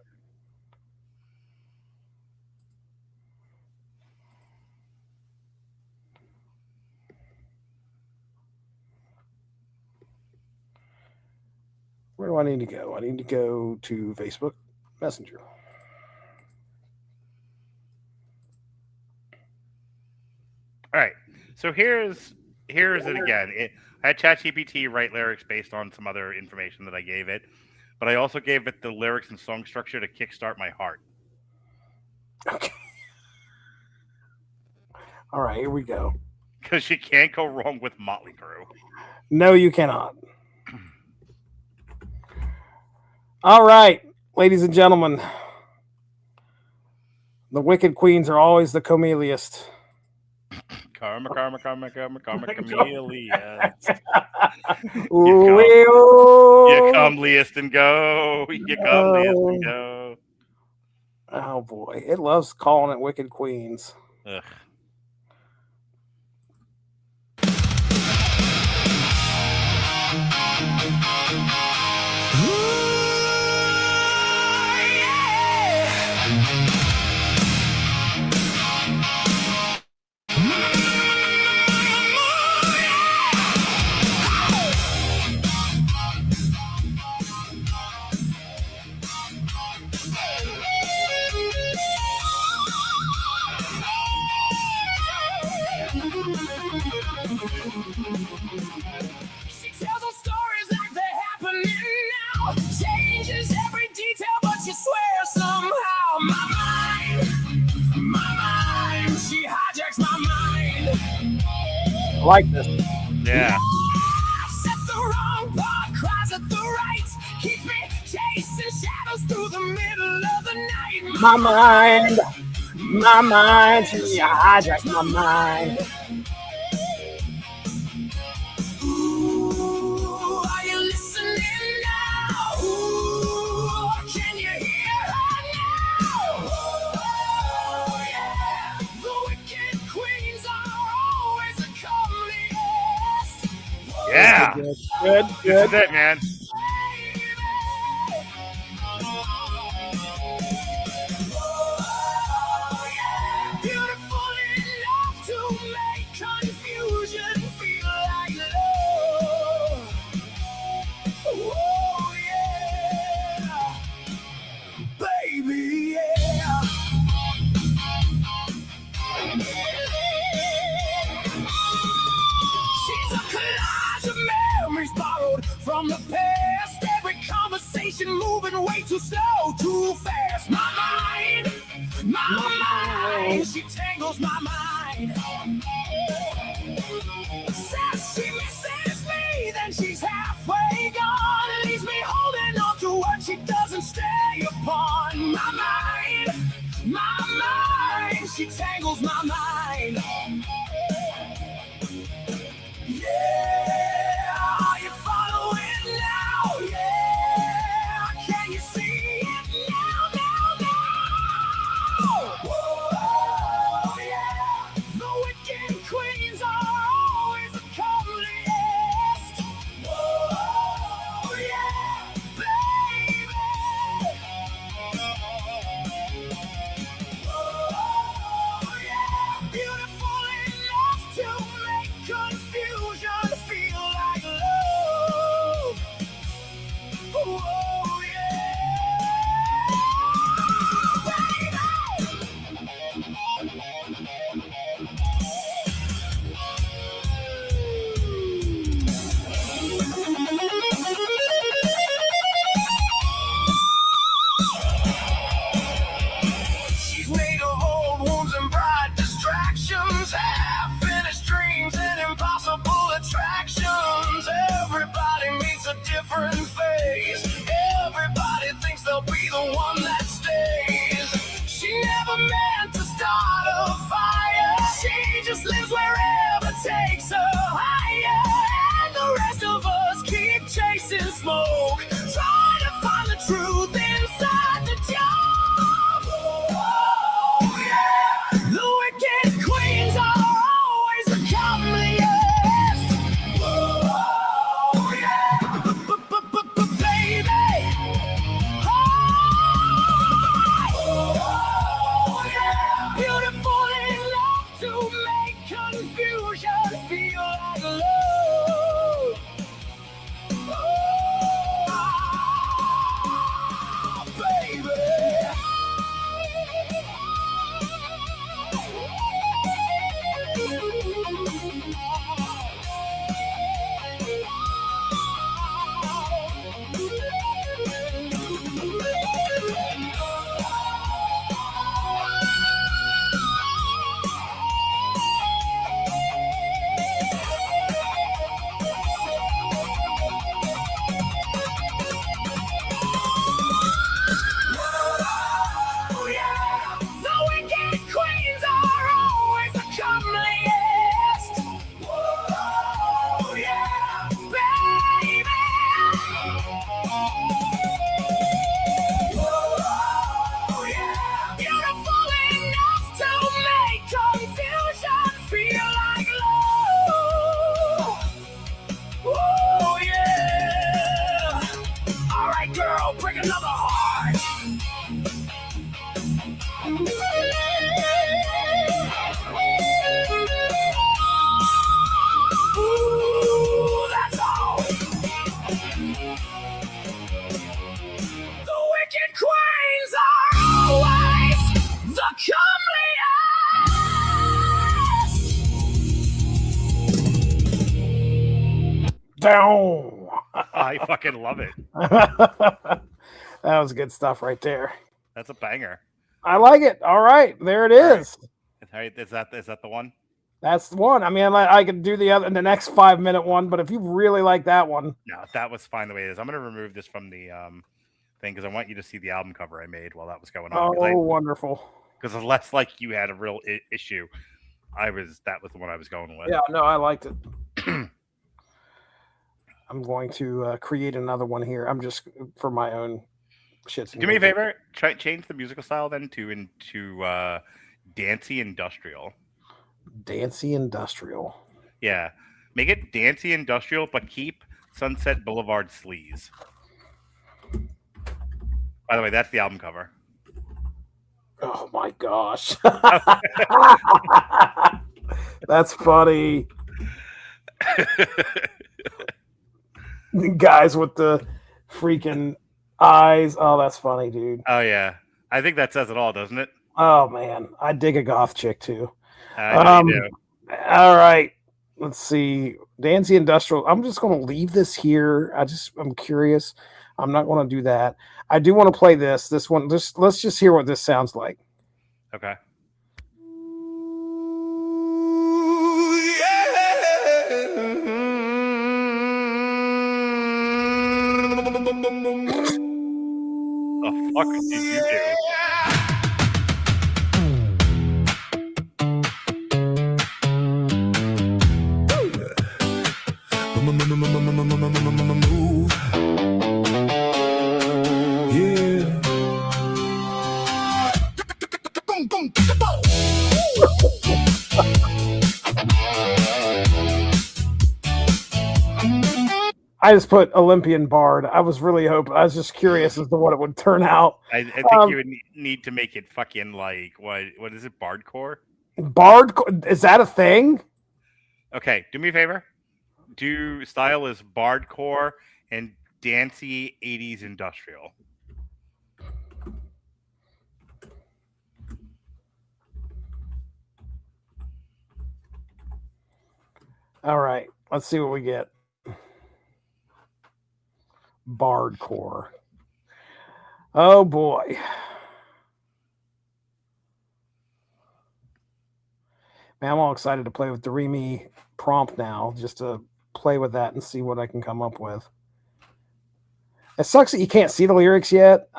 Where do I need to go? I need to go to Facebook Messenger. All right. So here's it again. I had ChatGPT write lyrics based on some other information that I gave it, but I also gave it the lyrics and song structure to kickstart my heart. Okay. All right, here we go. Because you can't go wrong with Motley Crue. No, you cannot. All right, ladies and gentlemen. The wicked queens are always the comeliest. Karma, my camellia. Ooh, You come, Least, and go. You come, Least, and go. Oh boy, it loves calling it wicked queens. Ugh. She tells those stories like they're happening now. Changes every detail, but she swears somehow. My mind, she hijacks my mind. I like this. Yeah. Set the wrong part, cries at the right. Keeps me chasing shadows through the middle of the night. My mind, she hijacks my mind. Ooh, are you listening now? Ooh, can you hear her now? Oh, yeah. The wicked queens are always the comeliest. Yeah. Good. This is it, man. Beautiful enough to make confusion feel like love. Oh yeah, baby, yeah. She's a collage of memories borrowed from the past. Every conversation moving way too slow, too fast. My mind, she tangles my mind. Says she misses me, then she's halfway gone. Leaves me holding on to what she doesn't stay upon. My mind, she tangles my mind. Yeah, are you following now? Yeah, can you see it now? Whoa, yeah, the wicked queens are always the comeliest. Whoa, yeah, baby. Whoa, yeah, beautiful Ooh, that's all. The wicked queens are always the comeliest. Down. I fucking love it. That was good stuff right there. That's a banger. I like it. All right, there it is. All right, is that the one? That's the one. I mean, I could do the next 5-minute one, but if you really like that one, No, that was fine the way it is. I'm gonna remove this from the thing because I want you to see the album cover I made while that was going on. oh, wonderful. Because unless like you had a real issue, that was the one I was going with. Yeah, no, I liked it. I'm going to create another one here. I'm just for my own shits. Do me a favor, change the musical style then into dancey industrial. Dancey industrial. Yeah, make it dancey industrial, but keep Sunset Boulevard sleaze. By the way, that's the album cover. Oh my gosh. That's funny. The guys with the freaking eyes. Oh, that's funny, dude. Oh yeah, I think that says it all, doesn't it? Oh man, I dig a goth chick too. You do. All right, let's see. Dancey industrial. I'm just going to leave this here. I'm curious. I'm not going to do that. I do want to play this one. Let's just hear what this sounds like. Okay. The fuck did you do? I just put Olympian Bard. I was really hoping. I was just curious as to what it would turn out. I think you would need to make it fucking like what is it? Bardcore? Bard, is that a thing? Okay, do me a favor. Do style is Bardcore and dancey 80s industrial. All right, let's see what we get. Bardcore. Oh boy. Man, I'm all excited to play with the Remy prompt now, just to play with that and see what I can come up with. It sucks that you can't see the lyrics yet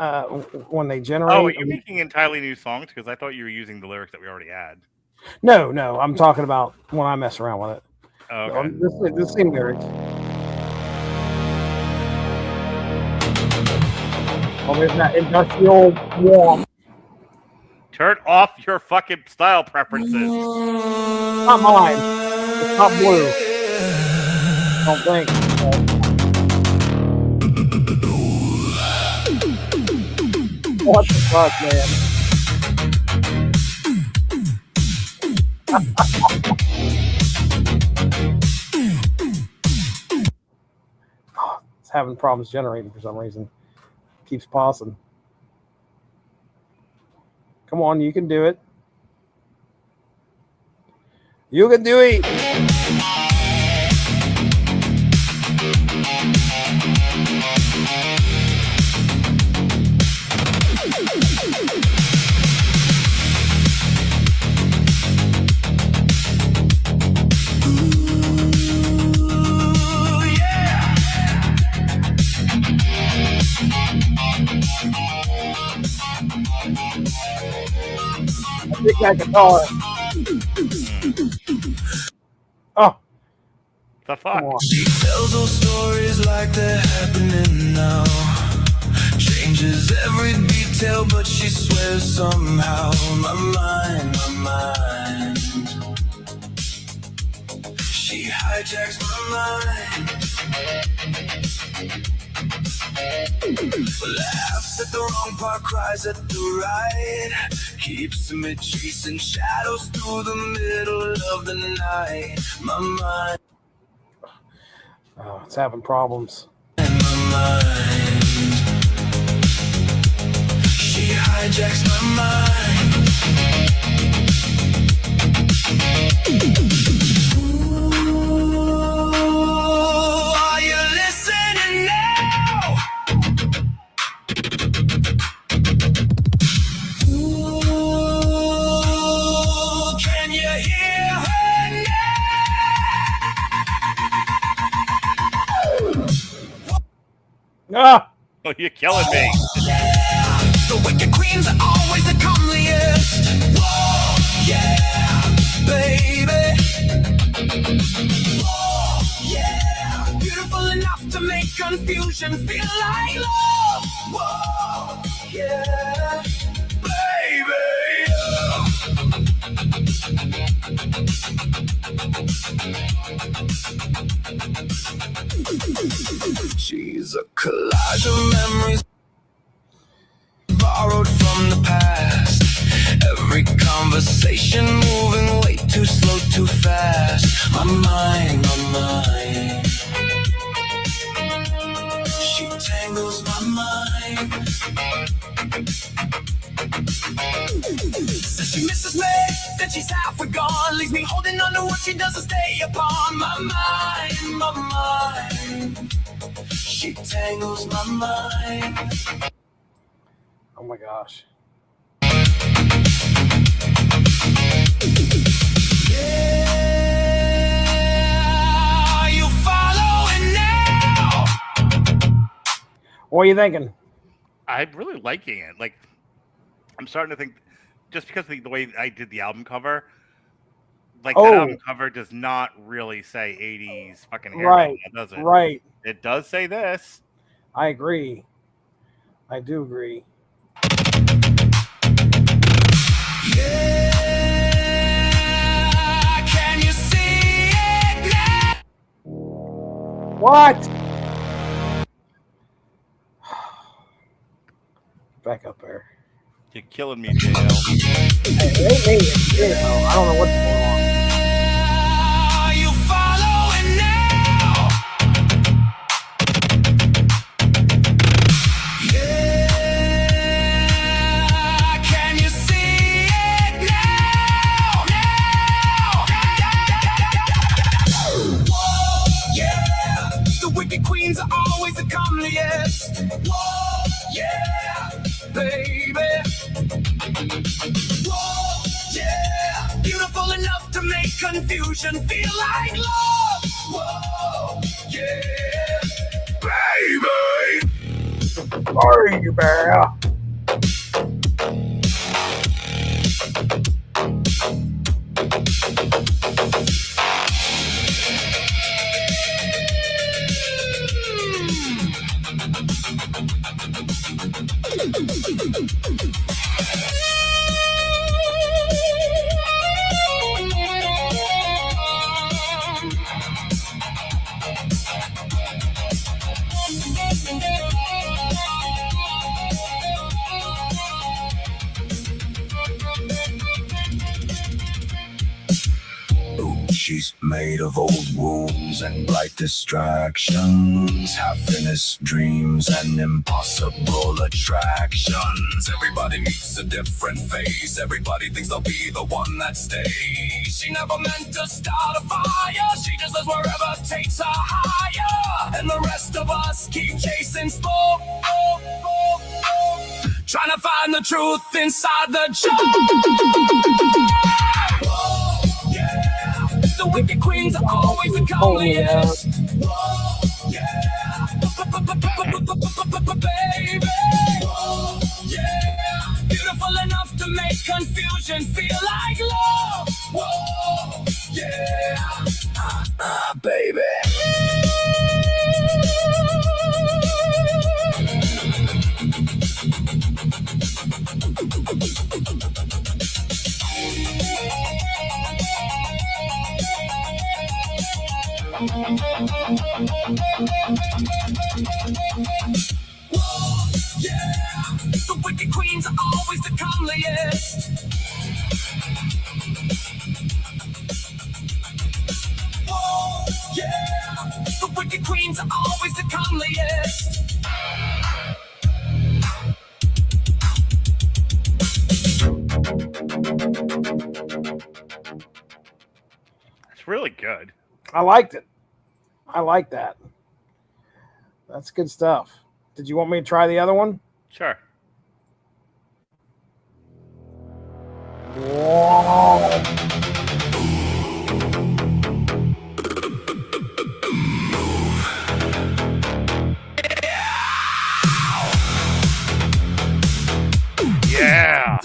when they generate. Oh, are you making entirely new songs? Because I thought you were using the lyrics that we already had. No, I'm talking about when I mess around with it. Oh, okay. The same lyrics. Oh, there's that industrial warm. Turn off your fucking style preferences. Not mine. It's not blue. Don't think. What the fuck, man? It's having problems generating for some reason. Keeps pausing. Come on, you can do it. You can do it. I think I can call it. Oh. The fuck? She tells those stories like they're happening now. Changes every detail, but she swears somehow my mind. She She hijacks my mind. Laughs at the wrong part, cries at the right. Keeps me chasing shadows through the middle of the night. My mind. Oh, it's having problems. My mind. She hijacks my mind. Ooh, are you listening now? Ooh, can you hear her now? Ah! Oh, you're killing me. Yeah, the wicked queens are always the comeliest. Whoa, yeah, baby. Whoa, yeah, beautiful enough to make confusion feel like love. Whoa, yeah, baby. She's a collage of memories borrowed from the past. Every conversation moving way too slow, too fast. My mind, my mind. She tangles my mind. Says she misses me, then she's halfway gone. Leaves me holding on to what she doesn't stay upon. My mind, my mind. She tangles my mind. Oh my gosh. Yeah, are you following now? What are you thinking? I'm really liking it. Like, I'm starting to think, just because of the way I did the album cover, like that album cover does not really say 80s fucking hair Right, metal, does it? right. It does say this. I agree. I do agree. Yeah, can you see it now? What? Back up there. You're killing me, JL. Hey, they made it. You know, I don't know what's going on. Are you following now? Yeah, can you see it now? Whoa, yeah, the wicked queens are always the comeliest. Whoa, yeah, baby. Whoa, yeah, beautiful enough to make confusion feel like love. Whoa, yeah, baby. Sorry, you bear. She's made of old wounds and bright distractions, half-finished dreams and impossible attractions. Everybody meets a different face. Everybody thinks they'll be the one that stays. She never meant to start a fire. She just lives wherever takes her higher. And the rest of us keep chasing smoke, trying to find the truth inside the jar. The wicked queens are always the comeliest. Whoa, yeah, baby. Whoa, yeah, beautiful enough to make confusion feel like love. Whoa, yeah, baby. Whoa, yeah, the wicked queens are always the comeliest. Whoa, yeah, the wicked queens are always the comeliest. It's really good. I liked it. I like that. That's good stuff. Did you want me to try the other one? Sure. Whoa. Yeah.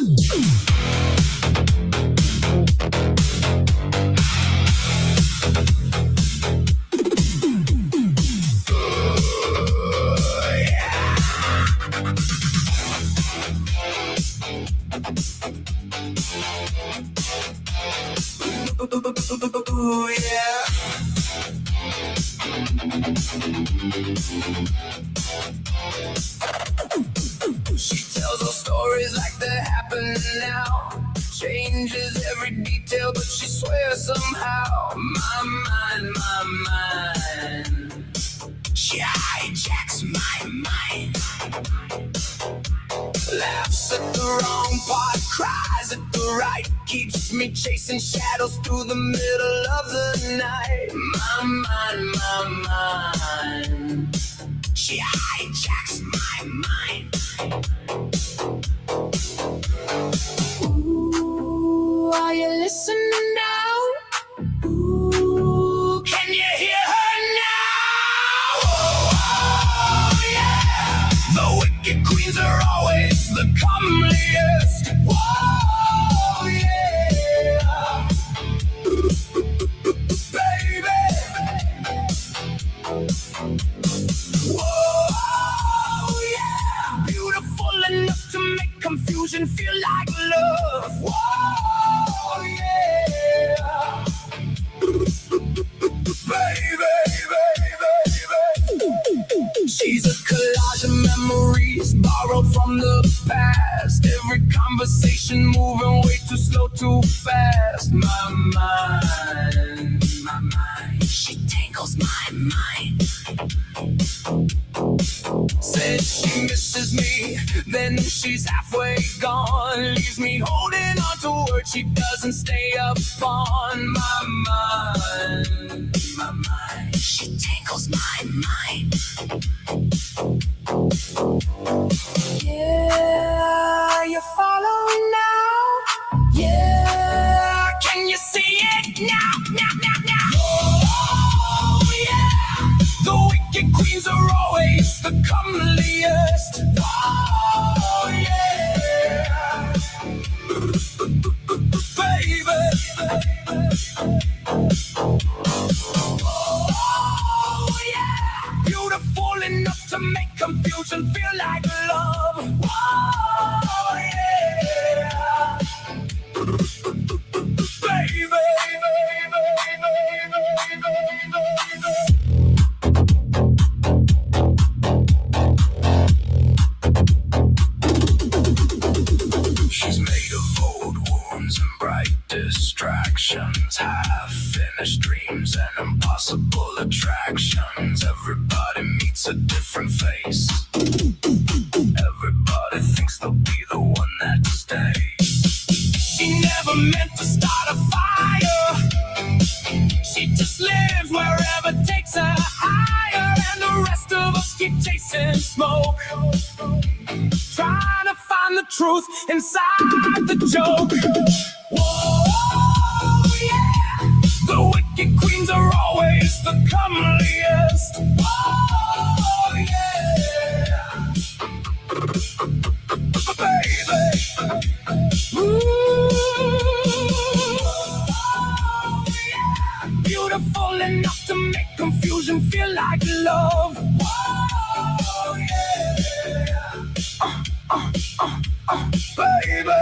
Ooh, yeah. She tells her stories like they're happening now. Changes every detail, but she swears somehow. My mind. She hijacks my mind. Laughs at the wrong part, cries at the right. Keeps me chasing shadows through the middle of the night. My mind. She hijacks my mind. Ooh, are you listening now? Ooh, can you hear her now? Oh, yeah. The wicked queens are always the comeliest. Whoa, yeah. Baby. Whoa, yeah. Beautiful enough to make confusion feel like love. Whoa, yeah. Baby. She's a collage of memories borrowed from the past. Every conversation moving way too slow, too fast. My mind. She tangles my mind. Says she misses me, then she's halfway gone. Leaves me holding on to words she doesn't stay up on. My mind. She tangles my mind. Yeah, you're following now? Yeah, can you see it now? Oh, yeah, the wicked queens are always the comeliest. Oh, yeah, baby. Oh, yeah, beautiful enough to make confusion feel like love. Oh, yeah, baby. She's made of old wounds and bright distractions, half-finished dreams and impossible attractions. Everybody meets a different face. Everybody thinks they'll be the one that stays. She never meant to start a fire. She just lives wherever takes her higher, and the rest of us keep chasing smoke, trying to find the truth inside the joke. Whoa, yeah, the wicked queens are always the comeliest. Whoa, yeah, baby. Ooh, yeah, beautiful enough to make confusion feel like love. Whoa, yeah, baby.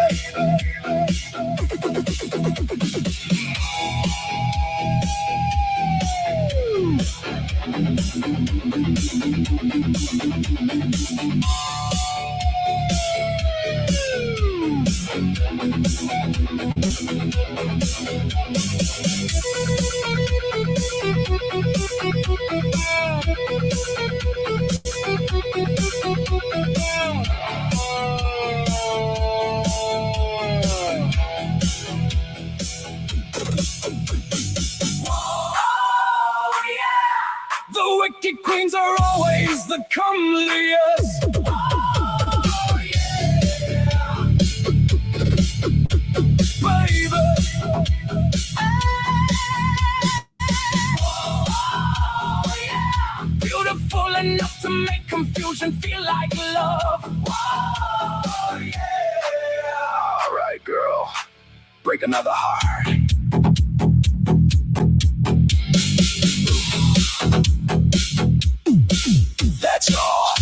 The wicked queens are always the comeliest. Oh, yeah. Baby. Oh, yeah. Beautiful enough to make confusion feel like love. Oh, yeah. All right, girl. Break another heart. That's all.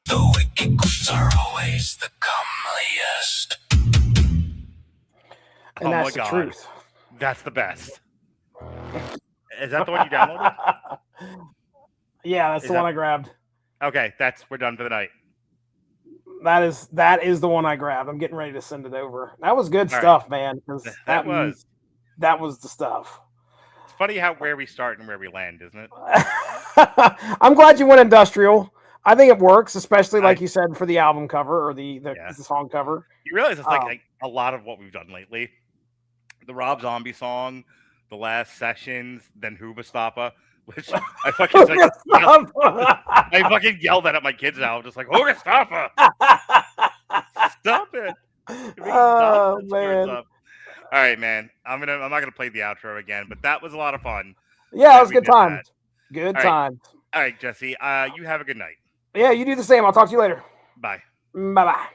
The wicked queens are always the comeliest. And that's the truth. That's the best. Is that the one you downloaded? Yeah, that's the one I grabbed. Okay, we're done for the night. That is the one I grabbed. I'm getting ready to send it over. That was good stuff, man. That was the stuff. It's funny where we start and where we land, isn't it? I'm glad you went industrial. I think it works, especially like you said for the album cover or the song cover. You realize it's like a lot of what we've done lately. The Rob Zombie song, the last sessions, then Hoobastapa, which I fucking I fucking yelled that at my kids now. I'm just like, Hoobastapa! Stop it! Oh man. All right, man. I'm not gonna play the outro again, but that was a lot of fun. Yeah, it was good times. Good times. All right, Jesse. You have a good night. Yeah, you do the same. I'll talk to you later. Bye. Bye-bye.